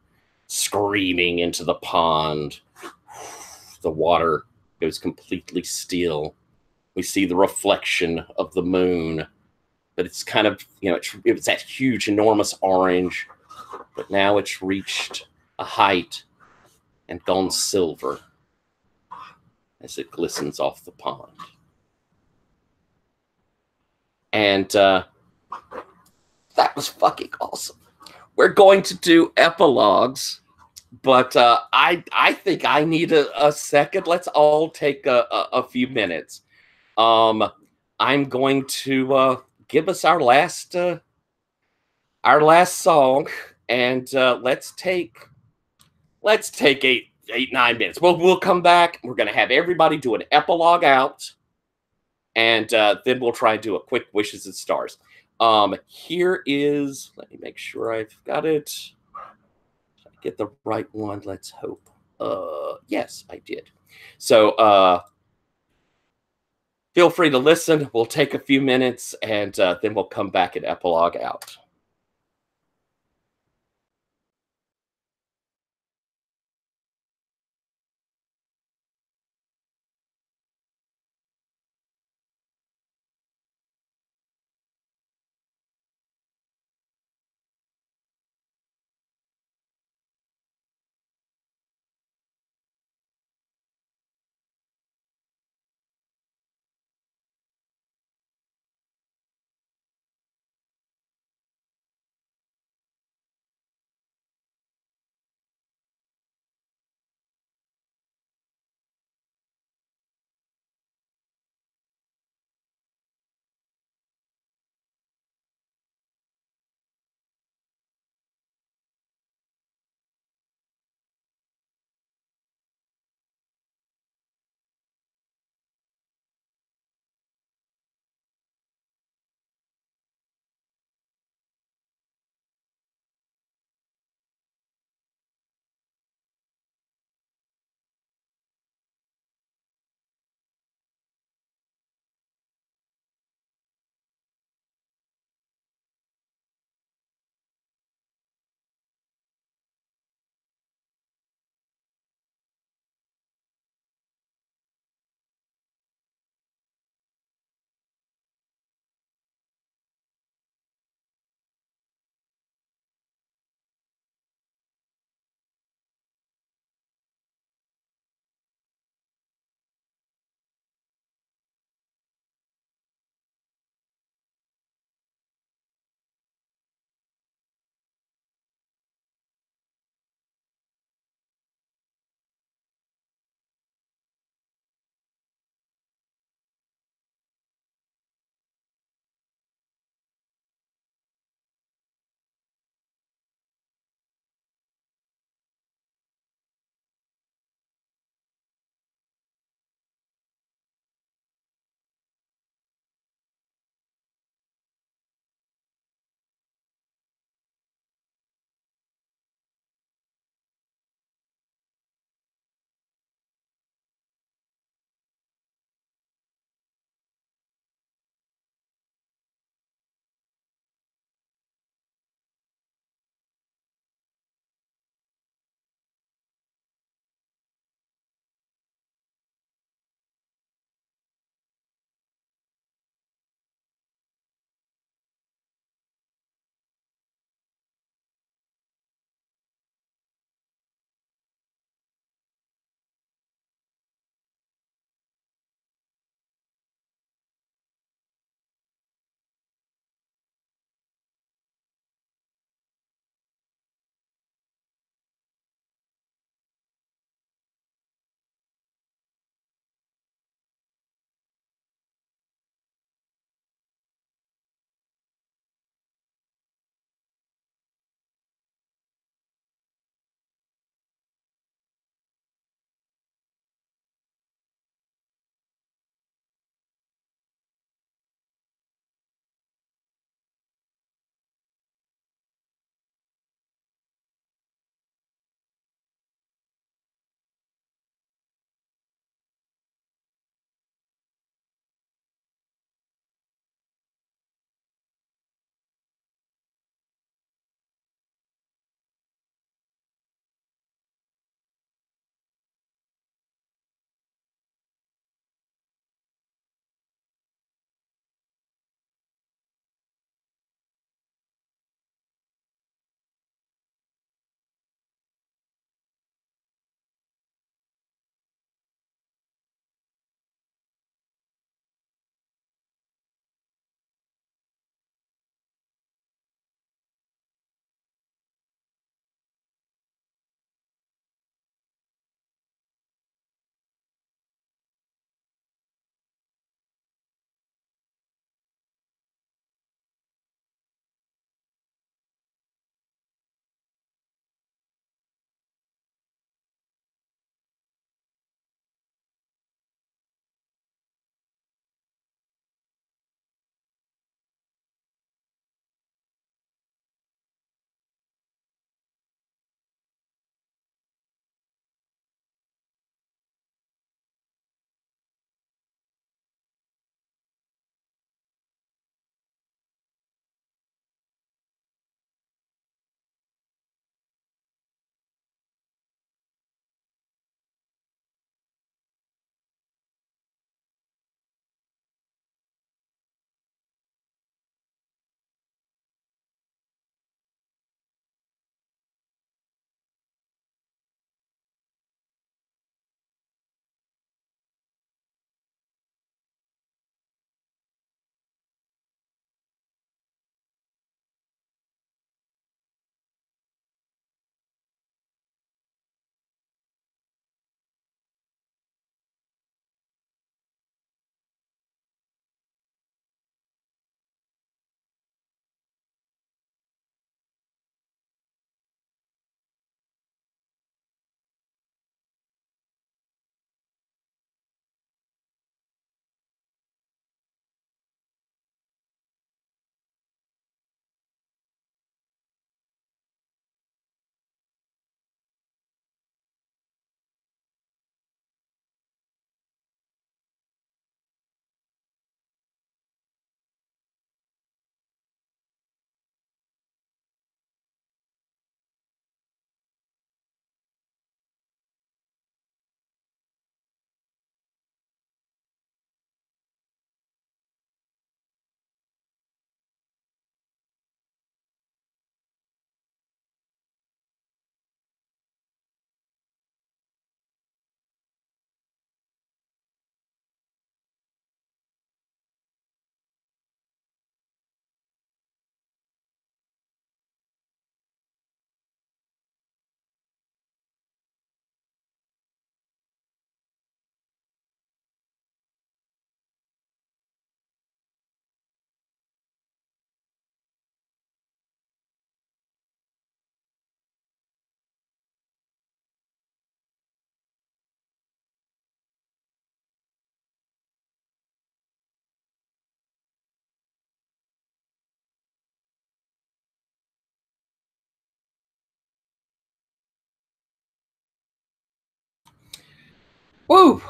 Speaker 1: screaming into the pond. The water goes completely still. We see the reflection of the moon, but it's kind of, it was that huge, enormous orange, but now it's reached a height and gone silver as it glistens off the pond. And that was fucking awesome. We're going to do epilogues, but I think I need a second. Let's all take a few minutes. I'm going to give us our last song, and let's take 9 minutes. We'll come back. We're going to have everybody do an epilogue out, and then we'll try and do a quick wishes and stars. Here is, let me make sure I've got it. Did I get the right one? Let's hope. Yes, I did. So feel free to listen. We'll take a few minutes, and then we'll come back and epilogue out. Woo!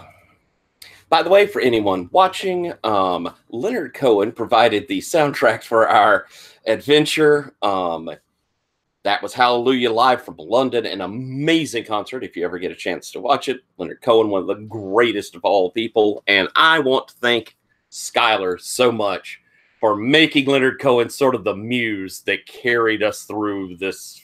Speaker 1: By the way, for anyone watching, Leonard Cohen provided the soundtrack for our adventure. That was Hallelujah live from London, an amazing concert. If you ever get a chance to watch it, Leonard Cohen, one of the greatest of all people. And I want to thank Skylar so much for making Leonard Cohen sort of the muse that carried us through this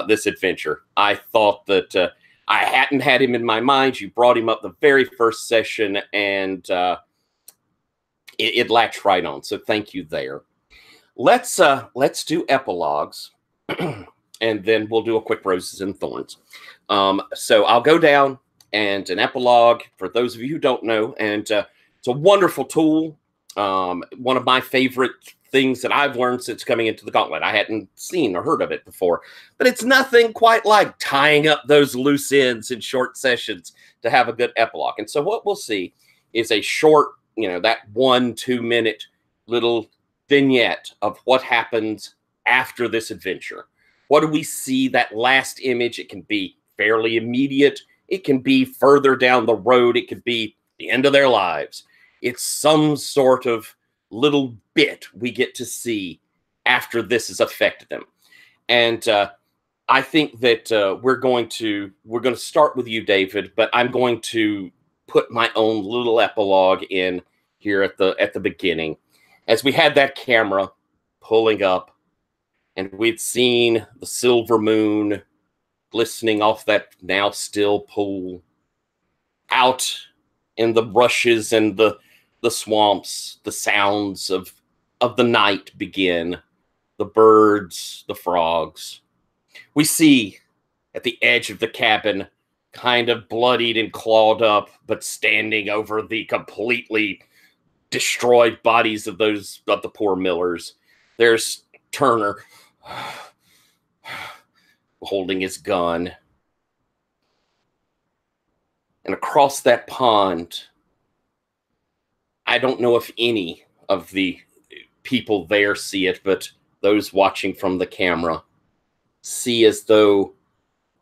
Speaker 1: this adventure. I thought that I hadn't had him in my mind. You brought him up the very first session, and it latched right on. So thank you there. Let's do epilogues, and then we'll do a quick roses and thorns. So I'll go down, and an epilogue, for those of you who don't know, and it's a wonderful tool. One of my favorite things that I've learned since coming into the Gauntlet. I hadn't seen or heard of it before, but it's nothing quite like tying up those loose ends in short sessions to have a good epilogue. And so what we'll see is a short, that 1-2 minute little vignette of what happens after this adventure. What do we see? That last image, it can be fairly immediate. It can be further down the road. It could be the end of their lives. It's some sort of little bit we get to see after this has affected them. And I think that we're going to start with you, David, but I'm going to put my own little epilogue in here at the beginning. As we had that camera pulling up, and we'd seen the silver moon glistening off that now still pool, out in the rushes and the swamps, the sounds of the night begin, the birds, the frogs. We see at the edge of the cabin, kind of bloodied and clawed up, but standing over the completely destroyed bodies of the poor millers, there's Turner holding his gun. And across that pond, I don't know if any of the people there see it, but those watching from the camera see as though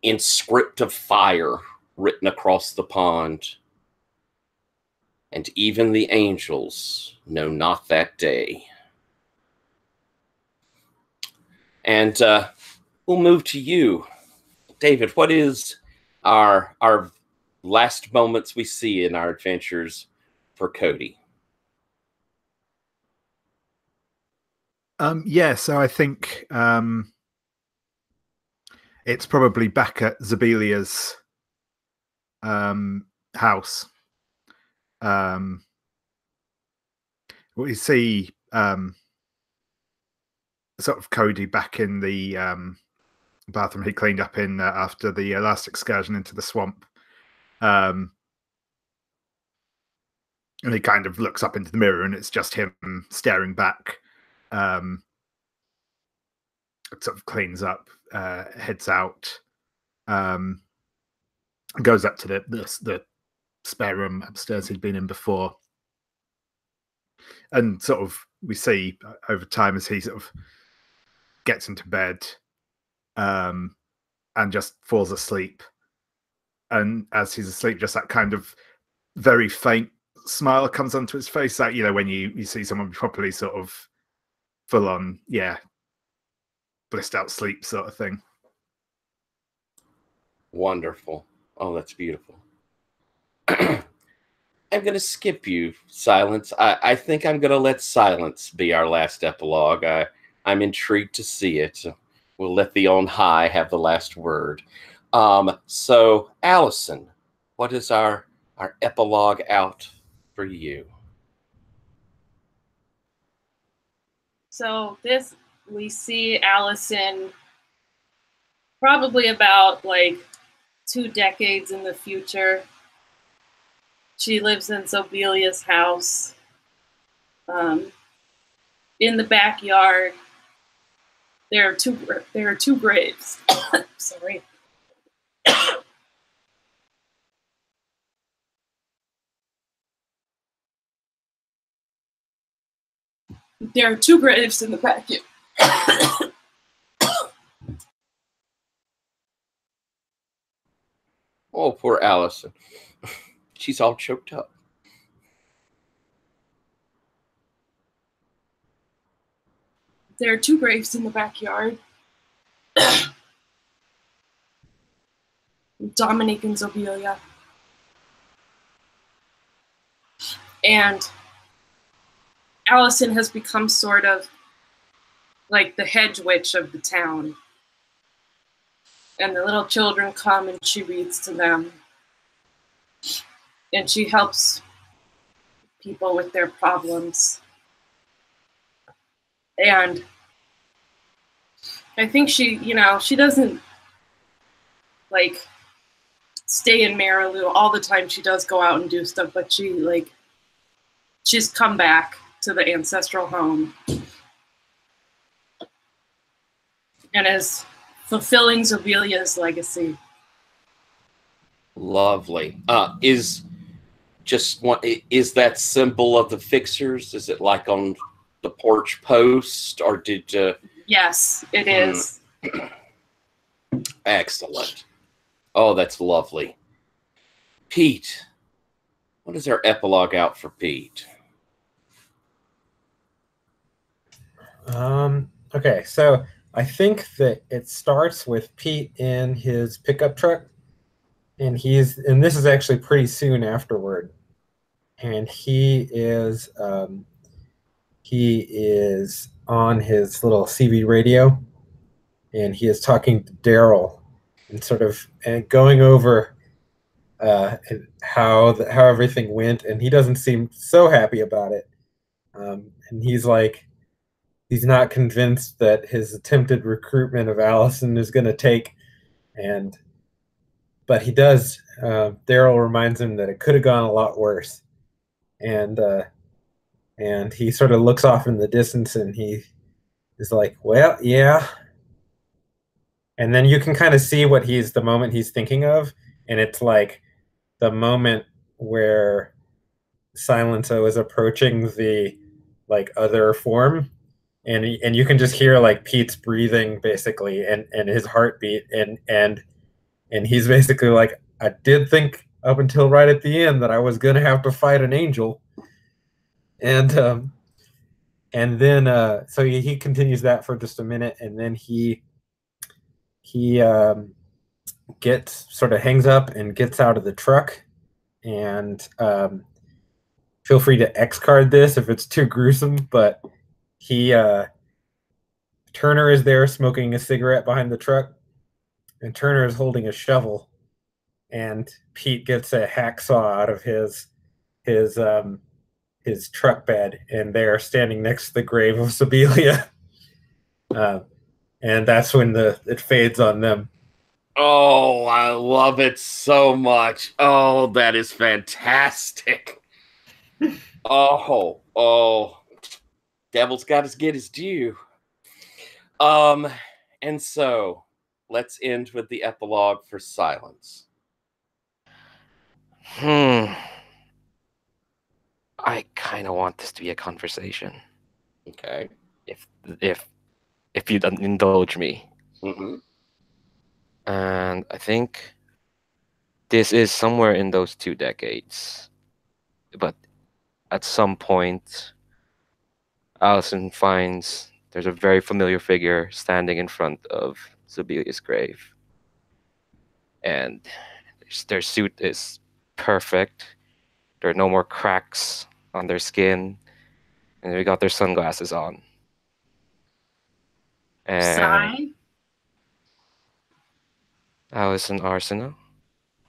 Speaker 1: in script of fire written across the pond. And even the angels know not that day. And we'll move to you, David. What is our last moments we see in our adventures for Cody?
Speaker 2: Yeah, so I think it's probably back at Zabelia's house. We see sort of Cody back in the bathroom he cleaned up in after the last excursion into the swamp. And he kind of looks up into the mirror, and it's just him staring back. Sort of cleans up, heads out, goes up to the spare room upstairs he'd been in before, and sort of we see over time as he sort of gets into bed, and just falls asleep. And as he's asleep, just that kind of very faint smile comes onto his face, like when you see someone properly sort of full on, blissed out sleep sort of thing.
Speaker 1: Wonderful. Oh, that's beautiful. I'm going to skip you, Silence. I think I'm going to let Silence be our last epilogue. I'm intrigued to see it. We'll let the on high have the last word. So, Allison, what is our epilogue out for you?
Speaker 4: So we see Allison probably about 2 decades in the future. She lives in Zobelia's house. In the backyard, there are two graves. Sorry. There are 2 graves in the backyard.
Speaker 1: Oh, poor Allison. She's all choked up.
Speaker 4: There are 2 graves in the backyard. Dominic and Zobelia. And Allison has become sort of like the hedge witch of the town. And the little children come and she reads to them. And she helps people with their problems. And I think she, she doesn't like stay in Marais all the time. She does go out and do stuff, but she's come back to the ancestral home and is fulfilling Zobelia's legacy.
Speaker 1: Lovely. Is that symbol of the fixers? Is it like on the porch post, or did?
Speaker 4: Yes, it is.
Speaker 1: Excellent. Oh, that's lovely. Pete, what is our epilogue out for Pete?
Speaker 5: Okay, so I think that it starts with Pete in his pickup truck, and this is actually pretty soon afterward, and he is on his little CB radio, and he is talking to Daryl and going over how everything went, and he doesn't seem so happy about it, and he's not convinced that his attempted recruitment of Allison is going to take, but he does. Daryl reminds him that it could have gone a lot worse, and he sort of looks off in the distance, and he is like, "Well, yeah." And then you can kind of see the moment he's thinking of, and it's like the moment where Silenso is approaching the other form. And you can just hear Pete's breathing basically, and his heartbeat, and he's basically like, I did think up until right at the end that I was gonna have to fight an angel, and then so he continues that for just a minute, and then he hangs up and gets out of the truck, and feel free to X card this if it's too gruesome, but Turner is there smoking a cigarette behind the truck, and Turner is holding a shovel, and Pete gets a hacksaw out of his truck bed, and they are standing next to the grave of Zobelia, and that's when it fades on them.
Speaker 1: Oh, I love it so much. Oh, that is fantastic. Oh, Devil's got to get his due. And so let's end with the epilogue for Silence.
Speaker 3: I kind of want this to be a conversation.
Speaker 1: Okay.
Speaker 3: If you'd indulge me.
Speaker 1: Mm-hmm.
Speaker 3: And I think this is somewhere in those 2 decades. But at some point, Allison finds there's a very familiar figure standing in front of Zobelia's grave. And their suit is perfect. There are no more cracks on their skin. And they got their sunglasses on. And
Speaker 4: Sigh?
Speaker 3: Allison Arsenault?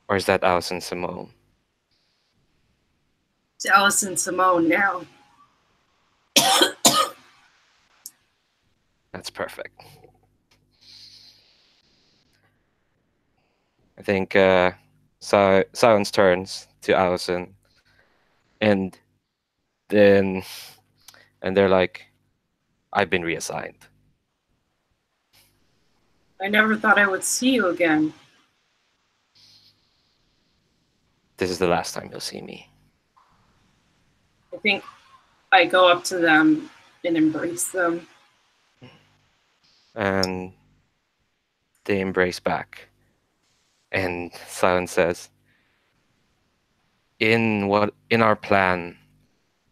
Speaker 3: Or is that Allison Simone?
Speaker 4: It's Allison Simone now.
Speaker 3: That's perfect. I think Silence turns to Allison, and they're like, I've been reassigned.
Speaker 4: I never thought I would see you again.
Speaker 3: This is the last time you'll see me.
Speaker 4: I think I go up to them and embrace them.
Speaker 3: And they embrace back. And Silence says, in our plan,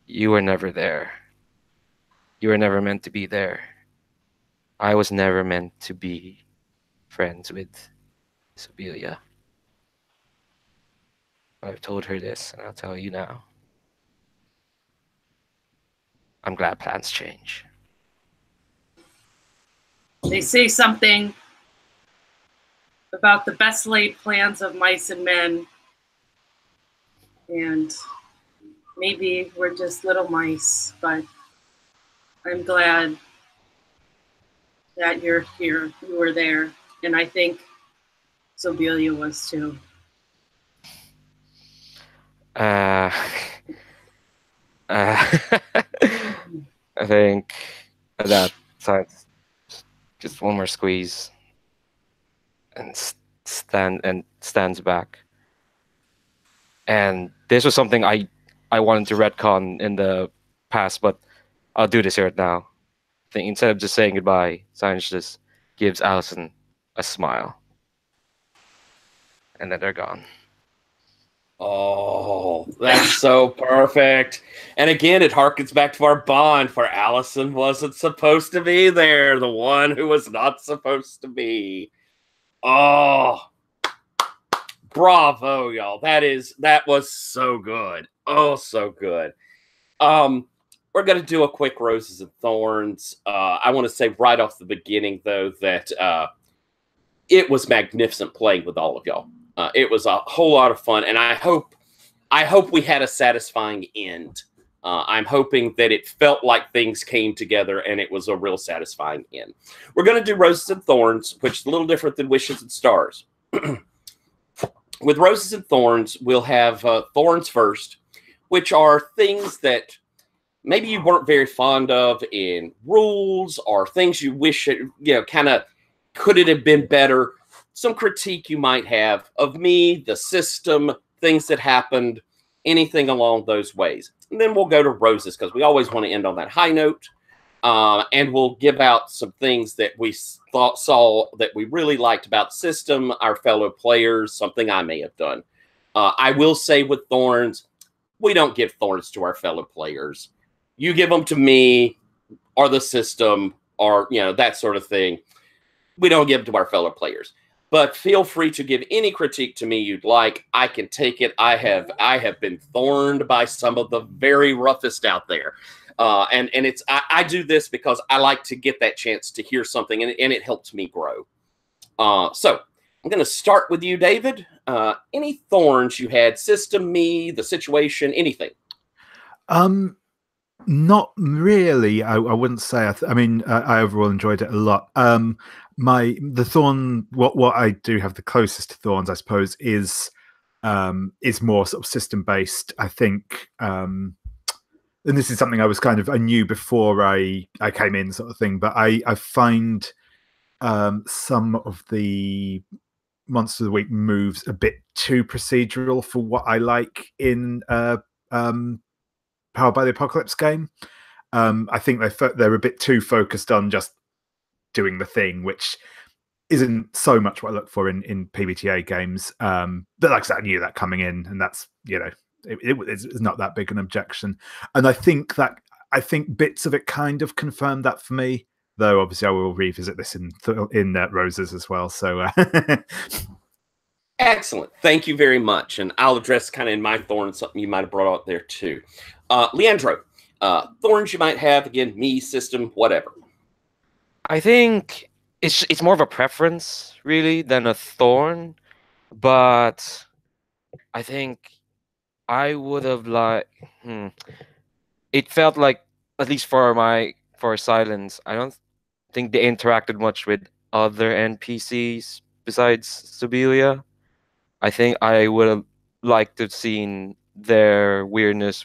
Speaker 3: you were never there. You were never meant to be there. I was never meant to be friends with Sibylla. I've told her this, and I'll tell you now. I'm glad plans change.
Speaker 4: They say something about the best laid plans of mice and men. And maybe we're just little mice, but I'm glad that you're here, you were there. And I think Sibylla was too.
Speaker 3: I think that sides just one more squeeze and stands back. And this was something I wanted to retcon in the past, but I'll do this here now. I think instead of just saying goodbye, Silence just gives Allison a smile. And then they're gone.
Speaker 1: Oh, that's so perfect. And again, it harkens back to our bond, for Allison wasn't supposed to be there, the one who was not supposed to be. Oh, bravo, y'all. That was so good. Oh, so good. We're going to do a quick Roses and Thorns. I want to say right off the beginning, though, that it was magnificent playing with all of y'all. It was a whole lot of fun, and I hope we had a satisfying end. I'm hoping that it felt like things came together and it was a real satisfying end. We're going to do Roses and Thorns, which is a little different than Wishes and Stars. With Roses and Thorns, we'll have Thorns first, which are things that maybe you weren't very fond of in rules, or things you wish it, kind of could it have been better. Some critique you might have of me, the system, things that happened, anything along those ways. And then we'll go to Roses, because we always want to end on that high note. And we'll give out some things that we saw that we really liked about the system, our fellow players, something I may have done. I will say with Thorns, we don't give Thorns to our fellow players. You give them to me or the system or, that sort of thing. We don't give them to our fellow players. But feel free to give any critique to me you'd like. I can take it. I have been thorned by some of the very roughest out there. And it's I do this because I like to get that chance to hear something, and it helps me grow. So I'm going to start with you, David. Any thorns you had? System, me, the situation, anything?
Speaker 2: Not really. I wouldn't say. I overall enjoyed it a lot. The thorn. What I do have the closest to thorns, I suppose, is more sort of system based. I think, and this is something I knew before I came in, sort of thing. But I find some of the Monster of the Week moves a bit too procedural for what I like in Powered by the Apocalypse game. I think they're a bit too focused on just doing the thing, which isn't so much what I look for in PBTA games. But like I said, I knew that coming in, and that's it's not that big an objection. And I think bits of it kind of confirmed that for me. Though obviously I will revisit this in Roses as well. So
Speaker 1: excellent, thank you very much. And I'll address kind of in my thorns something you might have brought out there too. Leandro, thorns you might have, again, me, system, whatever.
Speaker 3: I think it's more of a preference, really, than a thorn. But I think I would have it felt like, at least for Silence, I don't think they interacted much with other NPCs besides Sibylla. I think I would have liked to have seen their weirdness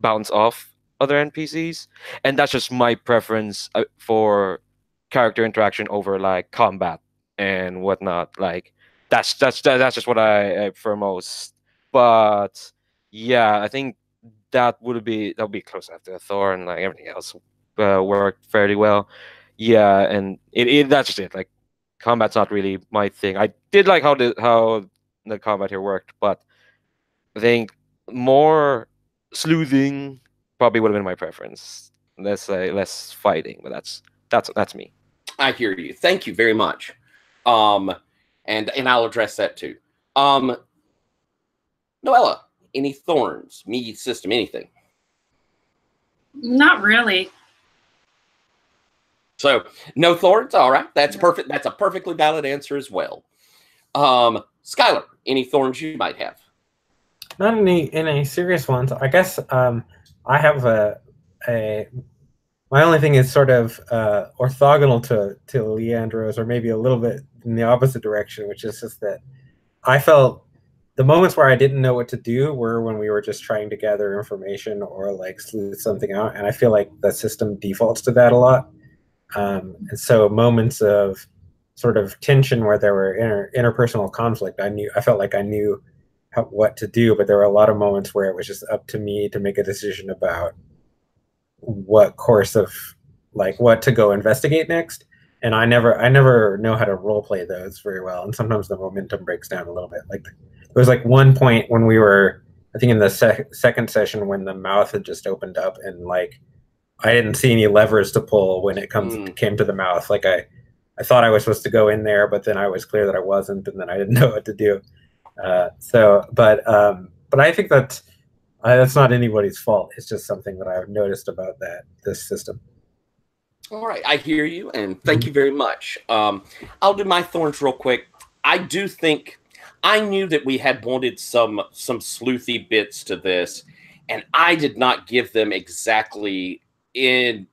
Speaker 3: bounce off other NPCs, and that's just my preference for character interaction over like combat and whatnot. Like that's just what I prefer most. But yeah, I think that would be close after Thor, and like everything else worked fairly well. Yeah, and that's just it. Like combat's not really my thing. I did like how the combat here worked, but I think more sleuthing probably would have been my preference. Less fighting, but that's me.
Speaker 1: I hear you. Thank you very much. And I'll address that too. Noella, any thorns, me system, anything?
Speaker 4: Not really.
Speaker 1: So no thorns. All right, that's perfect. That's a perfectly valid answer as well. Skylar, any thorns you might have?
Speaker 5: Not any serious ones. I guess I have my only thing is sort of orthogonal to Leandro's, or maybe a little bit in the opposite direction, which is just that I felt the moments where I didn't know what to do were when we were just trying to gather information or like sleuth something out, and I feel like the system defaults to that a lot. And so moments of sort of tension where there were interpersonal conflict, I felt like I knew what to do, but there were a lot of moments where it was just up to me to make a decision about what course of like what to go investigate next. And I never know how to role play those very well, and sometimes the momentum breaks down a little bit. Like there was like one point when we were, I think in the second session, when the mouth had just opened up and like I didn't see any levers to pull when it came to the mouth. Like I thought I was supposed to go in there, but then I was clear that I wasn't, and then I didn't know what to do. But I think that's not anybody's fault. It's just something that I've noticed about this system.
Speaker 1: All right, I hear you, and thank you very much. I'll do my thorns real quick. I do think I knew that we had wanted some sleuthy bits to this, and I did not give them exactly in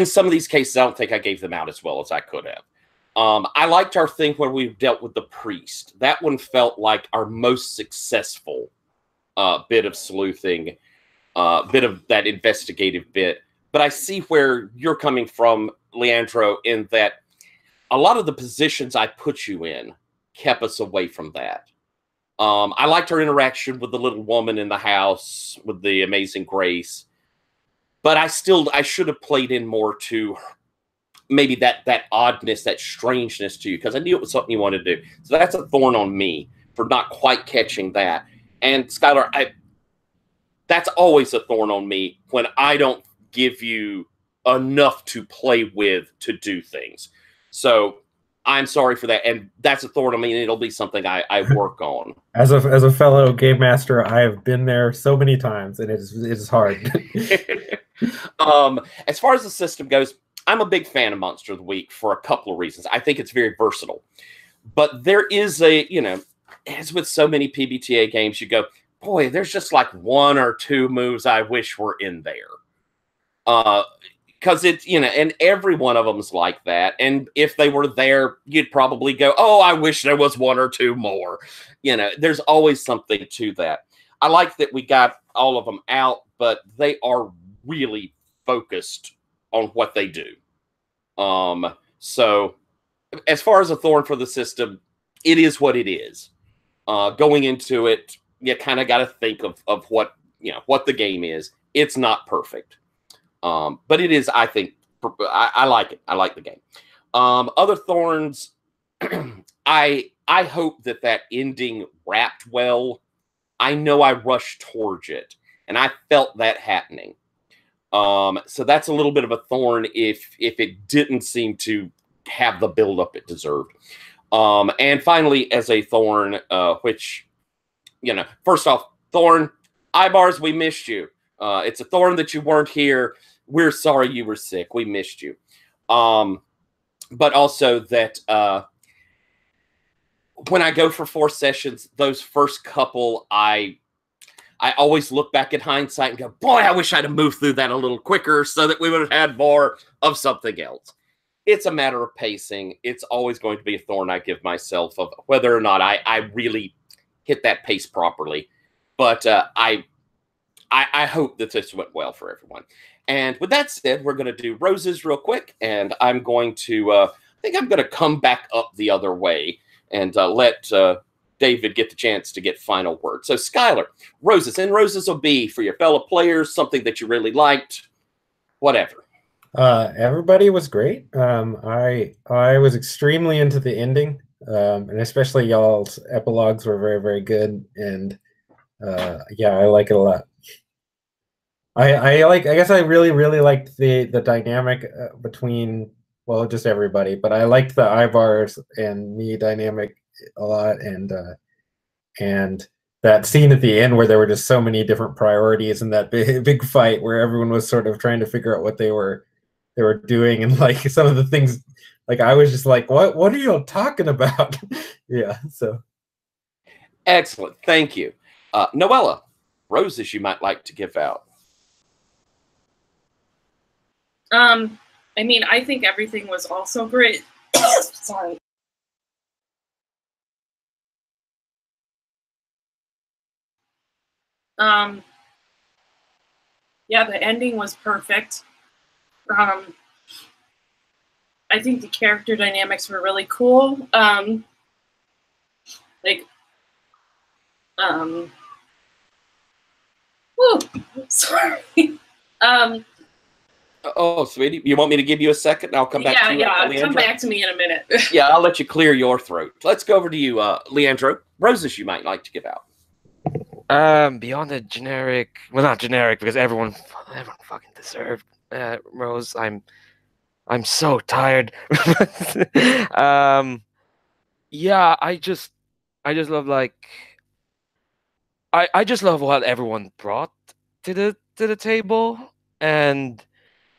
Speaker 1: some of these cases. I don't think I gave them out as well as I could have. I liked our thing where we dealt with the priest. That one felt like our most successful bit of sleuthing, bit of that investigative bit. But I see where you're coming from, Leandro, in that a lot of the positions I put you in kept us away from that. I liked our interaction with the little woman in the house with the amazing grace. But I should have played in more to maybe that oddness, that strangeness to you, because I knew it was something you wanted to do. So that's a thorn on me for not quite catching that. And Skylar, that's always a thorn on me when I don't give you enough to play with to do things. So I'm sorry for that, and that's a thorn on me, and it'll be something I work on.
Speaker 5: As a fellow game master, I have been there so many times, and it is hard.
Speaker 1: As far as the system goes, I'm a big fan of Monster of the Week for a couple of reasons. I think it's very versatile, but there is as with so many PBTA games, you go, boy, there's just like one or two moves I wish were in there. Because it's, and every one of them is like that. And if they were there, you'd probably go, oh, I wish there was one or two more. There's always something to that. I like that we got all of them out, but they are really focused on what they do. So as far as a thorn for the system, it is what it is. Going into it, you kind of got to think of what, what the game is. It's not perfect. But it is, I think, I like it. I like the game. Other thorns, I hope that ending wrapped well. I know I rushed towards it, and I felt that happening. So that's a little bit of a thorn if it didn't seem to have the buildup it deserved. And finally, as a thorn, which, first off, thorn, Ibars, we missed you. It's a thorn that you weren't here. We're sorry you were sick. We missed you. But also that when I go for 4 sessions, those first couple, I always look back at hindsight and go, boy, I wish I'd have moved through that a little quicker so that we would have had more of something else. It's a matter of pacing. It's always going to be a thorn I give myself of whether or not I really hit that pace properly. But I hope that this went well for everyone. And with that said, we're going to do roses real quick. And I'm going to, I think I'm going to come back up the other way and let David get the chance to get final word. So Skylar, roses, and roses will be for your fellow players, something that you really liked, whatever.
Speaker 5: Everybody was great. I was extremely into the ending, and especially y'all's epilogues were very, very good. And Yeah, I like it a lot. I guess I really liked the dynamic between, well, just everybody, but I liked the Ivars and me dynamic a lot, and that scene at the end where there were just so many different priorities and that big fight where everyone was sort of trying to figure out what they were doing, and like some of the things, like I was just like, what are you talking about? Yeah, so
Speaker 1: Excellent. Thank you. Noella, roses you might like to give out.
Speaker 4: I mean, I think everything was also great. Sorry. Yeah, the ending was perfect. I think the character dynamics were really cool. Whew, sorry.
Speaker 1: Oh, sweetie, you want me to give you a second? I'll come back to you.
Speaker 4: Yeah, come back to me in a minute.
Speaker 1: Yeah, I'll let you clear your throat. Let's go over to you, Leandro. Roses you might like to give out.
Speaker 3: Beyond the generic, well, not generic because everyone fucking deserved rose. I'm so tired. Yeah, I just love like I just love what everyone brought to the table, and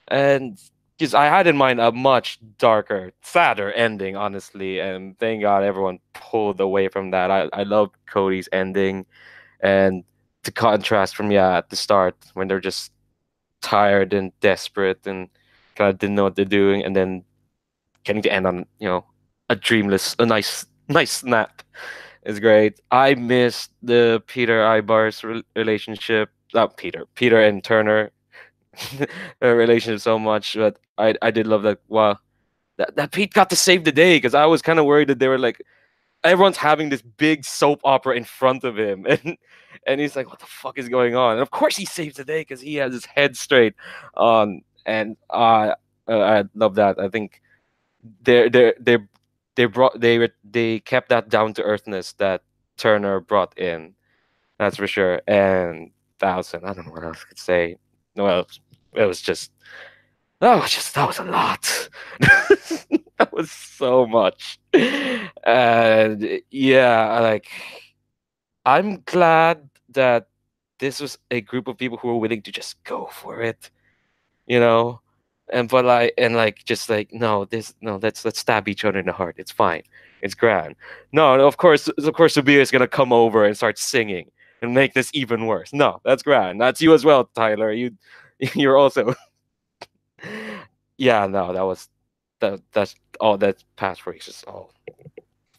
Speaker 3: because I had in mind a much darker, sadder ending, honestly, and thank God everyone pulled away from that. I love Cody's ending, and the contrast from at the start when they're just tired and desperate and kind of didn't know what they're doing, and then getting to end on a nice snap is great. I missed the Peter Ibar's relationship, not Peter and Turner relationship so much, but I did love that. Wow, that Pete got to save the day, because I was kind of worried that they were like, everyone's having this big soap opera in front of him, and he's like, what the fuck is going on? And of course he saves the day because he has his head straight on. And I love that. I think they kept that down to earthness that Turner brought in. That's for sure. And Thousand, I don't know what else I could say. Well, it was just that was a lot. That was so much. And yeah, I'm glad that this was a group of people who were willing to just go for it, you know. And no, let's stab each other in the heart. It's fine. It's grand. No, of course Sabia is gonna come over and start singing and make this even worse. No, that's grand. That's you as well, Tyler. You're also yeah, no, that's all that past for is just all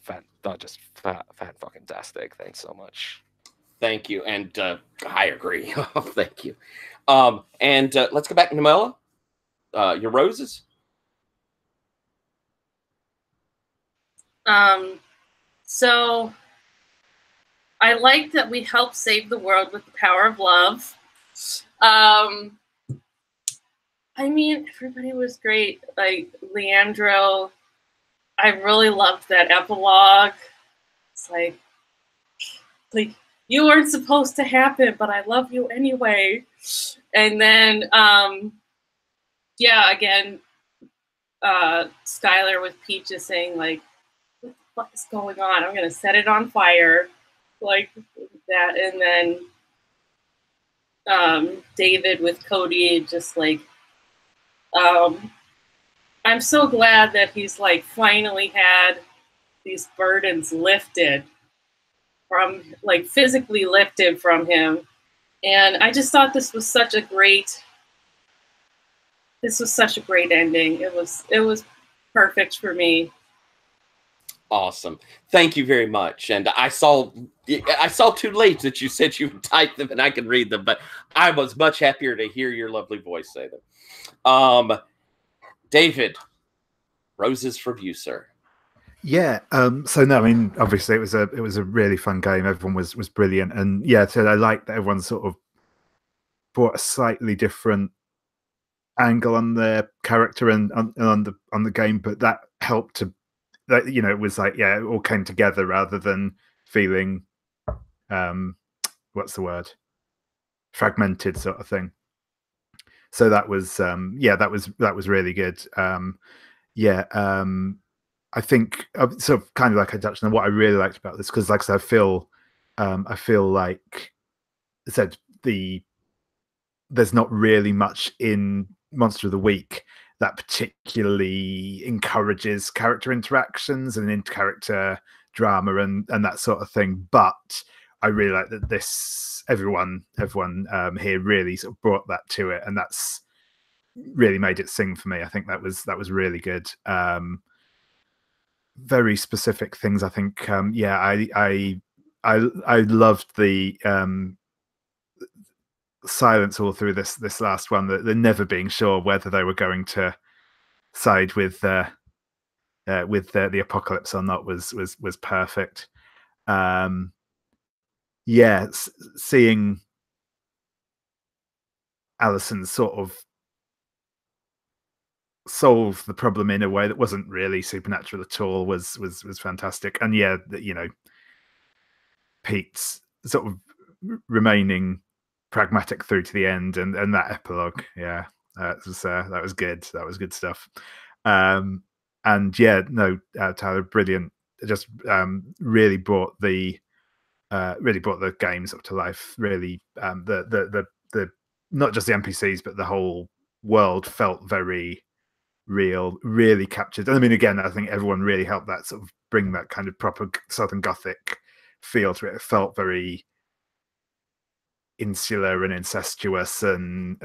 Speaker 3: fan, not just fan fucking tastic. Thanks so much.
Speaker 1: Thank you, and I agree. Thank you. And let's go back to Noella. Your roses.
Speaker 4: So I like that we helped save the world with the power of love. I mean, everybody was great. Like Leandro, I really loved that epilogue. It's like you weren't supposed to happen, but I love you anyway. And then, yeah, again, Skylar with Pete just saying like, "What the fuck is going on? I'm gonna set it on fire," like that. And then David with Cody, just like. I'm so glad that he's like finally had these burdens lifted from, like, physically lifted from him. And I just thought this was such a great ending. It was perfect for me.
Speaker 1: Awesome. Thank you very much. And I saw too late that you said you would type them and I could read them, but I was much happier to hear your lovely voice say them. David, roses from you, sir.
Speaker 2: Yeah. So no, I mean, obviously it was a really fun game. Everyone was brilliant, and yeah, so I like that everyone sort of brought a slightly different angle on their character and on the game, but that helped to, that, you know, it was like, yeah, it all came together rather than feeling what's the word, fragmented sort of thing. So that was that was really good. I think sort of kind of like I touched on what I really liked about this, because like I said, I feel like I said there's not really much in Monster of the Week that particularly encourages character interactions and in-character drama and that sort of thing. But I really like that everyone here really sort of brought that to it, and that's really made it sing for me. I think that was really good. Very specific things. I think I loved the silence all through this last one, that they're never being sure whether they were going to side with the apocalypse or not was perfect. Seeing Allison sort of solve the problem in a way that wasn't really supernatural at all was fantastic. And Pete's sort of remaining pragmatic through to the end, and that epilogue, that was good. That was good stuff. Tyler, brilliant. Just really brought the games up to life. Really, the not just the NPCs but the whole world felt very real, really captured. I mean, again, I think everyone really helped that sort of bring that kind of proper Southern Gothic feel to it. It felt very insular and incestuous and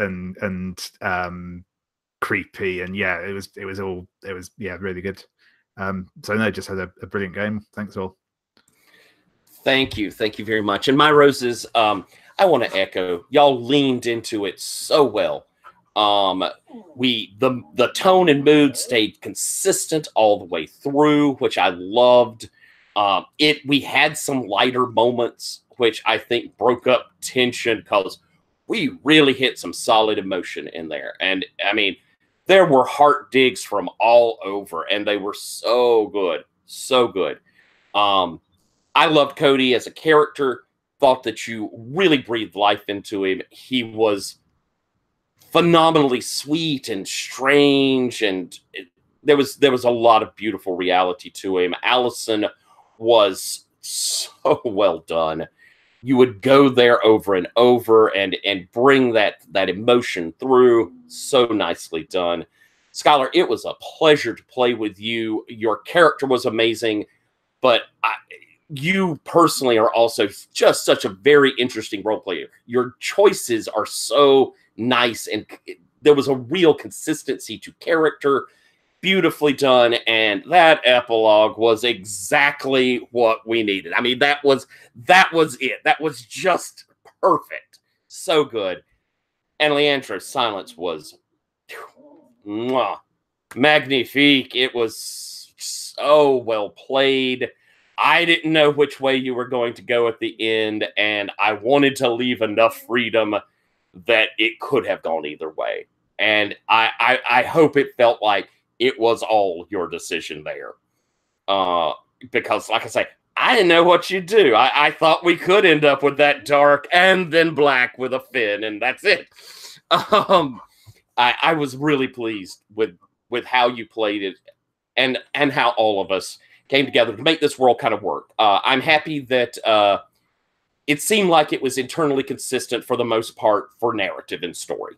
Speaker 2: creepy, and it was really good. So no, just had a brilliant game. Thanks all.
Speaker 1: Thank you very much. And my roses, I want to echo, y'all leaned into it so well. The tone and mood stayed consistent all the way through, which I loved. We had some lighter moments, which I think broke up tension, because we really hit some solid emotion in there. And I mean, there were heart digs from all over, and they were so good, so good. I loved Cody as a character. Thought that you really breathed life into him. He was phenomenally sweet and strange, and there was a lot of beautiful reality to him. Allison was so well done. You would go there over and over and bring that emotion through. So nicely done. Skylar, it was a pleasure to play with you. Your character was amazing, but you personally are also just such a very interesting role player. Your choices are so nice, and there was a real consistency to character. Beautifully done, and that epilogue was exactly what we needed. I mean, that was it. That was just perfect. So good. And Leandra's silence was magnifique. It was so well played. I didn't know which way you were going to go at the end, and I wanted to leave enough freedom that it could have gone either way. And I hope it felt like it was all your decision there. Because, like I say, I didn't know what you'd do. I thought we could end up with that dark and then black with a fin, and that's it. I was really pleased with how you played it, and how all of us came together to make this world kind of work. I'm happy that it seemed like it was internally consistent for the most part for narrative and story.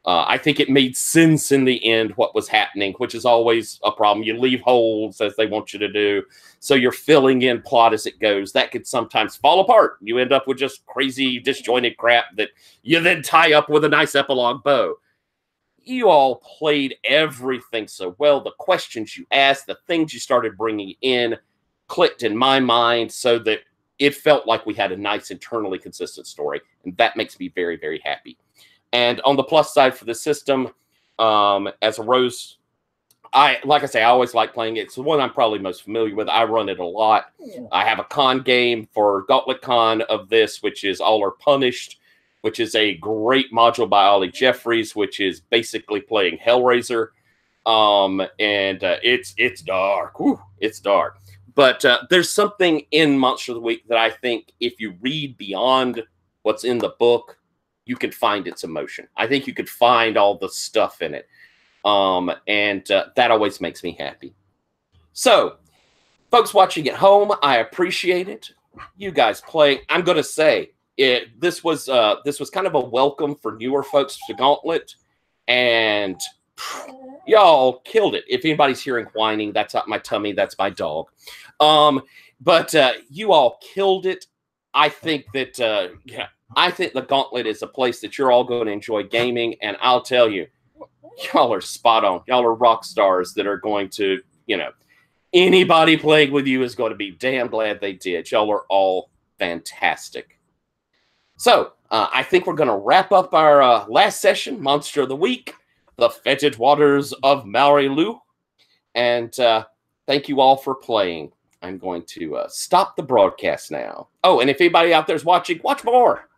Speaker 1: I think it made sense in the end what was happening, which is always a problem. You leave holes, as they want you to do, so you're filling in plot as it goes. That could sometimes fall apart. You end up with just crazy, disjointed crap that you then tie up with a nice epilogue bow. You all played everything so well. The questions you asked, the things you started bringing in, clicked in my mind so that it felt like we had a nice, internally consistent story, and that makes me very, very happy. And on the plus side for the system, as a Rose, like I say, I always like playing it. It's the one I'm probably most familiar with. I run it a lot. I have a con game for Gauntlet Con of this, which is All or Punished, which is a great module by Ollie Jeffries, which is basically playing Hellraiser. It's dark. Whew, it's dark. But there's something in Monster of the Week that I think if you read beyond what's in the book, you could find its emotion. I think you could find all the stuff in it. And that always makes me happy. So, folks watching at home, I appreciate it. You guys playing. I'm going to say this was kind of a welcome for newer folks to Gauntlet, and y'all killed it. If anybody's hearing whining, that's not my tummy. That's my dog. But you all killed it. I think that I think the Gauntlet is a place that you're all going to enjoy gaming, and I'll tell you, y'all are spot on. Y'all are rock stars that are going to, anybody playing with you is going to be damn glad they did. Y'all are all fantastic. So I think we're going to wrap up our last session, Monster of the Week, the Fetid Waters of Marais Loup. And thank you all for playing. I'm going to stop the broadcast now. Oh, and if anybody out there is watching, watch more.